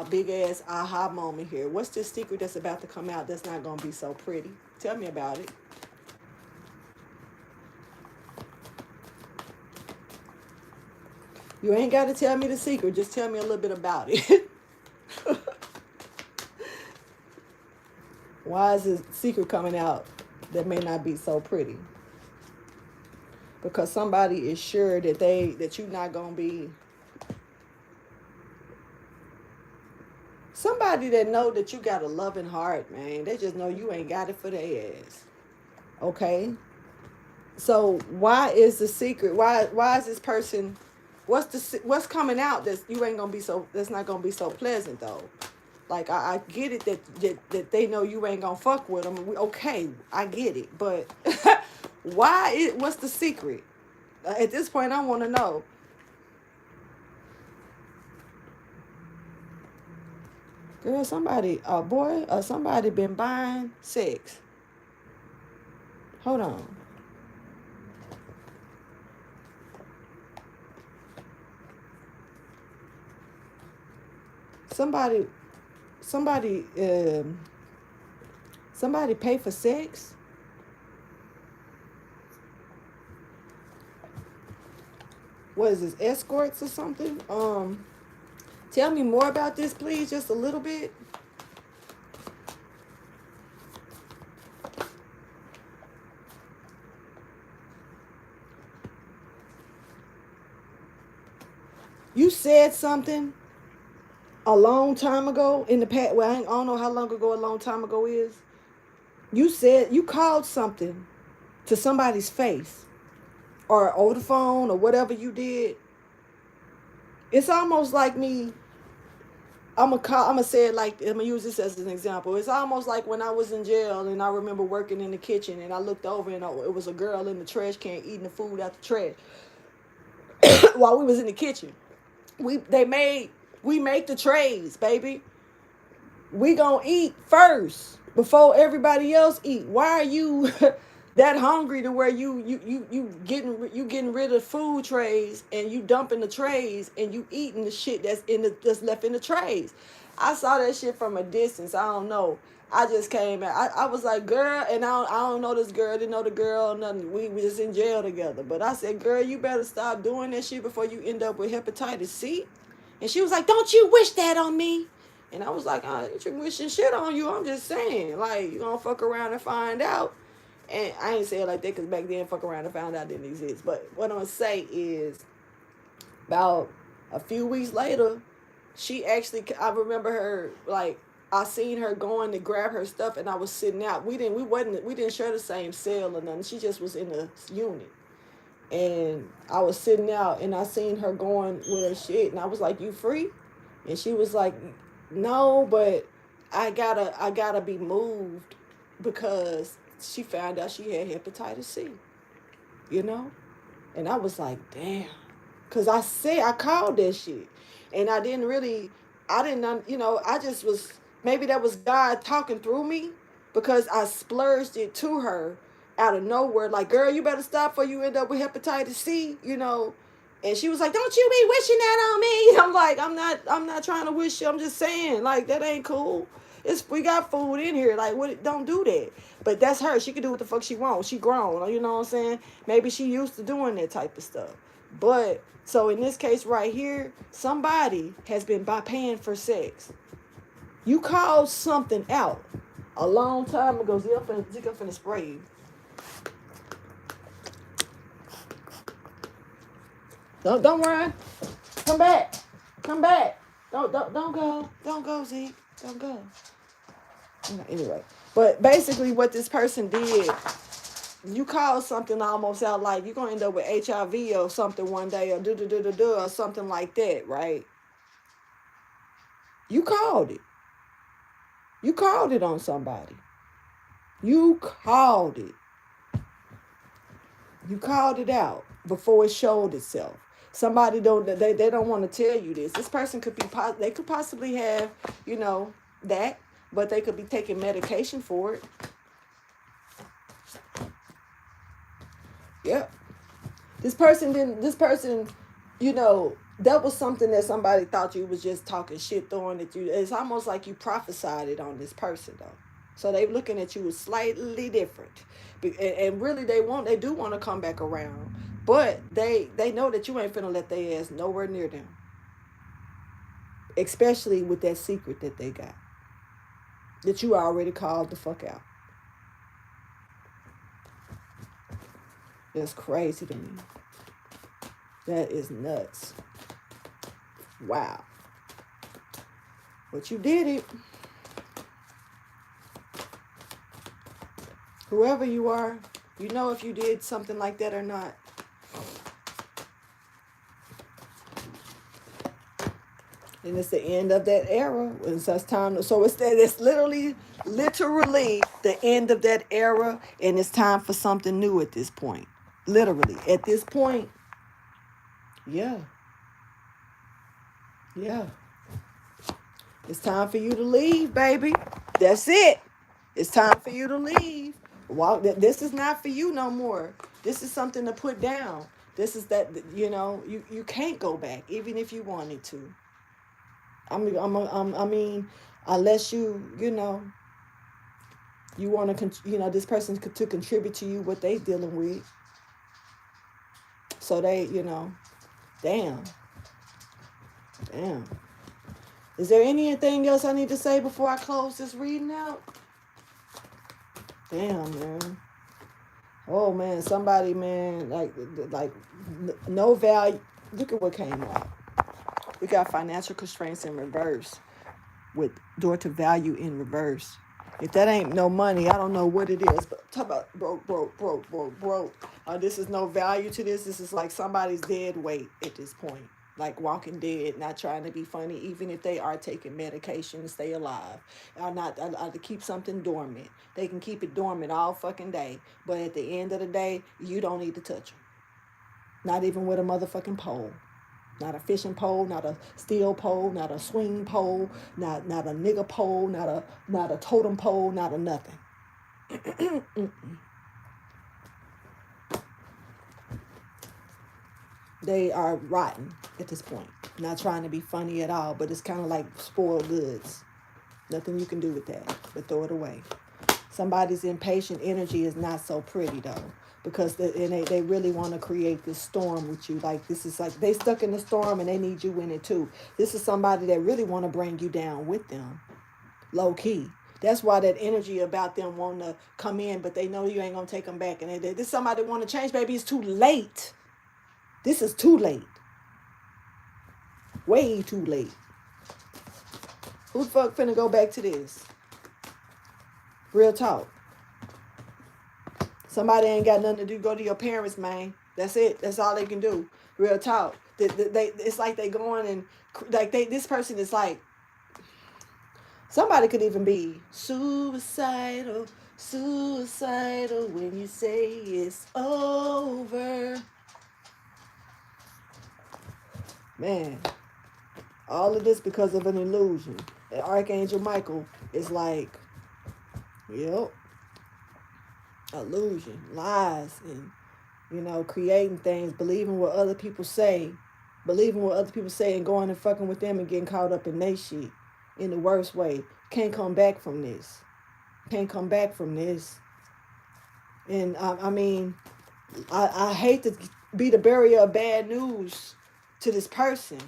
big ass aha moment here. What's this secret that's about to come out that's not gonna be so pretty? Tell me about it. You ain't got to tell me the secret. Just tell me a little bit about it. Why is this secret coming out that may not be so pretty? Because somebody is sure that you're not gonna be somebody that know that you got a loving heart, man. They just know you ain't got it for their ass. Okay? So why is the secret? Why is this person what's coming out that's not gonna be so pleasant though? Like I get it that they know you ain't gonna fuck with them. Okay, I get it, but what's the secret? At this point, I want to know. Girl, somebody been buying sex. Hold on. Somebody, somebody, somebody pay for sex. What is this, escorts or something? Tell me more about this, please, just a little bit. You said something a long time ago in the past. Well, I don't know how long ago a long time ago is. You called something to somebody's face or over the phone or whatever you did. It's almost like me. I'm gonna say it like, I'm gonna use this as an example. It's almost like when I was in jail and I remember working in the kitchen and I looked over and it was a girl in the trash can eating the food out the trash while we was in the kitchen. We make the trays, baby. We gonna eat first before everybody else eat. Why are you that hungry to where you getting rid of food trays and you dumping the trays and you eating the shit that's left in the trays? I saw that shit from a distance. I don't know. I just came out. I was like, girl, and I don't know this girl. Didn't know the girl. Nothing. We was just in jail together. But I said, girl, you better stop doing that shit before you end up with hepatitis C. And she was like, don't you wish that on me? And I was like, I ain't wishing shit on you. I'm just saying, like, you gonna fuck around and find out. And I ain't say it like that because back then, fuck around and found out didn't exist. But what I'm gonna say is, about a few weeks later, she actually, I remember her, like, I seen her going to grab her stuff, and I was sitting out. We didn't share the same cell or nothing. She just was in the unit, and I was sitting out, and I seen her going with her shit, and I was like, "You free?" And she was like, "No, but I gotta be moved because she found out she had hepatitis C, you know." And I was like, "Damn," because I called that shit, and I didn't, I just was, maybe that was God talking through me, because I splurged it to her out of nowhere, like, "Girl, you better stop before you end up with hepatitis C." And she was like, "Don't you be wishing that on me." I'm like, I'm not trying to wish you. I'm just saying, like, that ain't cool. We got food in here. Like, what? Don't do that. But that's her. She can do what the fuck she wants. She grown. You know what I'm saying? Maybe she used to doing that type of stuff. But so in this case right here, somebody has been paying for sex. You called something out a long time ago. Zip finna spray you. Don't run. Come back. Come back. Don't go. Don't go, Zeke. Don't go. Anyway, but basically what this person did, you call something almost out like you're gonna end up with HIV or something one day, or or something like that, right? You called it. You called it on somebody. You called it. You called it out before it showed itself. Somebody they don't want to tell you this. This person could be, they could possibly have, that, but they could be taking medication for it. Yep. This person, that was something that somebody thought you was just talking shit, throwing at you. It's almost like you prophesied it on this person, though. So they looking at you slightly different. And really they do want to come back around. But they know that you ain't finna let their ass nowhere near them. Especially with that secret that they got. That you already called the fuck out. That's crazy to me. That is nuts. Wow. But you did it. Whoever you are, you know if you did something like that or not. And it's the end of that era. It's time. So it's literally the end of that era, and it's time for something new at this point. Literally, at this point, yeah. It's time for you to leave, baby. That's it. It's time for you to leave. This is not for you no more. This is something to put down. This is that, you can't go back, even if you wanted to. I mean, unless you want to, this person to contribute to you what they dealing with. So they, damn. Is there anything else I need to say before I close this reading out? Damn, man. Oh, man, somebody, man, like no value. Look at what came out. We got financial constraints in reverse with door to value in reverse. If that ain't no money, I don't know what it is. But talk about broke. This is no value to this. This is like somebody's dead weight at this point. Like Walking Dead, not trying to be funny, even if they are taking medication to stay alive. To keep something dormant. They can keep it dormant all fucking day. But at the end of the day, you don't need to touch them. Not even with a motherfucking pole. Not a fishing pole, not a steel pole, not a swing pole, not a nigga pole, not a totem pole, not a nothing. They are rotten at this point. Not trying to be funny at all, but it's kind of like spoiled goods. Nothing you can do with that, but throw it away. Somebody's impatient energy is not so pretty, though. Because they really want to create this storm with you. Like, this is like they stuck in the storm and they need you in it too. This is somebody that really want to bring you down with them. Low key. That's why that energy about them wanting to come in, but they know you ain't going to take them back. And this somebody want to change, baby. It's too late. This is too late. Way too late. Who the fuck finna go back to this? Real talk. Somebody ain't got nothing to do. Go to your parents, man. That's it. That's all they can do. Real talk. It's like they going and like this person is like, somebody could even be suicidal, suicidal when you say it's over. Man, all of this because of an illusion. And Archangel Michael is like, yep, illusion, lies, and creating things, believing what other people say, and going and fucking with them and getting caught up in their shit in the worst way. Can't come back from this. Can't come back from this. And I mean, I hate to be the bearer of bad news to this person,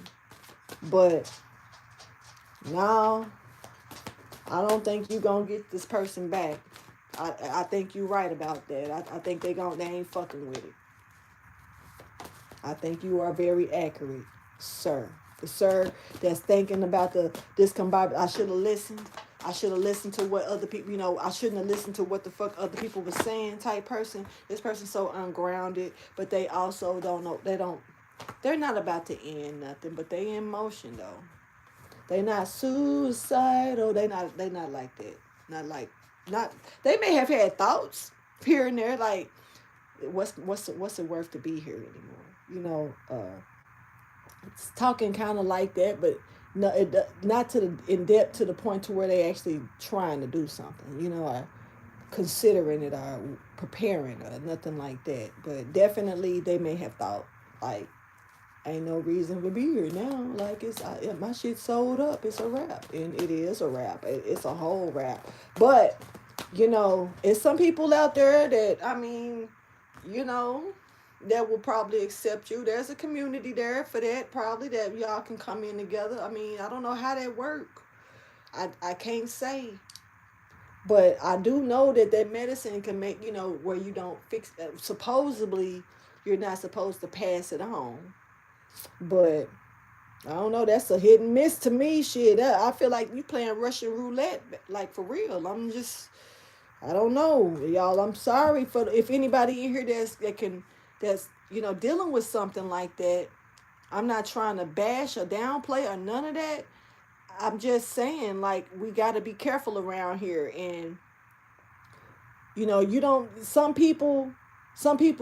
but now I don't think you gonna get this person back. I think you're right about that. I think they ain't fucking with it. I think you are very accurate, sir. The sir that's thinking about the discombobulated. I should have listened. I should have listened to what other people, I shouldn't have listened to what the fuck other people were saying type person. This person's so ungrounded, but they also don't know. They're not about to end nothing, but they in motion though. They not suicidal. They not like that. They may have had thoughts here and there, like, what's it worth to be here anymore? It's talking kind of like that, but no, not to the in depth to the point to where they actually trying to do something, or considering it or preparing or nothing like that. But definitely they may have thought, like, ain't no reason to be here now. Like, my shit sold up. It's a wrap, and it is a wrap. It's a whole wrap. But it's some people out there that that will probably accept you. There's a community there for that, probably, that y'all can come in together. I mean, I don't know how that work. I can't say. But I do know that medicine can make, where you don't fix that. Supposedly, you're not supposed to pass it on. But I don't know. That's a hit and miss to me. Shit, I feel like you playing Russian roulette, like, for real. I don't know, y'all. I'm sorry for if anybody in here that's dealing with something like that. I'm not trying to bash or downplay or none of that. I'm just saying, like, we got to be careful around here. And you don't. Some people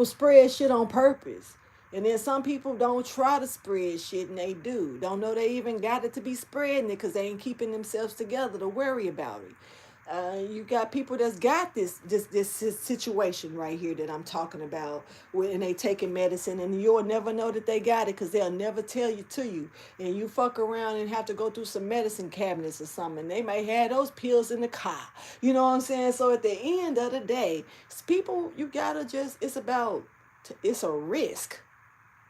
spread shit on purpose. And then some people don't try to spread shit, and they do. Don't know they even got it to be spreading it because they ain't keeping themselves together to worry about it. You got people that's got this situation right here that I'm talking about, and they taking medicine, and you'll never know that they got it because they'll never tell you to you. And you fuck around and have to go through some medicine cabinets or something. They may have those pills in the car. You know what I'm saying? So at the end of the day, people, you gotta it's a risk.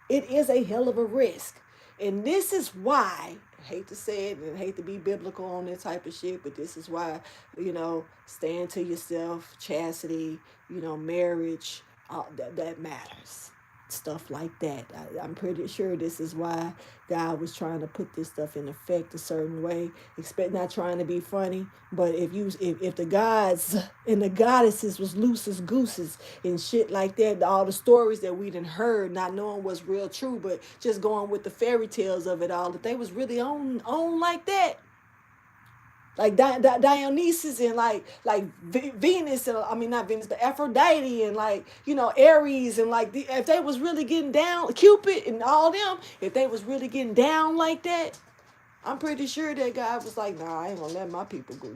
It is a hell of a risk. And this is why, I hate to say it and hate to be biblical on this type of shit, but this is why, staying to yourself, chastity, marriage, that matters. Stuff like that. I'm pretty sure this is why God was trying to put this stuff in effect a certain way. Not trying to be funny, but if the gods and the goddesses was loose as gooses and shit like that, all the stories that we done heard, not knowing what's real true, but just going with the fairy tales of it all, that they was really on like that. Like Dionysus and like Venus, and I mean not Venus, but Aphrodite, and like Aries, and like if they was really getting down, Cupid and all them, if they was really getting down like that, I'm pretty sure that God was like, nah, I ain't gonna let my people go.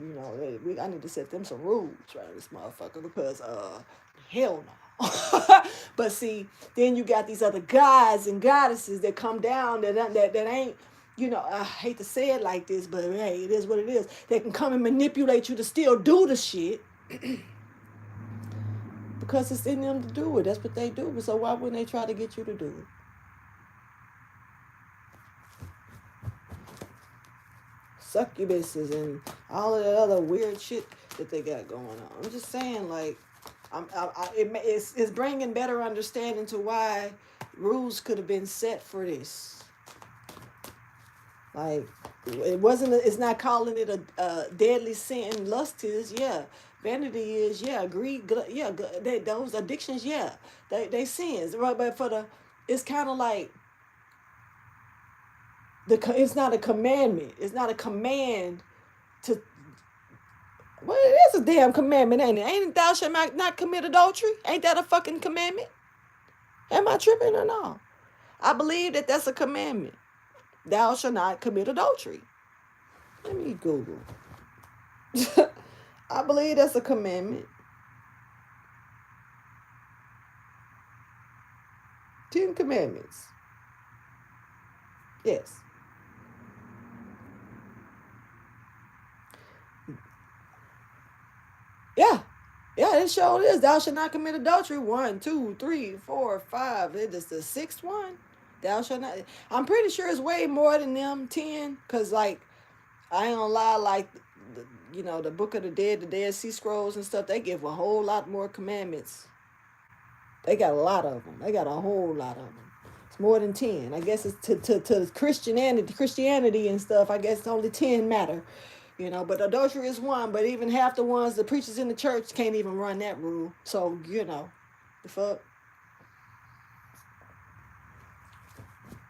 I need to set them some rules, right, this motherfucker, because hell no. But see, then you got these other gods and goddesses that come down that ain't. I hate to say it like this, but hey, it is what it is. They can come and manipulate you to still do the shit because it's in them to do it. That's what they do. So why wouldn't they try to get you to do it? Succubuses and all of that other weird shit that they got going on. I'm just saying, like, it's bringing better understanding to why rules could have been set for this. Like, It wasn't. It's not calling it a deadly sin. Lust is, yeah. Vanity is, yeah. Greed, yeah. Those addictions, yeah. They sins, right? But for the, it's kind of like it's not a commandment. It's not a command to. Well, it is a damn commandment, ain't it? Ain't thou shalt not commit adultery? Ain't that a fucking commandment? Am I tripping or no? I believe that that's a commandment. Thou shalt not commit adultery. Let me Google. I believe that's a commandment. 10 commandments. Yes. Yeah. Yeah, it sure is. Thou shalt not commit adultery. 1, 2, 3, 4, 5. It is the sixth one. Thou shalt not. I'm pretty sure it's way more than them 10. Because, like, I ain't gonna lie, like, the Book of the Dead, the Dead Sea Scrolls and stuff, they give a whole lot more commandments. They got a lot of them. They got a whole lot of them. It's more than 10. I guess it's to Christianity and stuff. I guess only 10 matter. But adultery is one. But even half the ones the preachers in the church can't even run that rule. So the fuck,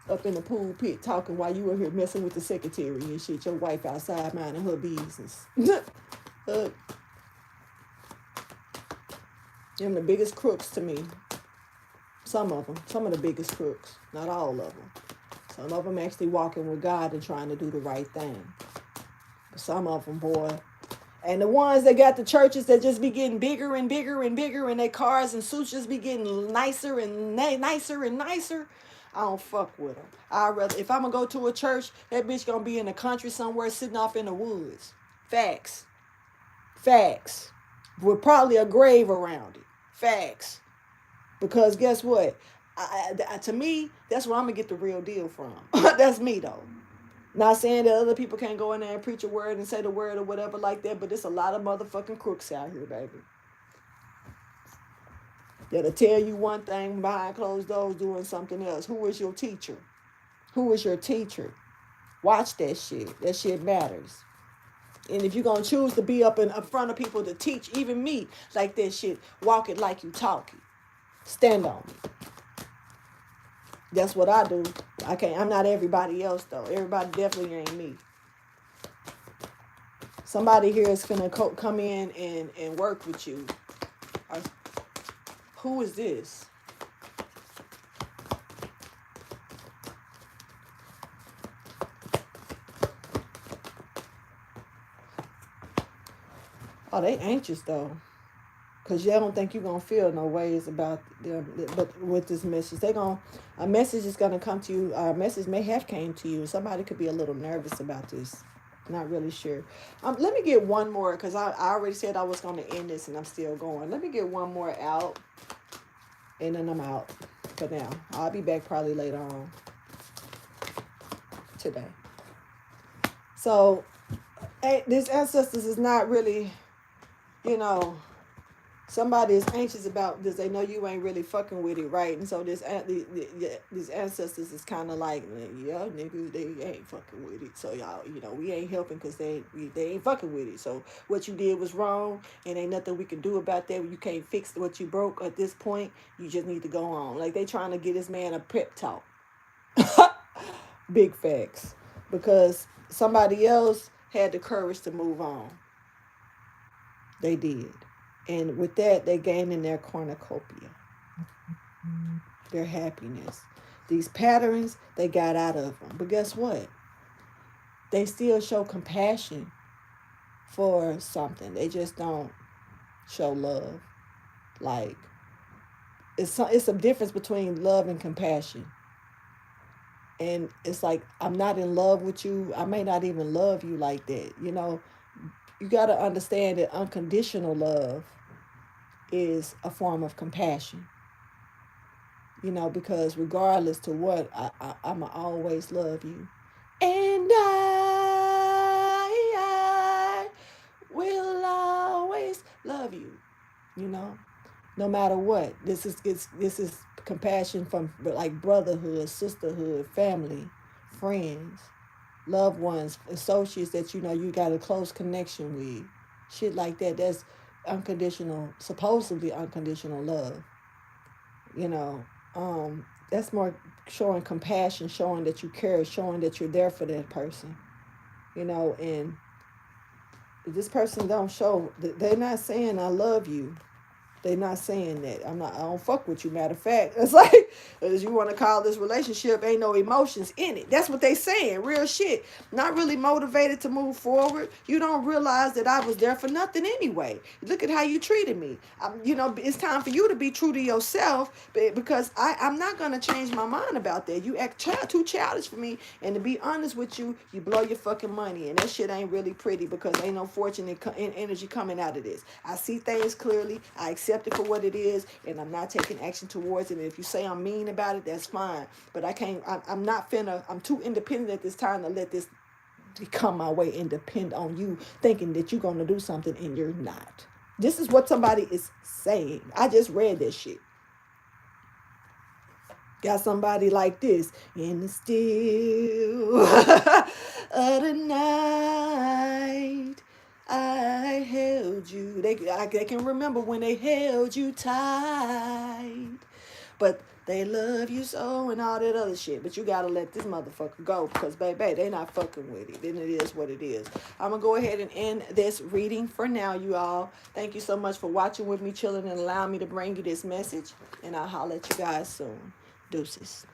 up in the pool pit talking while you were here messing with the secretary and shit. Your wife outside minding her business. Them the biggest crooks to me. Some of them. Some of the biggest crooks. Not all of them. Some of them actually walking with God and trying to do the right thing. But some of them, boy. And the ones that got the churches that just be getting bigger and bigger and bigger, and their cars and suits just be getting nicer and nicer and nicer, I don't fuck with them. I rather, if I'm gonna go to a church, that bitch gonna be in the country somewhere sitting off in the woods. Facts. Facts. With probably a grave around it. Facts. Because guess what? To me, that's where I'm gonna get the real deal from. That's me though. Not saying that other people can't go in there and preach a word and say the word or whatever like that, but there's a lot of motherfucking crooks out here, baby. That'll tell you one thing behind closed doors doing something else. Who is your teacher? Who is your teacher? Watch that shit. That shit matters. And if you're going to choose to be up in front of people to teach, even me, like that shit, walk it like you talking. Stand on it. That's what I do. I'm not everybody else, though. Everybody definitely ain't me. Somebody here is going to come in and work with you. Who is this? Oh, they anxious, though. Because you don't think you're going to feel no ways about them. But with this message, a message is going to come to you. A message may have came to you. Somebody could be a little nervous about this. Not really sure. Let me get one more, because I already said I was going to end this, and I'm still going. Let me get one more out, and then I'm out for now. I'll be back probably later on today. So, this ancestors is not really, somebody is anxious about this. They know you ain't really fucking with it, right? And so these ancestors is kind of like, yeah, nigga, they ain't fucking with it. So y'all, we ain't helping because they ain't fucking with it. So what you did was wrong, and ain't nothing we can do about that. You can't fix what you broke at this point. You just need to go on. Like, they trying to get this man a pep talk. Big facts. Because somebody else had the courage to move on. They did. And with that, they gain in their cornucopia, their happiness. These patterns, they got out of them. But guess what? They still show compassion for something. They just don't show love. Like, it's a difference between love and compassion. And it's like, I'm not in love with you. I may not even love you like that. You got to understand that unconditional love is a form of compassion. Because regardless to what, I'ma always love you. And I will always love you. No matter what. This is compassion from like brotherhood, sisterhood, family, friends. loved ones, associates that you know you got a close connection with. Shit like that. That's unconditional, supposedly unconditional love. You know, that's more showing compassion, showing that you care, showing that you're there for that person. You know, and this person don't show. They're not saying I love you. They not saying that. I don't fuck with you. Matter of fact, it's like, as you want to call this relationship, ain't no emotions in it. That's what they saying. Real shit. Not really motivated to move forward. You don't realize that I was there for nothing anyway. Look at how you treated me. You know, it's time for you to be true to yourself, because I'm not going to change my mind about that. You act too childish for me. And to be honest with you, you blow your fucking money. And that shit ain't really pretty, because ain't no fortune in energy coming out of this. I see things clearly. I accept it for what it is, and I'm not taking action towards it. And if you say I'm mean about it, that's fine. But I can't. I'm not finna. I'm too independent at this time to let this become my way and depend on you thinking that you're gonna do something and you're not. This is what somebody is saying. I just read this shit. Got somebody like this in the still of the night. I held you. They can remember when they held you tight. But they love you so and all that other shit. But you gotta let this motherfucker go, because baby, they not fucking with it. And it is what it is. I'm gonna go ahead and end this reading for now, you all. Thank you so much for watching with me, chilling, and allowing me to bring you this message. And I'll holler at you guys soon. Deuces.